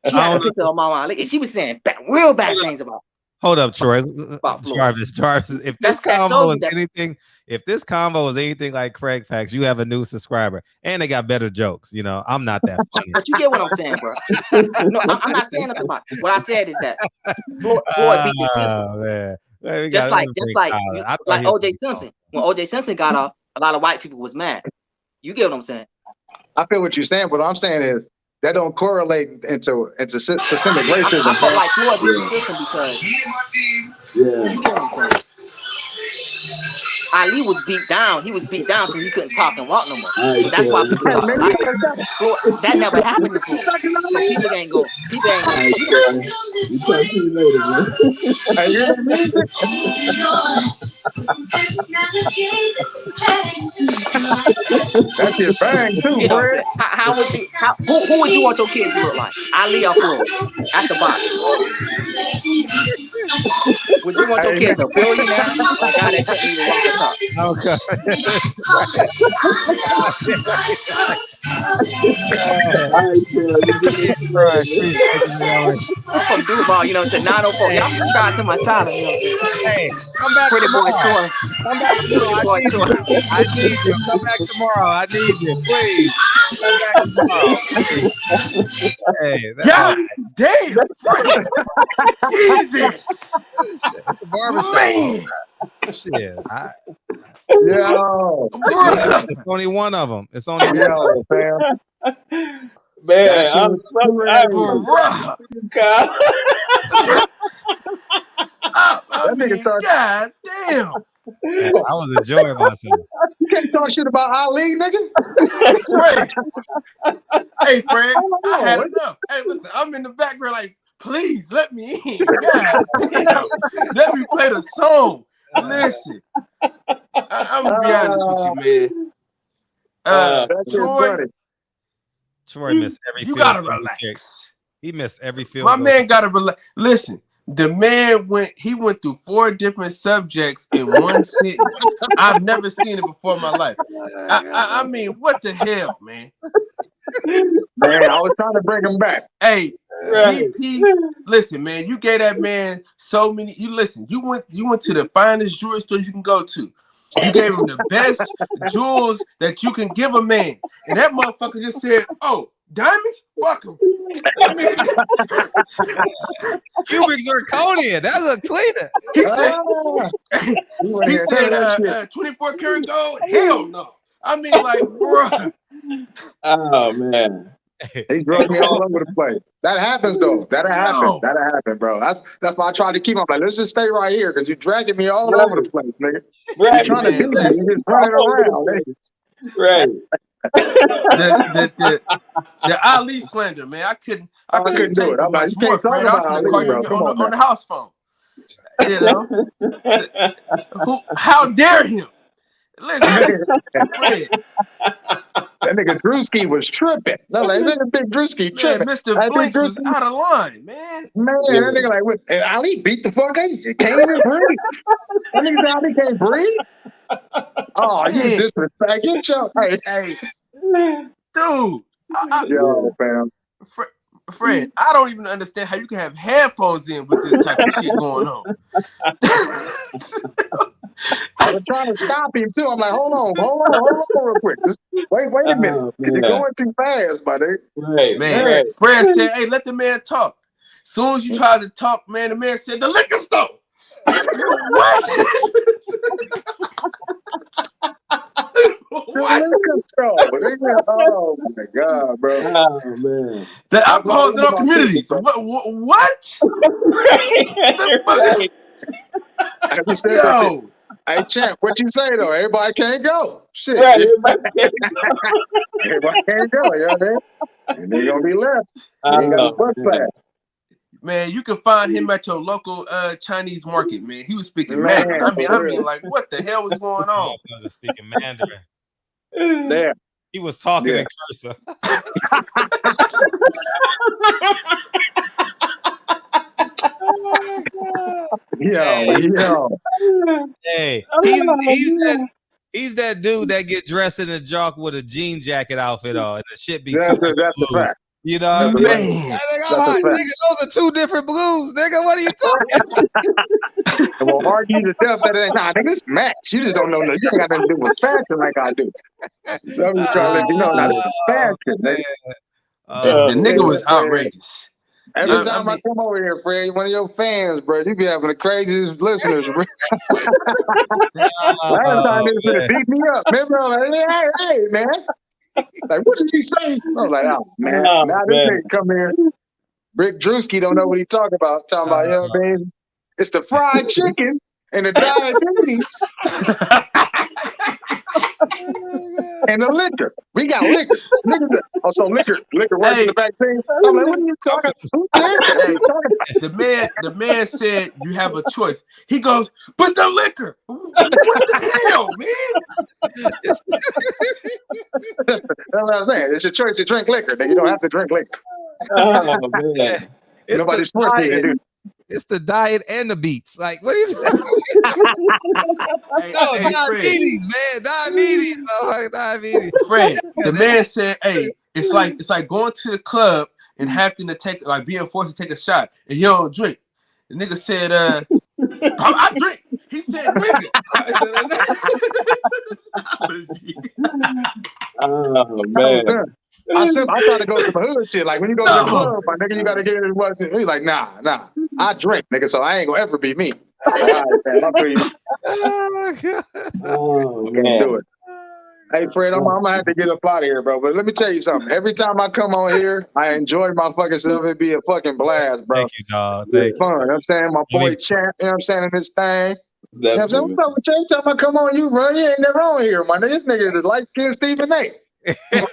M: She had a picture of Mama Ali, and she was saying real bad things about.
D: Hold up, Troy. Jarvis. If this convo is anything like Craig Facts, you have a new subscriber, and they got better jokes. You know, I'm not that funny.
M: But you get what I'm saying, bro. No, I'm not saying nothing about it. What I said is that Floyd beat the system. Just like O.J. Simpson. When O.J. Simpson got off, a lot of white people was mad. You get what I'm saying?
J: I feel what you're saying. What I'm saying is that don't correlate into systemic racism.
M: I felt like Floyd beat the system because Ali was beat down. He was beat down because he couldn't talk and walk no more. So that's why people thought Floyd. That never happened to Floyd. So people ain't go. People ain't go.
I: You talk to you later, man.
J: That's your bang too,
M: You know,
J: Fred.
M: how would you? Who would you want your kids to look like? Ali or Floyd? At the box. Would you want your kids a billionaire? Or a guy that couldn't even walk and talk?
D: Okay.
M: I'm from Duval, you know, to 904. Y'all subscribe to my channel, you know.
D: Hey, come back
M: Pretty boy
D: tomorrow.
M: tour.
D: Come back tomorrow. I need you. Come back tomorrow. I need you. Please. Come back tomorrow. Hey,
N: God damn, Frank. Jesus.
D: It's the barbershop.
N: Man.
D: Shit.
J: Yo.
D: It's only one of them. It's only one.
J: Yo, fam.
I: Man, I'm so
N: God damn.
D: Man, I was enjoying myself.
J: You can't talk shit about Ali, nigga.
N: Fred. Hey, Fred, I had enough. Hey, listen, I'm in the background like, please let me in. God damn. Let me play the song. Listen, I'm gonna be honest with you, man.
D: Troy missed every field.
N: You gotta relax.
D: He missed every field.
N: My man gotta relax. Listen, the man went through 4 different subjects in one sentence. I've never seen it before in my life. I mean, what the hell, man?
J: Man, I was trying to bring him back.
N: Hey, DP, listen, man, you gave that man so many. You went to the finest jewelry store you can go to. You gave him the best jewels that you can give a man, and that motherfucker just said, "Oh, diamonds, fuck him." I mean,
D: cubic zirconia, that look cleaner.
N: He said, 24 karat gold. Hell no. I mean, like, bro.
I: Oh man.
J: He drove me all over the place. That happens though. That'll happen, bro. That's why I tried to keep him like, let's just stay right here because you're dragging me all over the place, nigga. You're trying to beat me. You're just running around, nigga.
I: Right.
N: The Ali slander, man. I couldn't
J: do it. I'm like, you can't talk about Ali, bro. Come
N: on the house phone. You know? How dare him? Listen, Fred.
J: That nigga Drewski was tripping. No, like that big Drewski tripping.
N: Mr. Blinks was out of line, man.
J: That nigga like, and Ali beat the fuck out. He can't even breathe. That nigga Ali can't breathe. Oh, you disrespect. Get your hey,
N: dude.
J: Yo, fam.
N: Fred, I don't even understand how you can have headphones in with this type of shit going on.
J: I was trying to stop him too. I'm like, hold on real quick. Just wait a minute.
L: Oh,
J: You're
L: man.
J: going too fast, buddy.
L: Right,
N: Man,
L: right.
N: Fred said, hey, let the man talk. Soon as you tried to talk, man, the man said, the liquor store. What?
J: What? Oh my God, bro.
L: Oh man.
N: The alcohol is in our community. So what? The fuck?
J: I just said
N: Yo.
J: that shit. Hey, champ, what you say though? Everybody can't go. Shit.
L: Right,
J: Everybody can't go. You know what I mean? And they're gonna be left. You ain't got no bus pass.
N: Man, you can find him at your local Chinese market, man. He was speaking
J: Man,
N: Mandarin. I mean, like, what the hell was going on?
D: Speaking Mandarin.
J: There.
D: He was talking in cursive.
J: Yo.
D: Hey, he's that dude that get dressed in a jock with a jean jacket outfit on, and the shit be
J: that's a fact.
D: You know what I mean?
N: Man.
D: Nigga, those are two different blues, nigga. What are you talking about?
J: And we'll argue to death that it ain't. Nah, nigga, it's match. You just don't know. You ain't got nothing to do with fashion like I do. So I'm just trying to let you know, now this is fashion, nigga.
N: The nigga was outrageous.
J: Every time I come over here, Fred, one of your fans, bro, you be having the craziest listeners, bro. Last time they was gonna beat me up. Remember, I was like, hey, man. Like, what did he say? I was like, oh, man. Now this nigga come here. Rick Drewski don't know what he talking about. Talking about, you know what I mean? It's the fried chicken and the diabetes. And the liquor. We got liquor. So liquor works in the vaccine. I'm like, what are you talking about?
N: The man said you have a choice. He goes, but the liquor. What the hell, man?
J: That's what I was saying. It's your choice to drink liquor. Then you don't have to drink liquor.
L: Oh man.
J: Nobody's forcing you to do.
D: It's the diet and the beats. Like, what are you diabetes, man. Diabetes. Oh, diabetes.
N: Fred, the man said, hey, it's like going to the club and having to take, like, being forced to take a shot and you don't drink. The nigga said, I drink. He said, nigga.
L: Oh man.
J: I try to go to the hood shit. Like when you go to the club, my nigga, you gotta get it. He's like, nah. I drink, nigga, so I ain't gonna ever be me. Like, all right, man, I'll do you.
D: Oh my God.
L: Oh
J: Can't
L: man.
J: do it. Hey Fred, I'm gonna have to get up out of here, bro. But let me tell you something. Every time I come on here, I enjoy my fucking self. It be a fucking blast, bro.
D: Thank you, dog.
J: It's fun. You know what I'm saying? My boy Champ, you know what I'm saying, in this thing. You know what I'm saying? What's up with you? Every time I come on, you run. You ain't never on here, my nigga. This nigga is like Kid Stephen A. You know what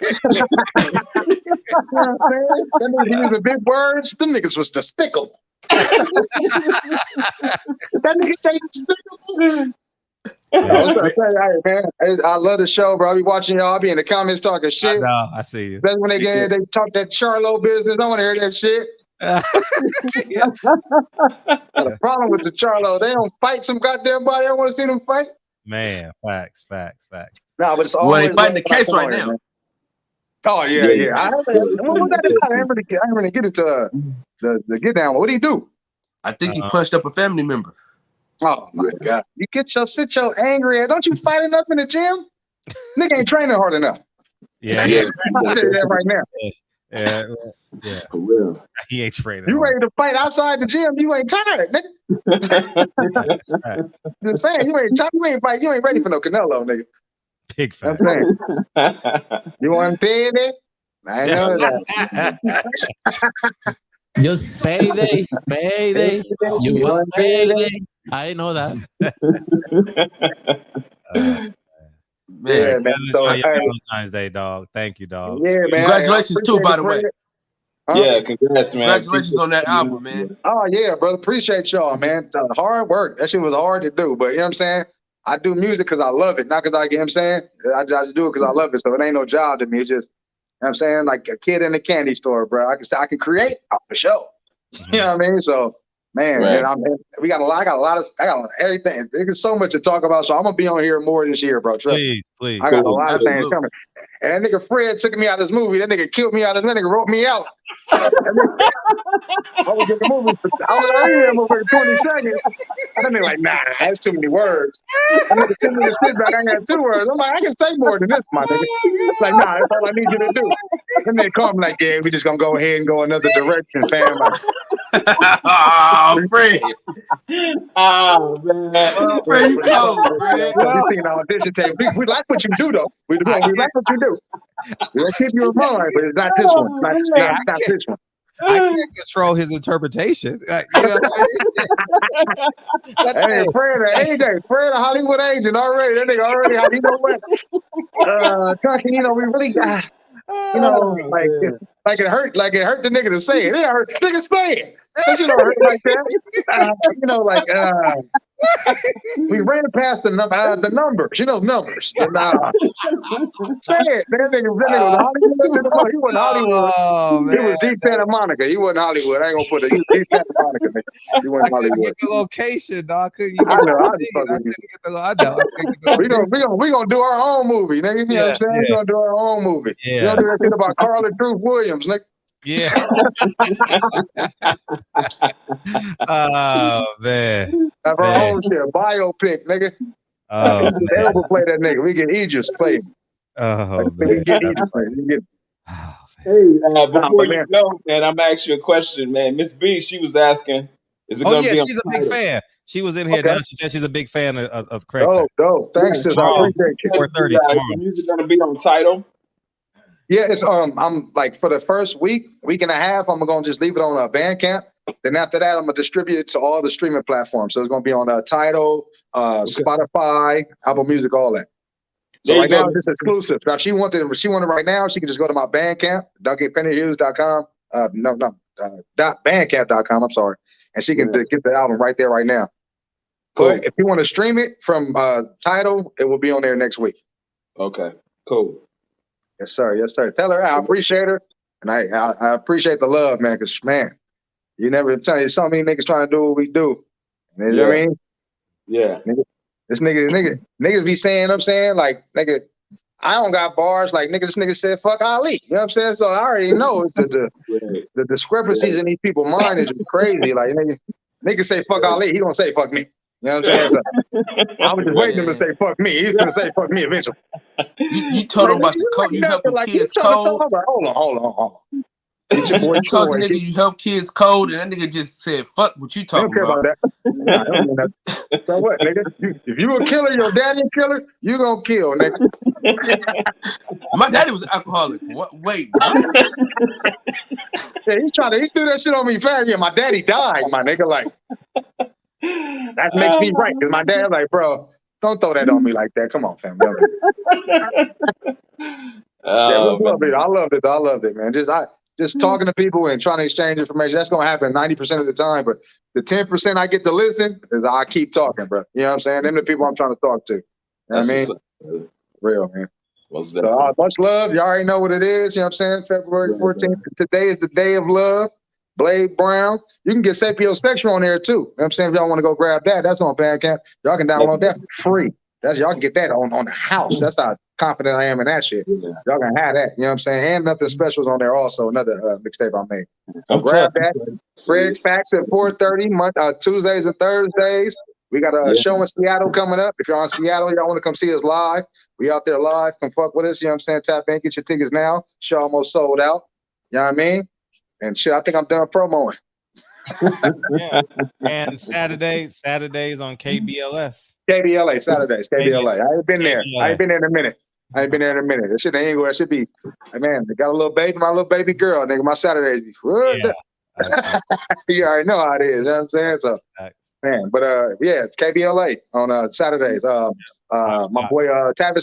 J: I'm saying? That nigga using big words. Them niggas was despicable. That nigga say despicable. What's up? Hey, man. I love the show, bro. I be watching y'all. I be in the comments talking shit.
D: I see you.
J: That's when they get in, they talk that Charlo business. I want to hear that shit. Got a problem with the Charlo. They don't fight some goddamn body. I don't want to see them fight.
D: Man, facts.
J: No, but it's always
N: they fighting the case right now.
J: Man. Oh yeah. What was that about? I didn't really get into the get down. What do you do?
N: I think he punched up a family member.
J: Oh my God! You sit your angry ass. Don't you fight enough in the gym? Nigga ain't training hard enough.
D: Yeah.
J: I'll tell you that right now.
D: Yeah.
L: For real.
D: He ain't training.
J: You ready to fight outside the gym? You ain't tired, nigga. Just saying, you ain't tired. You ain't fight. You ain't ready for no Canelo, nigga.
D: Big fan.
J: I'm saying. You want payday? I know that.
O: Just payday. You want payday? I know that.
J: Man. So,
D: Valentine's Day, dog. Thank you, dog.
J: Yeah, man.
N: Congratulations too, by the way.
L: Yeah, congrats, man.
N: Congratulations on that album, man.
J: Oh yeah, brother. Appreciate y'all, man. Hard work. That shit was hard to do, but you know what I'm saying? I do music because I love it, not because I, you know what I'm saying? I just do it because I love it. So it ain't no job to me. It's just, you know what I'm saying? Like a kid in a candy store, bro. I can create for sure. You know what I mean? So Man,
L: Right.
J: and we got a lot. I got everything. There's so much to talk about. So I'm gonna be on here more this year, bro. Trust me.
D: Please.
J: I got a lot of things
N: Absolutely.
J: coming. And that nigga Fred took me out of this movie. That nigga killed me out of this. That nigga wrote me out. I was in the movie. I was already in the movie for 20 seconds. And then they're like, nah, that's too many words. That nigga sent me the shit back. I got 2 words. I'm like, I can say more than this, my nigga. It's like, nah, that's all I need you to do. Then they come like, yeah, we just gonna go ahead and go another direction, fam. Like,
N: Oh, Fred.
L: Oh man.
N: Fred, you cold, Fred.
J: We seen our audition tape. We like what you do, though. We like what you do. We'll keep you in mind, but it's not this one. It's not this one.
D: I can't control his interpretation. You know what I mean?
J: Hey, Fred, a Hollywood agent already. That nigga already, you know what? Talking, we really got, like it hurt the nigga to say it. It hurt, nigga say it. But hurt like that. We ran past the numbers. Numbers. Say it. That nigga was Hollywood. He wasn't Hollywood.
D: Oh,
J: He was deep Santa Monica. He wasn't Hollywood. I ain't gonna put it. He was deep Santa Monica. He wasn't
D: I couldn't
J: Hollywood.
D: get the location, dog. I know.
J: We gonna do our own movie, nigga. You know what I'm saying? We gonna do our own movie.
D: Yeah.
J: We gonna do that shit about Carla Truth Williams, nigga.
D: Yeah. Oh man.
J: Have our own shit, biopic, nigga.
D: Oh,
J: they overplay that nigga. We get Aegis play.
D: Oh,
J: we get Aegis play.
L: Hey, before you go, man, I'm gonna ask you a question, man. Miss B, she was asking, is it gonna be on
D: she's a big fan. She was in here.
J: Okay.
D: She said she's a big fan of Craig.
J: Dope. Thanks, sis. I appreciate you.
D: 4:30
L: Is
D: tomorrow.
L: the music gonna be on Tidal?
J: Yeah, it's I'm like for the first week and a half, I'm gonna just leave it on Bandcamp. Then after that, I'm gonna distribute it to all the streaming platforms. So it's gonna be on Tidal, Spotify, Apple Music, all that. So right now it's exclusive. Now if she wanted right now, she can just go to my Bandcamp, DunckyPennyHughes.com. .bandcamp.com. I'm sorry, and she can get the album right there right now.
L: Cool.
J: But if you want to stream it from Tidal, it will be on there next week.
L: Okay, cool.
J: Yes, sir. Yes, sir. Tell her I appreciate her, and I appreciate the love, man. Cause man, you never tell you so many niggas trying to do what we do. You know what I mean?
L: Yeah.
J: This niggas be saying, I'm saying, like, nigga, I don't got bars. Like, nigga, this nigga said, fuck Ali. You know what I'm saying? So I already know the discrepancies in these people's mind is just crazy. Like, nigga say fuck Ali, he gonna say fuck me. You know what I'm saying? So, I was just waiting him to say fuck me. He's gonna say fuck me eventually.
N: You told him about the code. You help the kids code.
J: Hold on.
N: You told the nigga you help kids code, and that nigga just said, "Fuck what you talking about."
J: That. Nah, I don't mean that. So what, nigga? If you a killer, your daddy a killer, you gonna kill, nigga.
N: My daddy was an alcoholic. What? Wait, what?
J: Yeah, he threw that shit on me fast. Yeah, my daddy died, my nigga. Like that makes me right. Cause my dad, like, bro, don't throw that on me like that. Come on, fam. I loved it, man. Just talking to people and trying to exchange information. That's gonna happen 90% of the time. But the 10% I get to listen is I keep talking, bro. You know what I'm saying? Them the people I'm trying to talk to. You know what I mean? Real, man. So, much love. You already know what it is. You know what I'm saying? February 14th. Today is the day of love. Blade Brown. You can get Sapiosexual on there too. You know what I'm saying? If y'all want to go grab that, that's on Bandcamp. Y'all can download that for free. Y'all can get that on the house. That's how confident I am in that shit. Y'all can have that. You know what I'm saying? And Nothing Special's on there also. Another mixtape I made. So grab that. Fred Facts at 4:30 Tuesdays and Thursdays. We got a show in Seattle coming up. If you're in Seattle, y'all want to come see us live. We out there live. Come fuck with us. You know what I'm saying? Tap in, get your tickets now. Show almost sold out. You know what I mean? And shit, I think I'm done promoing.
D: Yeah. And Saturdays on KBLS.
J: KBLA, Saturdays, KBLA. I ain't been there. I ain't been there in a minute. That shit ain't going. That should be, man, they got a little baby, my little baby girl, nigga. My Saturdays be you already know how it is. You know what I'm saying? So, man, but it's KBLA on Saturdays. My boy Tavis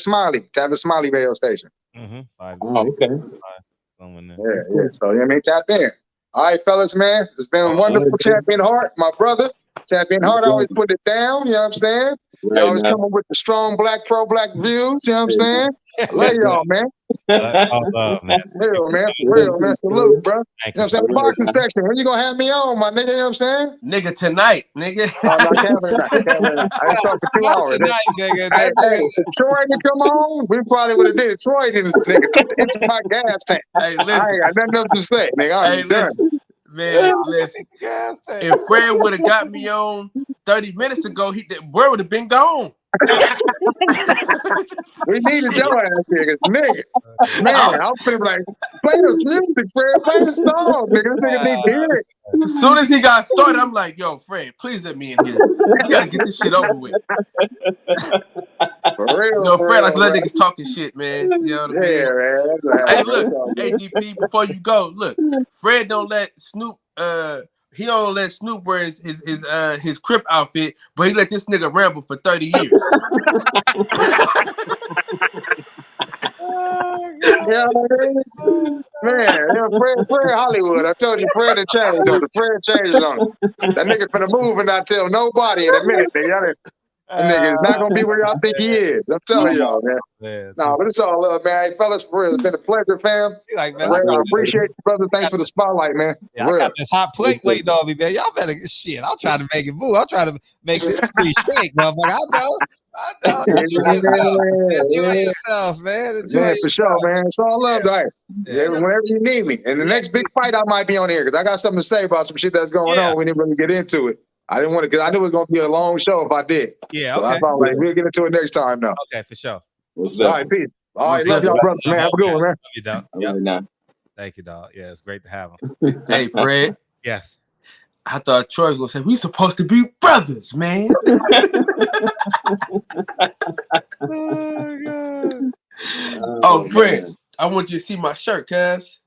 J: Smiley radio station.
L: Okay.
J: Yeah. So, you know what I mean? Tap in. All right, fellas, man. It's been wonderful. Champion Heart, my brother. Champion Heart always put it down. You know what I'm saying? You always coming with the strong pro-black views. You know what I'm saying? I love y'all, man.
D: All love, man.
J: Real, man. For real, man. Salute, bro. You know
D: Thank
J: what I'm saying? The boxing section. When you gonna have me on, my nigga? You know what I'm saying?
N: Nigga, tonight, nigga.
J: Oh, no, can't have it tonight. Can't have it tonight. I ain't talking for 2 hours.
D: Tonight, nigga.
J: Hey, if Troy didn't come on, we probably would have did it. Troy didn't, nigga, empty my gas tank.
N: Hey, listen.
J: I ain't got nothing else to say, nigga. I'm done.
N: Listen. Man, listen. If Fred would have got me on 30 minutes ago, that boy would have been gone.
J: We needed your ass here, nigga. Man, I'm finna be like, play this music, Fred. Play the song, nigga. This nigga need to hear it.
N: As soon as he got started, I'm like, yo, Fred, please let me in here. We gotta get this shit over with.
J: For real,
N: you know, Fred, like to let
J: bro.
N: niggas talking shit, man. You know what I mean?
J: Yeah, man. That's what
N: Hey,
J: happened.
N: look, ADP, before you go, look, Fred don't let Snoop he don't let Snoop wear his Crip outfit, but he let this nigga ramble for 30 years.
J: Yeah, man, Fred Hollywood. I told you, Fred had changed on it. Fred changes on it. That nigga finna move and not tell nobody in a minute, nigga. That nigga is not gonna be where y'all think he is. I'm telling y'all, man. No, but it's all love, man. Hey, fellas, for real, it's been a pleasure, fam.
D: Like, man,
J: I appreciate you, brother. Thanks for the spotlight, man.
D: Yeah, I got this hot plate waiting on me, man. Y'all better get shit. I'm trying to make it move. I'm trying to make this free shake, motherfucker. I know. Enjoy yourself, man. Enjoy
J: Man,
D: yourself.
J: for sure, man. It's all love, right? Yeah, whenever you need me. And the next big fight, I might be on here because I got something to say about some shit that's going on. We didn't really get into it. I didn't want to, because I knew it was going to be a long show if I did.
D: Yeah,
J: so
D: okay.
J: I thought, like, we'll get into it next time, though.
D: Okay, for sure.
J: All right, peace. All right, love y'all, brothers, man. Have a good one, man.
D: Love you, dog.
L: Yep.
D: Thank you, dog. Yeah, it's great to have him.
N: Hey, Fred.
D: Yes.
N: I thought Troy was gonna say we supposed to be brothers, man.
D: Oh, God.
N: Oh, Fred, I want you to see my shirt, cuz.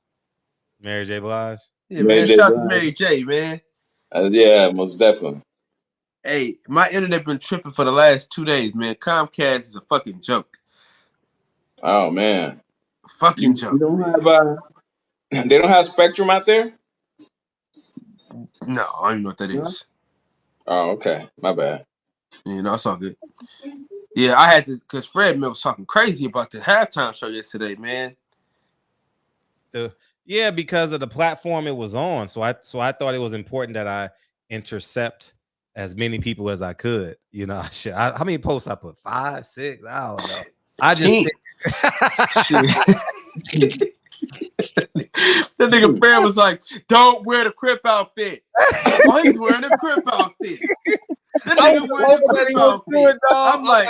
D: Mary J. Blige.
N: Yeah, man. Shout out to Mary J, man.
L: Yeah, most definitely.
N: Hey, my internet been tripping for the last 2 days, man. Comcast is a fucking joke.
L: Oh man.
N: Fucking joke.
L: You don't have they don't have Spectrum out there?
N: No, I don't even know what that is.
L: Oh, okay. My bad.
N: You know, it's all good. Yeah, I had to, because Fred was talking crazy about the halftime show yesterday, man.
D: Yeah, because of the platform it was on. So I thought it was important that I intercept as many people as I could. You know, shit. How many posts I put? 5, 6? I don't know. I just
N: that nigga Fred was like, "Don't wear the Crip outfit." Oh, he's wearing a Crip outfit. That nigga wearing a Crip outfit. I'm like,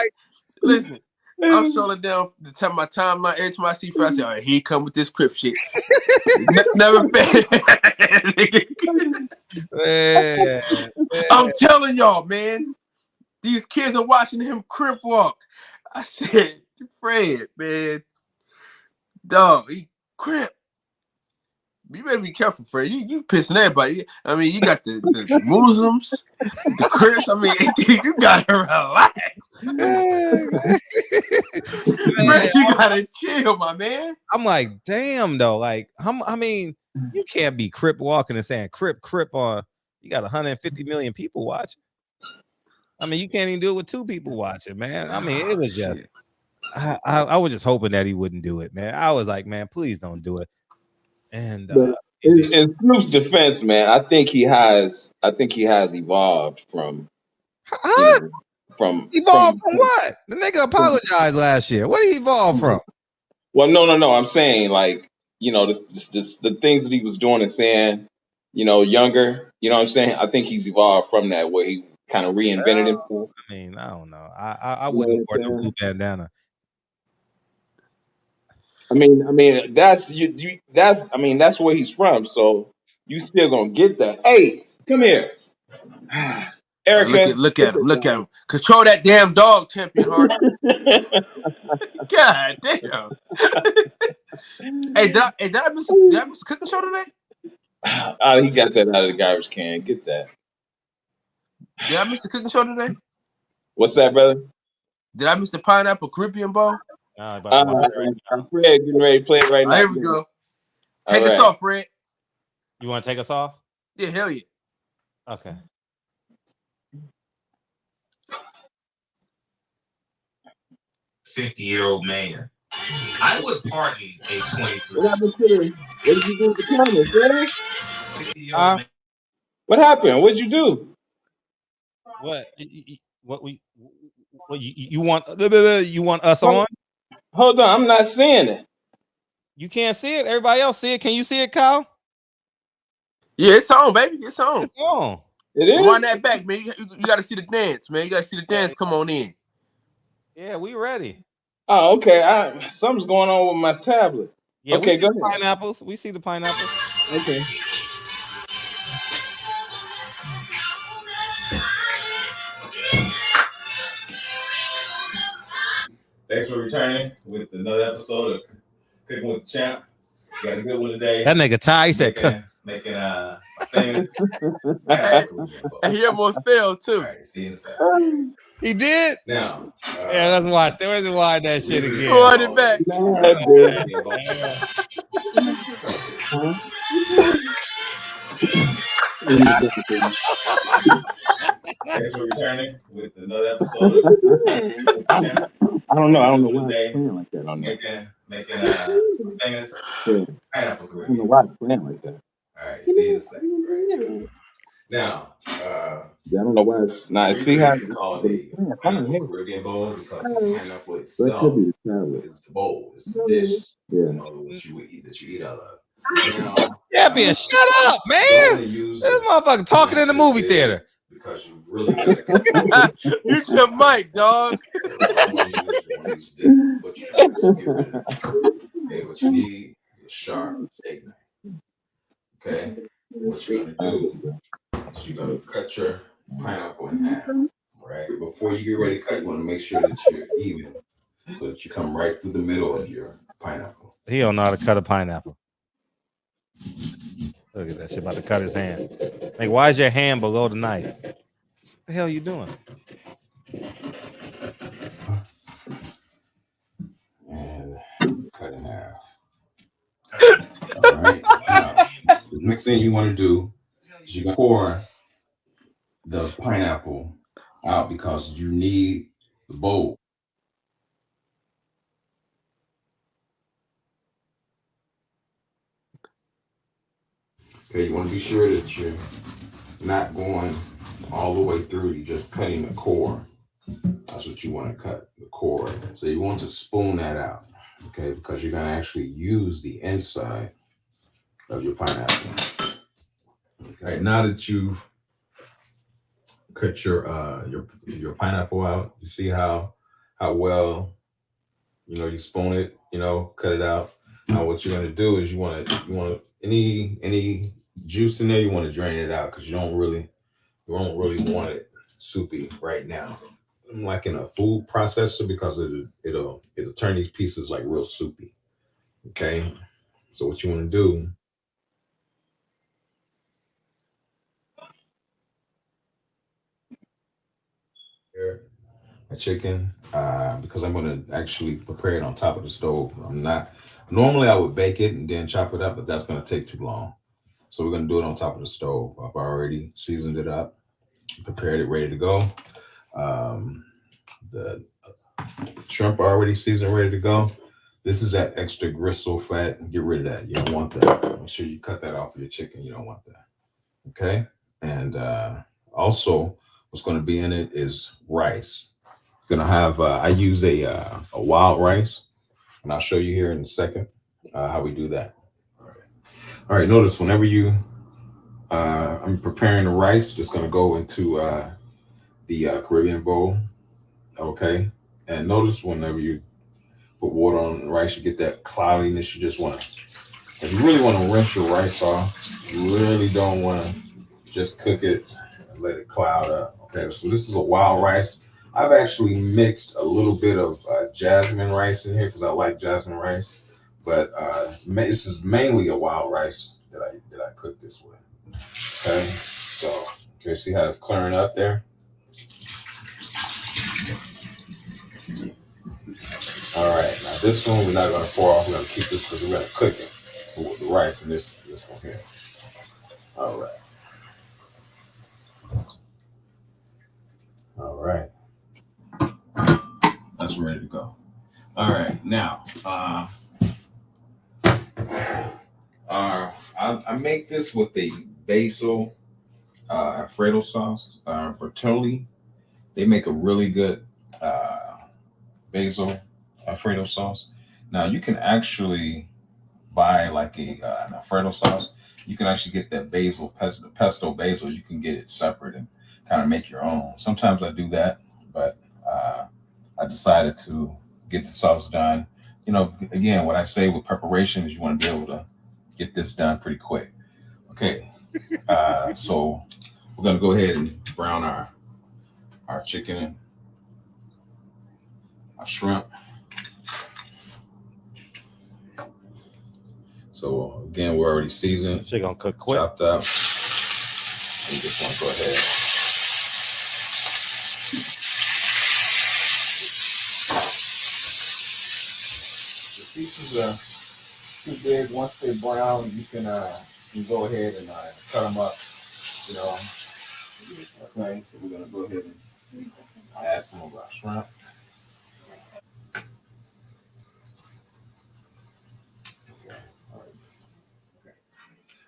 N: listen, I'm strolling down the time my timeline. Every time I see Fred, I say, "All right, here he come with this Crip shit." Never been. I'm telling y'all, man, these kids are watching him Crip walk. I said, Fred, man, dog, he Crip. You better be careful, Fred. You pissing everybody. I mean, you got the Muslims, the Crips. I mean, you gotta relax. Man, you gotta chill, my man.
D: I'm like, damn, though. Like, I mean, you can't be Crip walking and saying Crip on. You got 150 million people watching. I mean, you can't even do it with 2 people watching, man. I mean, it was just. I was just hoping that he wouldn't do it, man. I was like, man, please don't do it. And
L: in Snoop's defense, man, I think he has evolved from from
D: what? The nigga apologized last year. What did he evolve from?
L: Well, no. I'm saying, like, you know, the things that he was doing and saying, you know, younger. You know what I'm saying? I think he's evolved from that, where he kind of reinvented himself.
D: I mean, I don't know. I wouldn't wear the blue bandana.
L: I mean, that's that's where he's from. So you still gonna get that. Hey, come here, Erica.
N: Look at him. Control that damn dog, Champion Heart. God damn. Hey, did I miss the cooking show today?
L: He got that out of the garbage can. Get that.
N: Did I miss the cooking show today?
L: What's that, brother?
N: Did I miss the Pineapple Caribbean Bowl?
L: Fred getting ready to play it right now.
N: Here we go. Take us off, Fred.
D: You want to take us off?
N: Yeah, hell yeah.
D: Okay. 50-year-old man. I would pardon a 23.
L: What happened to the? What did you do with the cameras, man?
D: 50-year-old man.
L: What happened? What did you do?
D: What? What you want? You want us on?
L: Hold on, I'm not seeing it.
D: You can't see it. Everybody else see it. Can you see it, Kyle?
N: Yeah, it's on, baby. It's on.
D: It's on.
L: It is.
N: Run that back, man. You got to see the dance, man. You got to see the dance. Come on in.
D: Yeah, we ready.
L: Oh, okay. Something's going on with my tablet.
D: Yeah,
L: okay,
D: we see the pineapples. We see the pineapples.
L: Okay.
D: Thanks for returning with another episode of Cooking with the Champ. You got a good one today. That nigga Ty, he said, making famous.
N: And he almost fell too.
D: All right, see you in a second. He did? Now, yeah, let's watch. Let's watch that shit again.
N: Run it back.
D: Thanks for returning with another episode of
L: I don't know why it's playing like that on there.
D: Making famous pineapple career.
L: I don't know why it's playing like that.
D: All right, see you in a second. Now,
L: I don't know why it's not. See how it's
D: called a pineapple Caribbean bowl because the pineapple itself is the bowl, it's the dish.
L: Yeah.
D: That you eat out of. Now, Champion, shut up, man. This motherfucker talking in the movie theater. Because you really got to
N: Use your mic, dog.
D: What you need is a sharp steak knife. Okay? What you're going to do is you're going to cut your pineapple in half. Right? Before you get ready to cut, you want to make sure that you're even so that you come right through the middle of your pineapple. He don't know how to cut a pineapple. Look at that shit, about to cut his hand. Like, why is your hand below the knife? What the hell are you doing? And cut in half. All right. The next thing you want to do is you're going to pour the pineapple out because you need the bowl. Okay, you want to be sure that you're not going all the way through. You're just cutting the core. That's what you want to cut, the core. So you want to spoon that out, okay, because you're going to actually use the inside of your pineapple. Okay, now that you've cut your pineapple out, you see how well, you spoon it, cut it out. Now what you're going to do is you want any juice in there, you want to drain it out because you don't really want it soupy right now. I'm like in a food processor because it'll turn these pieces like real soupy. Okay, so what you want to do? Here, a chicken, because I'm going to actually prepare it on top of the stove. Normally I would bake it and then chop it up, but that's going to take too long. So we're going to do it on top of the stove. I've already seasoned it up, prepared it, ready to go. The shrimp already seasoned, ready to go. This is that extra gristle fat. Get rid of that. You don't want that. Make sure you cut that off of your chicken. You don't want that. Okay. And also, what's going to be in it is rice. Going to have. I use a wild rice, and I'll show you here in a second how we do that. All right. Notice whenever I'm preparing the rice, just going to go into the Caribbean bowl. Okay. And notice whenever you put water on the rice, you get that cloudiness. You just want to, if you really want to rinse your rice off, you really don't want to just cook it and let it cloud up. Okay. So this is a wild rice. I've actually mixed a little bit of jasmine rice in here because I like jasmine rice, but this is mainly a wild rice that I cook this with. Okay, so you see how it's clearing up there. All right, now this one we're not going to pour off. We're going to keep this because we're going to cook it with the rice in this one here. All right. All right. That's ready to go. All right, now, I make this with a basil Alfredo sauce. Bertolli, they make a really good basil Alfredo sauce. Now you can actually buy like an Alfredo sauce. You can actually get that pesto basil. You can get it separate and kind of make your own. Sometimes I do that, but I decided to get the sauce done. You know, again, what I say with preparation is you want to be able to get this done pretty quick. Okay, so we're gonna go ahead and brown our chicken and our shrimp. So again, we're already seasoned.
B: Shit gonna cook quick.
D: Chopped up. We just want to go ahead. The pieces are too big. Once they're brown, you can go ahead and cut them up. You know. Okay, so we're gonna go ahead and add some of our shrimp.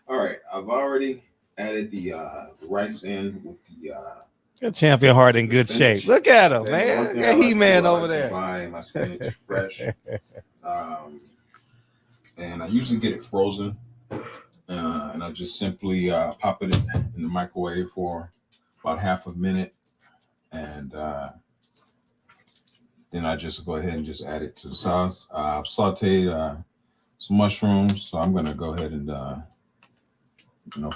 D: All right, I've already added the rice in with the
B: Champion Heart in good shape. Look at him, man. Look at He-Man over there.
D: Buy my spinach fresh, and I usually get it frozen, and I just simply pop it in the microwave for about half a minute, and then I just go ahead and just add it to the sauce. I've sauteed some mushrooms, so I'm gonna go ahead and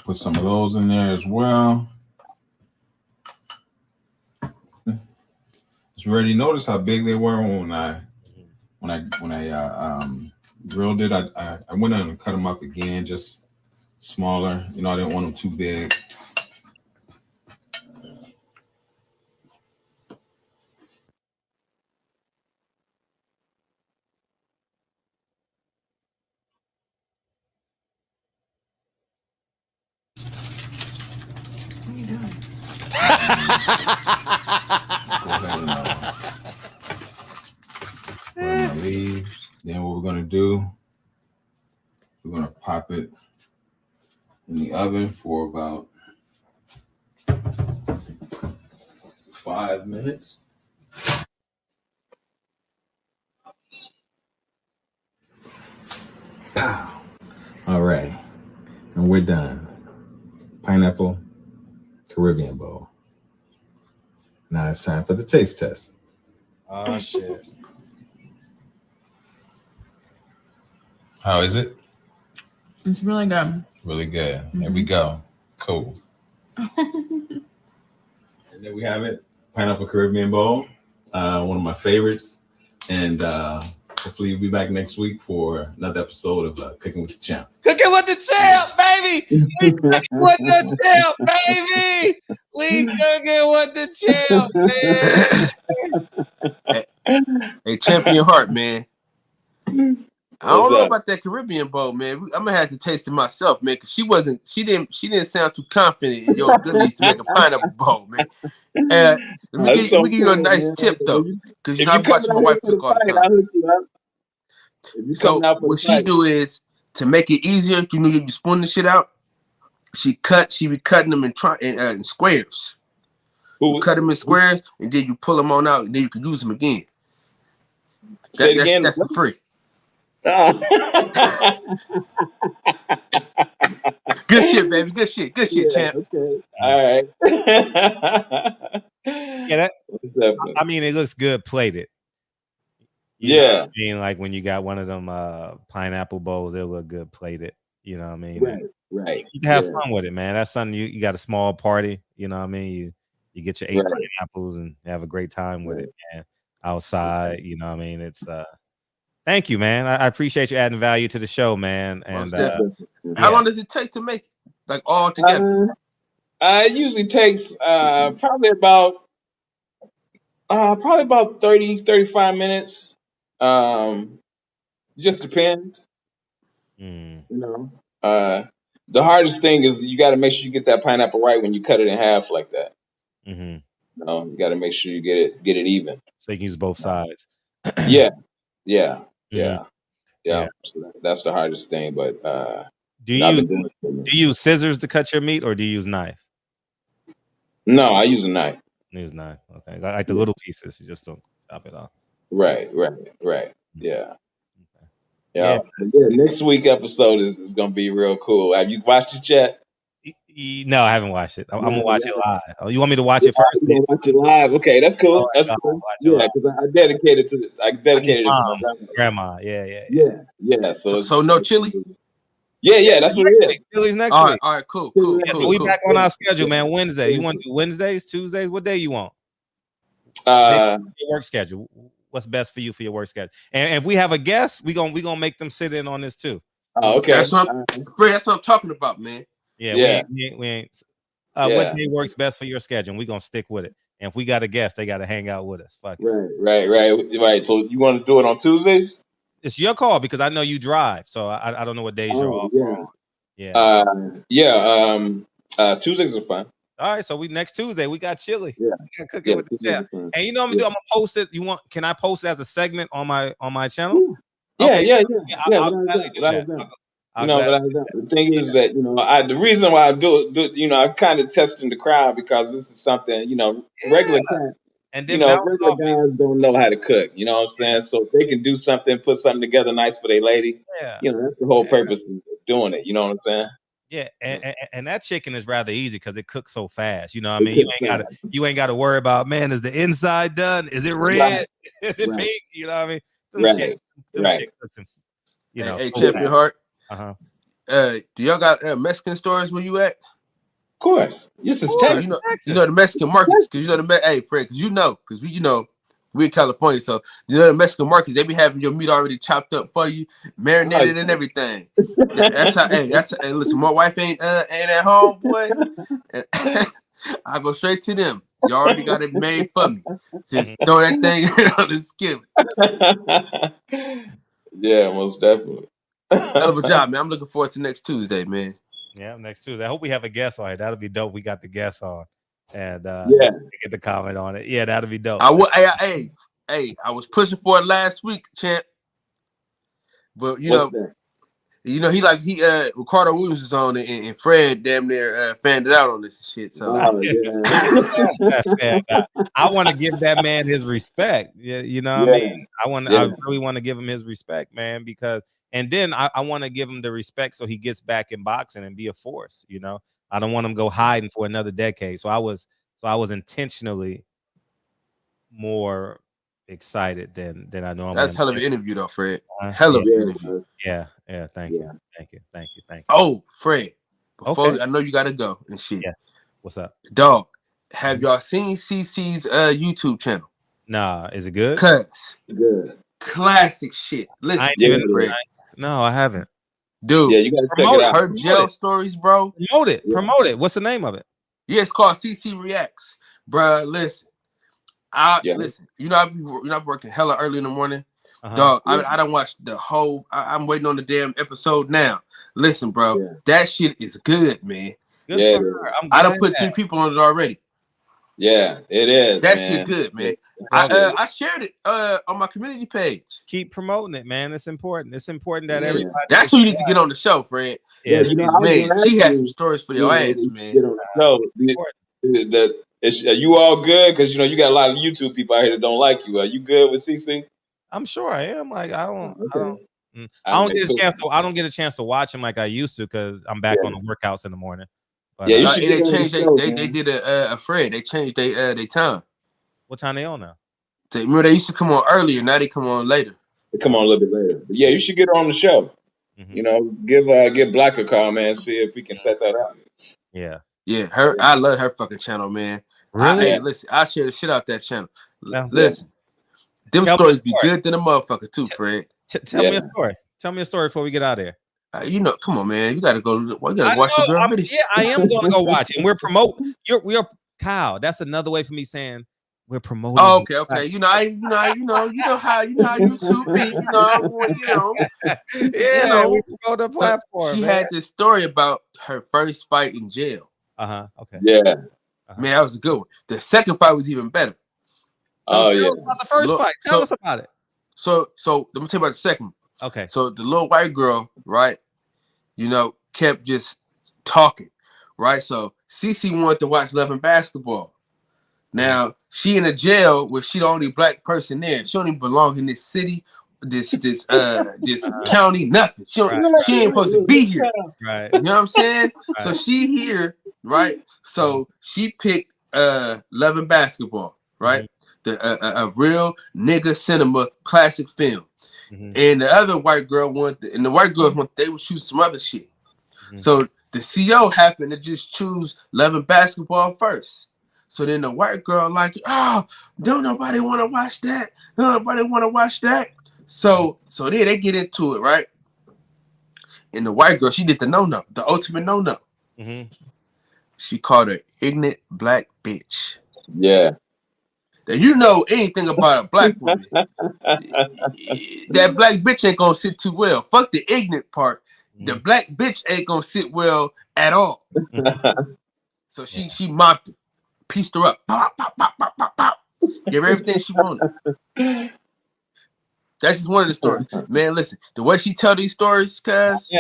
D: put some of those in there as well. Just already notice how big they were when I grilled it. I went in and cut them up again, just smaller. You know, I didn't want them too big.
P: What are you doing?
D: Go ahead and put in my leaves. Then what we're gonna do, we're gonna pop it in the oven for about 5 minutes. Pow. All right, and we're done. Pineapple Caribbean bowl. Now it's time for the taste test.
B: Oh shit.
D: How is it?
P: It's really good.
D: Really good. There we go. Cool. And there we have it. Pineapple Caribbean bowl. One of my favorites. And hopefully you'll be back next week for another episode of Cooking with the Champ.
B: Cooking with the Champ, baby. We cooking with the Champ, baby. We cooking with the Champ, man.
N: Hey, Champion Heart, man. I
L: What's
N: don't know
L: up?
N: about that Caribbean bowl, man. I'm gonna have to taste it myself, man, because she didn't sound too confident in your abilities to make a pineapple bowl, man. Let me
L: That's so
N: give you a
L: cool,
N: nice
L: man.
N: tip though, because
L: If
N: I
L: you
N: watch
L: coming
N: my
L: out here
N: wife
L: for the
N: cook all the
L: fight,
N: time.
L: I'll hook you up. If you
N: So
L: coming out for
N: what
L: the
N: she
L: fight,
N: do is to make it easier. You spoon the shit out. She be cutting them in squares. You cut them in squares, and then you pull them on out, and then you can use them again.
L: say it again.
N: That's the free.
L: Oh.
N: Good shit, baby. Good shit. Good shit, champ.
L: Okay. All right.
B: Yeah, I mean, it looks good plated. You know what I mean, like when you got one of them pineapple bowls, it'll look good plated. You know what I mean?
L: Right.
B: You can have fun with it, man. That's something you got a small party. You know what I mean? You get your 8 pineapples and have a great time with it, man. Outside, you know what I mean? It's thank you, man. I appreciate you adding value to the show, man. And
N: how long does it take to make it? Like all together?
L: It usually takes probably about 30, 35 minutes. Just depends. You know. The hardest thing is you got to make sure you get that pineapple right when you cut it in half like that. You got to make sure you get it even.
B: So you can use both sides.
L: Yeah. Yeah,
D: Mhm.
L: yeah. So that's the hardest thing. But
D: Do
L: you know, I've
D: you
L: been doing it.
D: do you use scissors to cut your meat, or do you use knife?
L: No, I use a knife.
D: Use knife. Okay, like the
L: Yeah.
D: little pieces. You just don't chop it off.
L: Right. Yeah.
D: Yeah.
L: But yeah, next week episode is gonna be real cool. Have you watched it yet?
D: No, I haven't watched it. I'm
L: No,
D: gonna watch it
L: yeah.
D: live. Oh, you want me to watch
L: Yeah,
D: it first?
L: you gonna watch it live? Okay, that's
D: Oh
L: cool.
D: my
L: That's
D: God,
L: cool.
D: watch it
L: Yeah,
D: live.
L: because I dedicated it to my
D: Mom, grandma. Yeah.
L: Yeah. So
N: So no chili.
L: Yeah, that's what it is.
D: Chili's next
N: All
D: week.
N: right, cool.
D: Yeah, so we back on our schedule, man. Wednesday. You want to do Wednesdays, Tuesdays? What day you want? Your work schedule. What's best for you for your work schedule? And if we have a guest, we gonna make them sit in on this too.
L: Oh, okay.
N: That's what I'm talking about, man.
D: Yeah. We ain't. What day works best for your schedule? And we gonna stick with it. And if we got a guest, they got to hang out with us. Fuck it.
L: Right. So you want to do it on Tuesdays?
D: It's your call because I know you drive, so I don't know what days you're off.
L: Tuesdays are fine.
D: All right, so we next Tuesday we got chili.
L: Yeah,
D: we got cooking with the chef. And you know what I'm gonna do? I'm gonna post it. Can I post it as a segment on my channel?
L: Yeah.
D: I'll gladly do that.
L: The thing is that the reason why I do I'm kind of testing the crowd because this is something regular cat.
D: And then
L: regular guys don't know how to cook. You know what I'm saying? So if they can do something, put something together nice for their lady.
D: Yeah.
L: That's the whole purpose of doing it. You know what I'm saying?
D: Yeah, and that chicken is rather easy because it cooks so fast. You know what I mean? You ain't gotta worry about, man, is the inside done? Is it red?
L: Right.
D: Is it pink? You know what I mean?
L: Right.
D: Shit cooks in,
N: Hey,
D: so
N: Champion Heart.
D: Uh-huh.
N: Do y'all got Mexican stores where you at?
L: Of course. This is
N: So
L: Texas.
N: you know the Mexican markets because hey Fred, because we're in California, so the Mexican markets, they be having your meat already chopped up for you, marinated and everything. That's how. Hey, listen, my wife ain't at home, boy. I go straight to them. You already got it made for me. Just throw that thing on the skillet.
L: Yeah, most definitely.
N: Hell of a job, man. I'm looking forward to next Tuesday, man.
D: Yeah, next Tuesday. I hope we have a guest on here. That'll be dope. We got the guest on, and get the comment on it. Yeah, that'll be dope.
N: I was pushing for it last week, champ. But he Ricardo Williams is on it, and Fred damn near fanned it out on this shit. So
D: I want to give that man his respect. Yeah, you know what I mean? I really want to give him his respect, man, because and then I want to give him the respect so he gets back in boxing and be a force. I don't want him go hiding for another decade. So I was intentionally more excited than I normally.
N: That's hell of an interview, though, Fred. Hell of an interview.
D: Yeah. Thank you.
N: Oh, Fred. Before I know you gotta go and shit.
D: Yeah. What's up,
N: Dog? Have y'all seen CC's YouTube channel?
D: Nah, is it good?
N: Good. Classic shit. Listen to me, Fred.
D: No, I haven't.
N: Dude,
L: yeah, you gotta check it out.
N: Her jail stories, bro.
D: Promote it. What's the name of it?
N: Yeah, it's called CC Reacts, bro. Listen, listen. I'm working hella early in the morning, dog. I don't watch the whole. I'm waiting on the damn episode now. Listen, bro, that shit is good, man.
D: Good for her.
N: I done put 3 people on it already.
L: Yeah, it is.
N: That shit good, man. I shared it on my community page.
D: Keep promoting it, man. It's important. It's important that everybody.
N: That's who you need to get on the show, Fred.
D: Yeah,
N: man. She has some stories for your ass, man.
L: Get on the show. Are you all good? Because you got a lot of YouTube people out here that don't like you. Are you good with CC?
D: I'm sure I am. Like I don't get a chance to watch him like I used to because I'm back on the workouts in the morning. But,
N: you should they changed. They did a Fred. They changed their time.
D: What time they on now?
N: Remember they used to come on earlier. Now they come on later.
L: They come on a little bit later. But yeah, you should get her on the show. Give Black a call, man. See if we can set that up.
D: Yeah.
N: I love her fucking channel, man.
D: Really?
N: Listen, I share the shit out that channel. Listen, them stories be good than a motherfucker too, Fred.
D: Tell me a story. Tell me a story before we get out of here.
N: Come on, man. You gotta go. You gotta watch the girl video.
D: Yeah, I am gonna go watch it. And we're promoting. We're Kyle. That's another way for me saying we're promoting.
N: Oh, okay. You know how YouTube be.
D: We promote the platform.
N: She had this story about her first fight in jail.
D: Okay.
L: Yeah.
N: Man, that was a good one. The second fight was even better.
D: Tell us about the first fight. Tell us about it.
N: So let me tell you about the second.
D: Okay.
N: So the little white girl, right? You know, kept just talking, right? So Cece wanted to watch Love and Basketball. Now she in a jail where she the only black person there. She don't even belong in this city, this county, nothing. She ain't supposed to be here.
D: Right.
N: You know what I'm saying?
D: Right.
N: So she here, right? So she picked Love and Basketball, right? A real nigga cinema classic film. And the other white girl they would shoot some other shit. So the CO happened to just choose Love and Basketball first. So then the white girl like, oh, don't nobody want to watch that. Don't nobody want to watch that. So then they get into it, right? And the white girl, she did the no-no, the ultimate no-no. She called her ignorant black bitch.
L: Yeah.
N: Now you know anything about a black woman. That black bitch ain't gonna sit too well. Fuck the ignorant part. The black bitch ain't gonna sit well at all. So she mopped it, pieced her up, pop, pop, pop, pop, pop, pop. Gave her everything she wanted. That's just one of the stories. Man, listen, the way she tell these stories, cuz.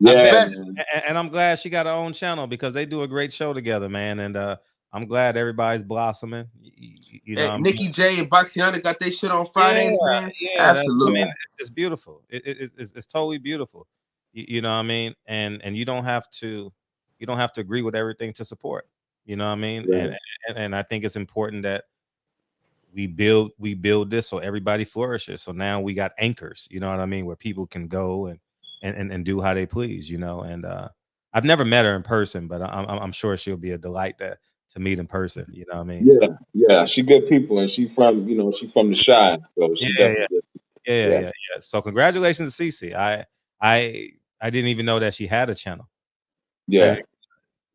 D: And I'm glad she got her own channel because they do a great show together, man. And I'm glad everybody's blossoming. You know,
N: Nikki J and Boxiana got their shit on Fridays, man. Absolutely.
D: I mean, it's beautiful. It's totally beautiful. You know what I mean? And you don't have to agree with everything to support. You know what I mean?
L: Right.
D: And I think it's important that we build this so everybody flourishes. So now we got anchors, you know what I mean, where people can go and do how they please, you know. And I've never met her in person, but I'm sure she'll be a delight to meet in person. You know what I mean?
L: Yeah, she good people, and she from the Shy, so she definitely
D: yeah. So congratulations to Cece. I didn't even know that she had a channel.
L: Yeah.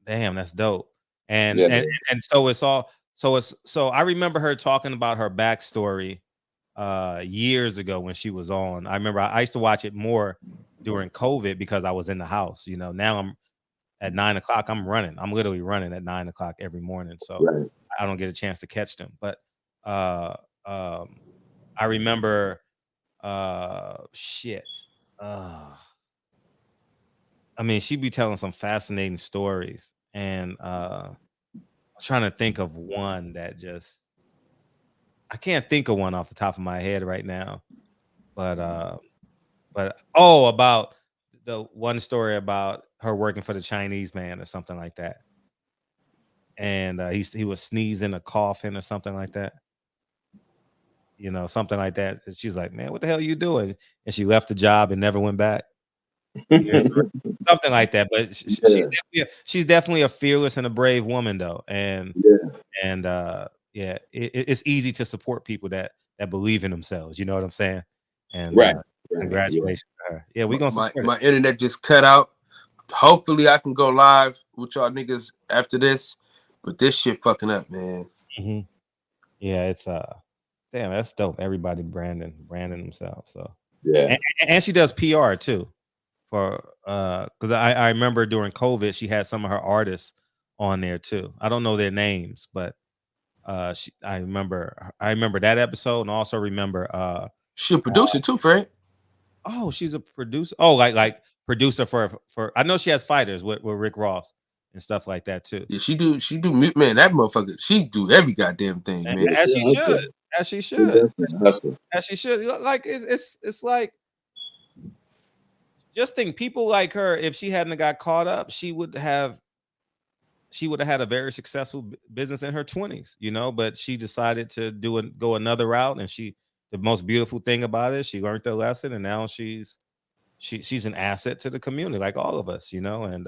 D: Damn, that's dope. And so I remember her talking about her backstory years ago when she was on. I remember I used to watch it more during COVID because I was in the house. You know, now I'm at 9 o'clock. I'm literally running at 9 o'clock every morning. So I don't get a chance to catch them. But I remember I mean, she'd be telling some fascinating stories, and I'm trying to think of one that I can't think of one off the top of my head right now. But about the one story about her working for the Chinese man or something like that. And he was sneezing or coughing or something like that. You know, something like that. And she's like, man, what the hell are you doing? And she left the job and never went back. Something like that. But she's definitely a fearless and a brave woman, though. And it's easy to support people that believe in themselves. You know what I'm saying? And congratulations to her. Yeah, we're gonna support
N: my internet just cut out. Hopefully I can go live with y'all niggas after this. But this shit fucking up, man.
D: Yeah, it's damn, that's dope. Everybody branding themselves. So
L: yeah.
D: And she does PR too. For because I remember during COVID she had some of her artists on there too. I don't know their names, but I remember that episode, and also remember
N: she a producer too, Fred.
D: Oh, she's a producer. Oh, like producer for I know she has fighters with Rick Ross and stuff like that too.
N: Yeah, she do man, that motherfucker, she do every goddamn thing, man.
D: As she should. Like it's like, just think, people like her, if she hadn't got caught up, she would have had a very successful business in her 20s, you know, but she decided to go another route. And the most beautiful thing about it, she learned the lesson, and now she's an asset to the community, like all of us, you know. And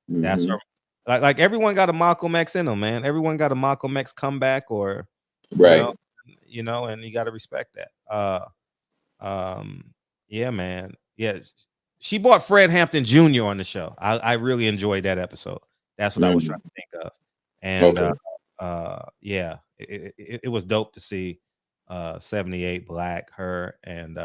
D: that's her. Like everyone got a Malcolm X in them, man. Everyone got a Malcolm X comeback, or you know, and you got to respect that. Yeah, man. Yeah, she brought Fred Hampton Jr. on the show. I really enjoyed that episode. That's what I was trying to think of. And yeah, it was dope to see 78 Black, her, and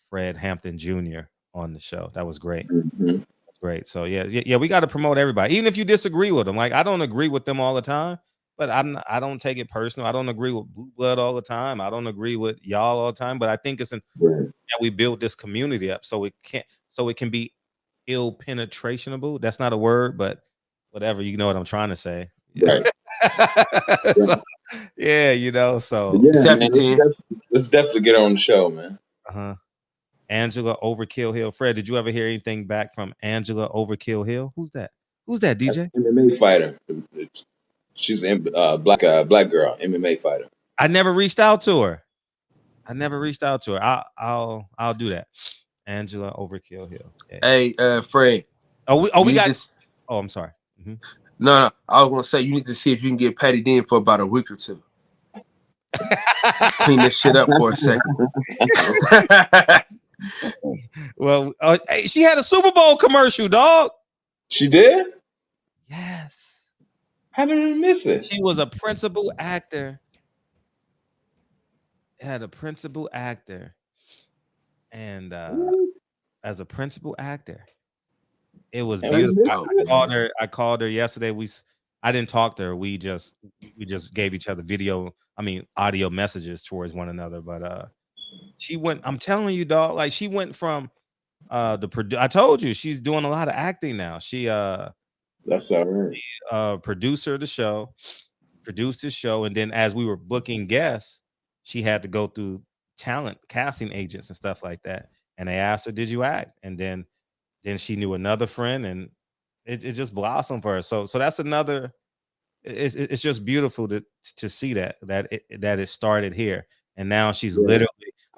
D: Fred Hampton Jr. on the show. That was great. That's great. So yeah, we got to promote everybody, even if you disagree with them. Like, I don't agree with them all the time, but I don't take it personal. I don't agree with Blue Blood all the time. I don't agree with y'all all the time. But I think it's important that we build this community up so it can be ill penetrationable. That's not a word, but whatever, you know what I'm trying to say.
L: Right.
D: So, yeah, you know. So
L: yeah, man, let's definitely get on the show, man.
D: Angela Overkill Hill. Fred, did you ever hear anything back from Angela Overkill Hill? Who's that? Who's that, DJ?
L: MMA fighter. She's a black girl, MMA fighter.
D: I never reached out to her. I'll do that. Angela Overkill Hill. Yeah.
N: Hey, Fred.
D: We got. Oh, I'm sorry.
N: No, I was gonna say you need to see if you can get Patty Dean for about a week or two. Clean this shit up for a second.
D: Well, she had a Super Bowl commercial, dog.
L: She did?
D: Yes.
L: How did I miss it?
D: She was a principal actor. Had a principal actor, and as a principal actor, it was beautiful. I called her yesterday. I didn't talk to her. We just gave each other audio messages towards one another. But she went. I'm telling you, dog. Like she went from I told you she's doing a lot of acting now. She
L: that's all right.
D: Producer of the show, produced the show, and then as we were booking guests, she had to go through talent casting agents and stuff like that. And they asked her, "Did you act?" And then she knew another friend, and it just blossomed for her. So that's another. It's just beautiful to see that it started here, and now she's literally.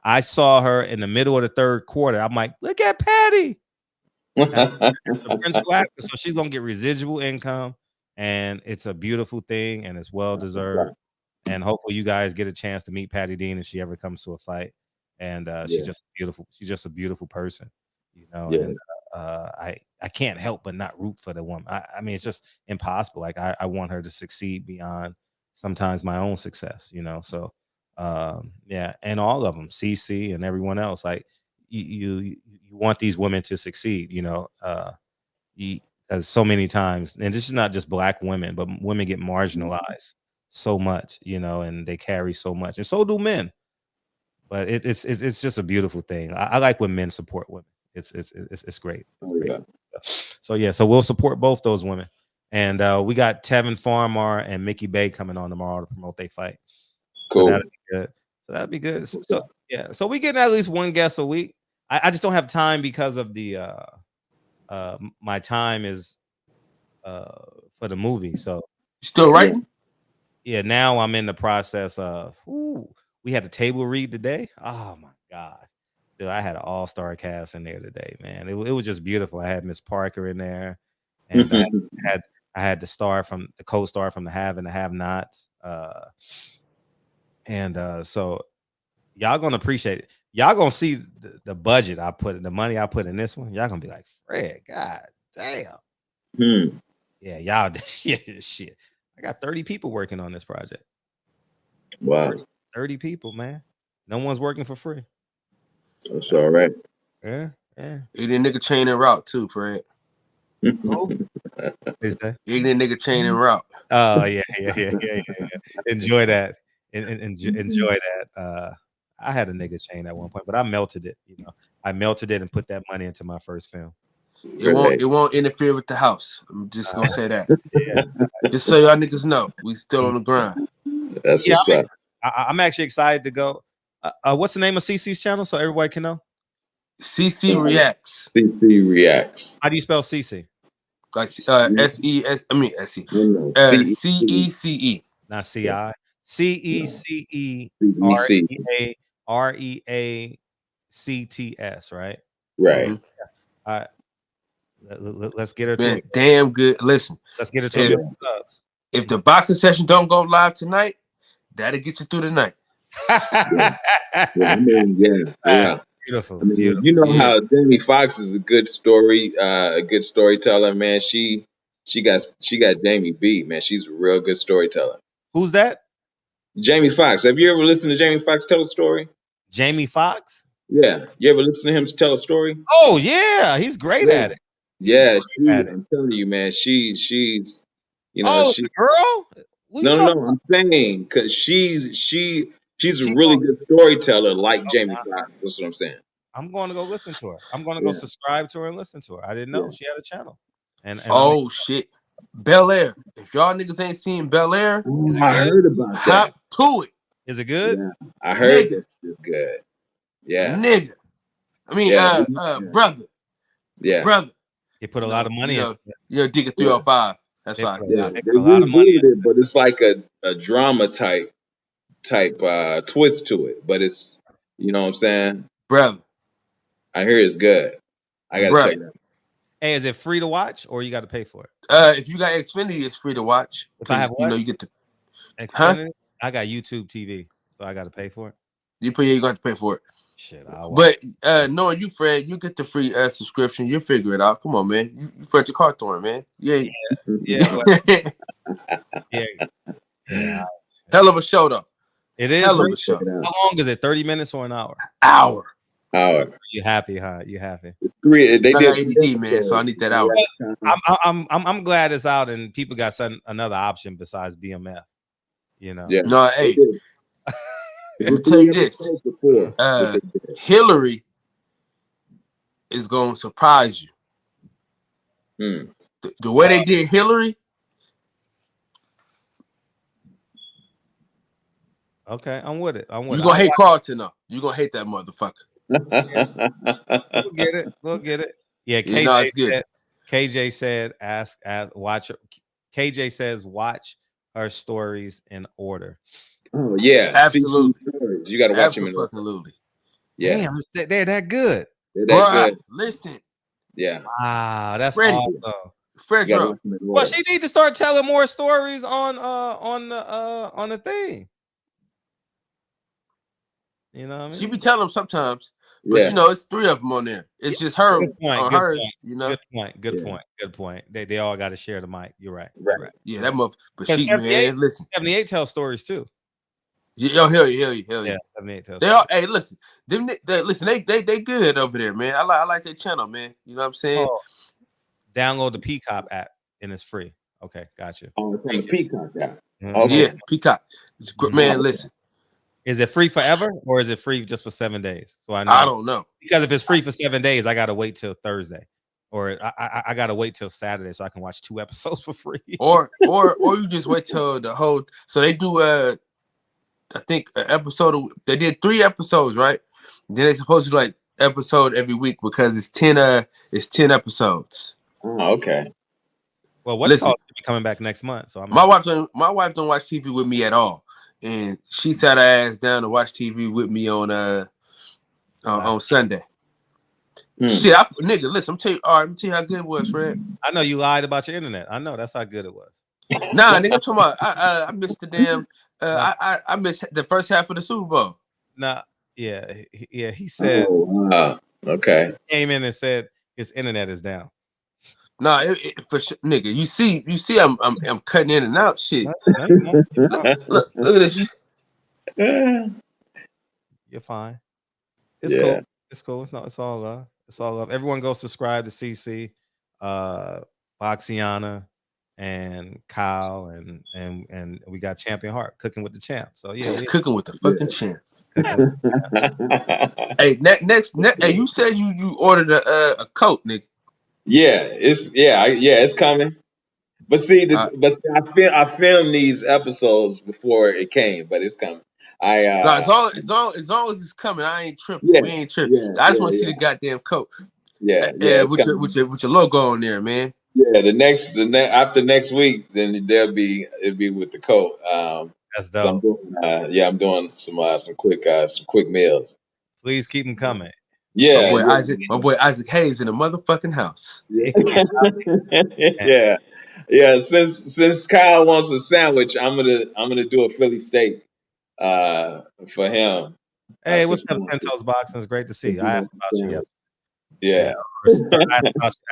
D: I saw her in the middle of the third quarter. I'm like, look at Patty, the principal actor. So she's gonna get residual income, and it's a beautiful thing, and it's well deserved. And hopefully, you guys get a chance to meet Patty Dean if she ever comes to a fight. And she's just beautiful. She's just a beautiful person, you know. Yeah. And I can't help but not root for the woman. I mean, it's just impossible. Like I want her to succeed beyond sometimes my own success, you know. So yeah, and all of them, CC and everyone else. Like you want these women to succeed, you know. Because so many times, and this is not just Black women, but women get marginalized so much, you know, and they carry so much, and so do men. But it's just a beautiful thing. I like when men support women. It's great. It's great. So yeah, so we'll support both those women, and we got Tevin Farmar and Mickey Bay coming on tomorrow to promote their fight. Cool. So that'd be good. So yeah, so we getting at least one guest a week. I just don't have time because of the my time is for the movie. So
N: still writing?
D: Yeah, now I'm in the process of. We had a table read today. Oh my God. Dude, I had an all-star cast in there today, man. It was just beautiful. I had Miss Parker in there, and I had the co-star from the Have and the Have Nots. So y'all gonna appreciate it. Y'all gonna see the budget I put in, the money I put in this one. Y'all gonna be like, Fred, God damn. Yeah, y'all shit. I got 30 people working on this project.
L: Wow.
D: 30 people, man. No one's working for free.
L: That's all right.
D: Yeah.
N: Ignorant nigga chain and route too, Fred.
D: Is that
N: ignorant nigga chain and route?
D: Oh yeah. Enjoy that. Enjoy that. I had a nigga chain at one point, but I melted it. You know, I melted it and put that money into my first film.
N: It won't interfere with the house. I'm just gonna say that. Yeah. Just so y'all niggas know, we still on the grind.
L: That's what's up.
D: I'm actually excited to go. What's the name of CC's channel so everybody can know?
N: CC Reacts.
L: CC Reacts.
D: How do you spell CC?
N: Like S-E-S. I mean S-E. C-E-C-E.
D: Not C-I. C-E-C-E-R-E-A-C-T-S, right?
L: Right.
D: All right. Let's get her to it.
N: Damn good. Listen.
D: Let's get her to subs.
N: If the boxing session don't go live tonight, that'll get you through the night.
D: Beautiful.
L: I mean, you know how Jamie Foxx is a good storyteller, man. She got Jamie beat, man. She's a real good storyteller.
D: Who's that?
L: Jamie Foxx. Have you ever listened to Jamie Foxx tell a story?
D: Jamie Foxx?
L: Yeah. You ever listen to him tell a story?
D: Oh yeah, he's great at it.
L: Yeah, I'm telling you, man. She's
D: she's a girl.
L: No. I'm saying because she's a
D: She
L: really
D: won't-
L: good storyteller, like Jamie
D: Okay,
L: Foxx. That's what I'm saying.
D: I'm going to go listen to her. I'm going to go
L: Yeah,
D: subscribe to her and listen to her. I didn't know
L: yeah.
D: she had a channel. And
N: Oh shit, Bel Air. If y'all niggas ain't seen Bel Air,
D: is it
L: I
D: good?
L: heard about
N: hop
L: that.
N: to it,
D: Is it good?
L: Yeah, I heard
N: nigga.
L: that shit's good. Yeah,
N: Nigga. I mean,
L: yeah,
N: brother.
L: yeah.
N: Brother.
D: They put a lot of money into it.
N: You're a digger 305. That's
D: They
N: right.
D: put,
L: Yeah,
D: they
L: they
D: put a lot of money
L: rebooted
D: into
L: it, but it's like a drama type twist to it. But it's, you know what I'm saying?
N: Brother.
L: I hear it's good. I gotta check it out.
D: Hey, is it free to watch or you got to pay for it?
N: If you got Xfinity, it's free to watch.
D: If I have
N: you
D: what?
N: know you get to
D: Xfinity? I got YouTube TV, so I got to pay for it.
N: you're going to have to pay for it.
D: Shit, I'll watch.
N: But knowing you, Fred, you get the free subscription. You'll figure it out. Come on, man. You Fred your car torn, man. Yeah.
D: Yeah.
N: Hell of a show, though.
D: It is.
N: Hell of a show.
D: How long is it? 30 minutes or an hour?
N: Hour.
D: You happy, huh? You happy?
L: It's 3. They
N: I
L: did
N: got ADD, man, so I need that hour.
D: I'm glad it's out and people got another option besides BMF. You know.
L: Yeah.
N: No, hey. Let me tell you this. Hillary is going to surprise you. The way they did Hillary.
D: Okay, I'm with it.
N: You're going to hate Carlton, though. You're going to hate that motherfucker.
D: We'll get it. Yeah, KJ said, watch. KJ says, watch her stories in order.
L: Oh yeah,
N: absolutely.
L: You got to watch them in order.
N: Absolutely.
L: Yeah,
D: damn, they're that good.
L: They're that good.
N: Listen.
L: Yeah.
D: Wow, that's
N: Freddie.
D: awesome.
N: Fredro.
D: Well, she need to start telling more stories on the thing. You know what I mean?
N: She be telling them sometimes, but you know, it's 3 of them on there. It's just her on hers.
D: Point.
N: You know,
D: good point. They all got to share the mic. You're right.
L: Right.
N: Yeah, that mother. But she, man, listen.
D: 78 tells stories too.
N: Hell yeah.
D: Yeah, 78 tells.
N: They all. Hey, listen. They good over there, man. I like their channel, man. You know what I'm saying?
D: Oh, download the Peacock app and it's free. Okay, gotcha.
L: Oh, it's on the Peacock app.
N: Okay. Yeah, Peacock. Man, listen.
D: Is it free forever or is it free just for 7 days? So I know.
N: I don't know.
D: Because if it's free for 7 days, I gotta wait till Thursday, or I gotta wait till Saturday so I can watch 2 episodes for free.
N: or you just wait till the whole. So they do I think an episode. They did 3 episodes, right? Then they supposed to do like episode every week because it's 10 episodes.
L: Oh, okay.
D: Well, what's called to be coming back next month? So
N: my wife don't watch TV with me at all. And she sat her ass down to watch TV with me on Sunday. Shit, nigga, listen, let me tell you how good it was, Fred.
D: I know you lied about your internet. I know that's how good it was.
N: Nah, nigga, I'm talking about I missed the damn I missed the first half of the Super Bowl.
D: Nah, yeah, he said
L: okay.
D: He came in and said his internet is down.
N: Nah, for sure, nigga. You see, I'm cutting in and out. Shit. Look at this.
D: You're fine. It's cool. It's cool. It's all love. It's all love. Everyone go subscribe to CC, Boxiana, and Kyle, and we got Champion Heart cooking with the champ. So yeah,
N: cooking with the fucking champ. Hey, next. Hey, you said you ordered a coat, nigga.
L: Yeah, it's coming. But see, I filmed these episodes before it came, but it's coming.
N: As long as it's coming, I ain't tripping. We ain't tripping. I just want to see the goddamn coat.
L: Yeah,
N: with your logo on there, man.
L: Yeah, after next week, then it'll be with the coat.
D: That's dope.
L: So I'm doing some quick meals.
D: Please keep them coming.
L: Yeah,
N: my boy Isaac Hayes in the motherfucking house.
L: Yeah. Since Kyle wants a sandwich, I'm gonna do a Philly steak for him.
D: Hey, what's up, Santos Boxing? It's great to see you. I asked about you yesterday.
L: Yeah.
D: I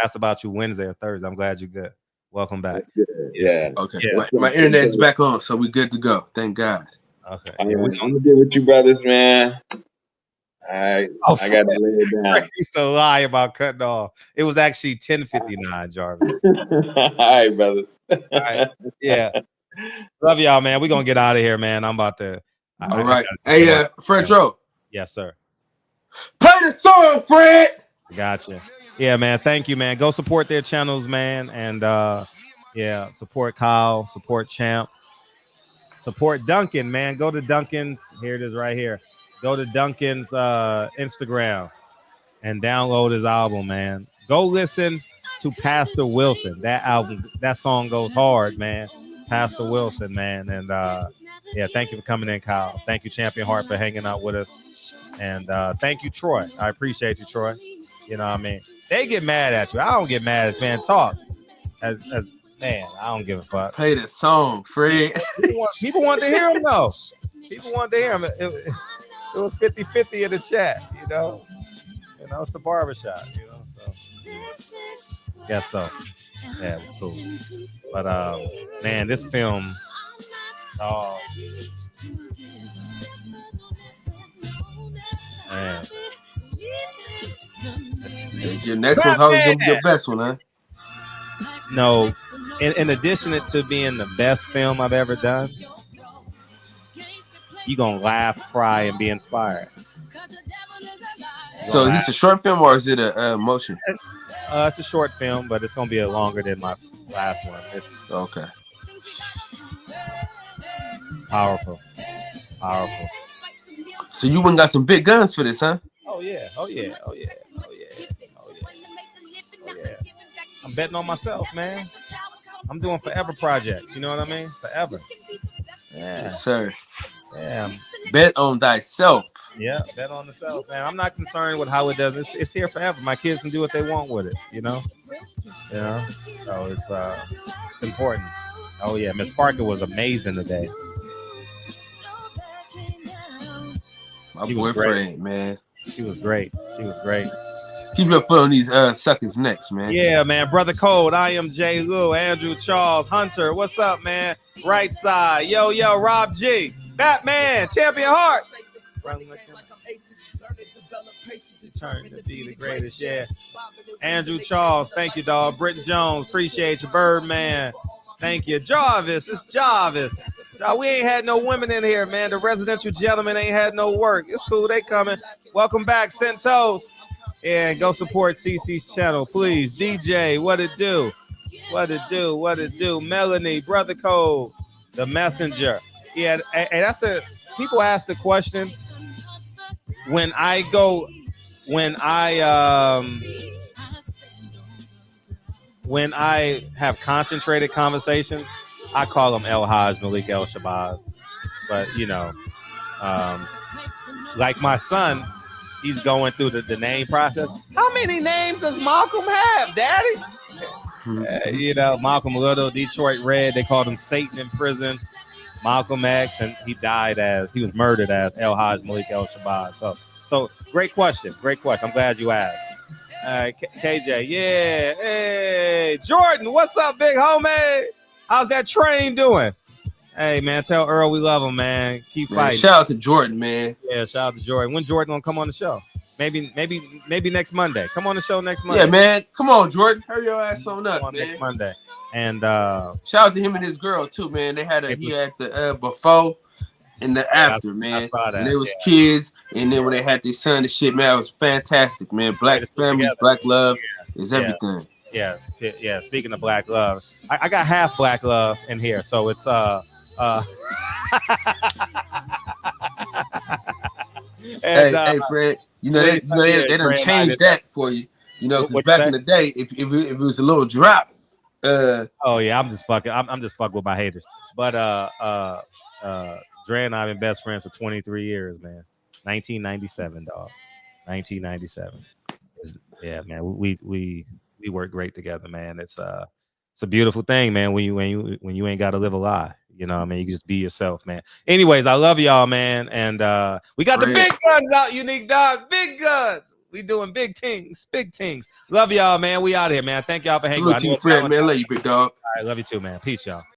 D: asked about you Wednesday or Thursday. I'm glad you're good. Welcome back.
L: Yeah.
N: Okay. Yeah. My internet's back on, so we good to go. Thank God.
D: Okay.
L: I'm gonna get with you brothers, man. All right. I got to lay it down.
D: He used to lie about cutting off. It was actually 10:59, Jarvis.
L: All right, brothers.
D: All right. Yeah. Love y'all, man. We're gonna get out of here, man. I'm about to.
N: All right. Hey, Fredro.
D: Yes, sir.
N: Play the song, Fred.
D: Gotcha. Yeah, man. Thank you, man. Go support their channels, man. And yeah, support Kyle, support Champ, support Duncan, man. Go to Duncan's. Here it is right here. Go to Duncan's Instagram and download his album, man. Go listen to Pastor Wilson. That album, that song goes hard, man. Pastor Wilson, man. And yeah, thank you for coming in, Kyle. Thank you, Champion Heart, for hanging out with us. And thank you, Troy. I appreciate you, Troy. You know what I mean? They get mad at you. I don't get mad at man. Talk. As man, I don't give a fuck.
N: Play the song, Fred.
D: People want to hear him, though. People want to hear him. It was 50-50 in the chat, you know. You know, it's the barbershop, you know. So guess so. Yeah, it was cool. But man, this film, man.
N: Your next one's always gonna be your best one, huh?
D: No, in addition to being the best film I've ever done, you're gonna laugh, cry, and be inspired.
N: So is this a short film or is it a motion?
D: It's a short film, but it's gonna be longer than my last one. It's
N: okay.
D: It's powerful. Powerful.
N: So you went got some big guns for this, huh?
D: Oh yeah, oh yeah, oh yeah, oh yeah, oh yeah, oh yeah. I'm betting on myself, man. I'm doing forever projects. You know what I mean? Forever. Yeah.
N: Yes, sir.
D: Yeah.
N: Bet on thyself.
D: Yeah, bet on yourself, man. I'm not concerned with how it does. It's here forever. My kids can do what they want with it, you know. You know, so it's important. Oh yeah, Miss Parker was amazing today.
N: My boyfriend, man.
D: She was great. She was great.
N: Keep your foot on these suckers' necks, man.
D: Yeah, man. Brother Code, I am J. Lou, Andrew Charles, Hunter. What's up, man? Right side. Yo, Rob G. Batman, Champion Heart. Turn to be the greatest, yeah. Andrew Charles, thank you, dog. Britton Jones, appreciate you. Birdman, thank you. Jarvis, it's Jarvis. We ain't had no women in here, man. The residential gentlemen ain't had no work. It's cool, they coming. Welcome back, Centos. Yeah, go support CC's channel, please. DJ, what it do? What it do? What it do? Melanie, Brother Code, the messenger. Yeah, and that's a people ask the question when I have concentrated conversations, I call them El Haj, Malik El Shabazz. But you know, like my son, he's going through the name process. How many names does Malcolm have, Daddy? You know, Malcolm Little, Detroit Red, they called him Satan in prison. Malcolm X, and he was murdered as El Haj Malik El Shabazz. So great question. Great question. I'm glad you asked. KJ, yeah. Hey, Jordan, what's up, big homie? How's that train doing? Hey, man, tell Earl we love him, man. Keep fighting.
N: Shout out to Jordan, man.
D: Yeah, shout out to Jordan. When Jordan gonna come on the show? Maybe next Monday. Come on the show next Monday.
N: Yeah, man. Come on, Jordan. Hurry your ass on up, man.
D: Next Monday. And
N: shout out to him and his girl too, man. They had he had the before and the after, man. I saw that. And they was kids, and then when they had their son and shit, man, it was fantastic, man. Black families, black love is everything.
D: Yeah. Speaking of black love, I got half black love in here, so it's
N: hey, Fred. You know they done changed that for you. You know, because back in the day, if it was a little drop.
D: Oh yeah, I'm just fucking with my haters. But Dre and I have been best friends for 23 years, man. 1997, dog. 1997. Yeah, man. We work great together, man. It's a beautiful thing, man. When you ain't got to live a lie, you know what I mean? You can just be yourself, man. Anyways, I love y'all, man. And we got the big guns out, Unique Dog. Big guns. We doing big things. Love y'all, man. We out here, man. Thank y'all for hanging out.
N: Fred, man. Love you, big dog.
D: All right, love you too, man. Peace, y'all.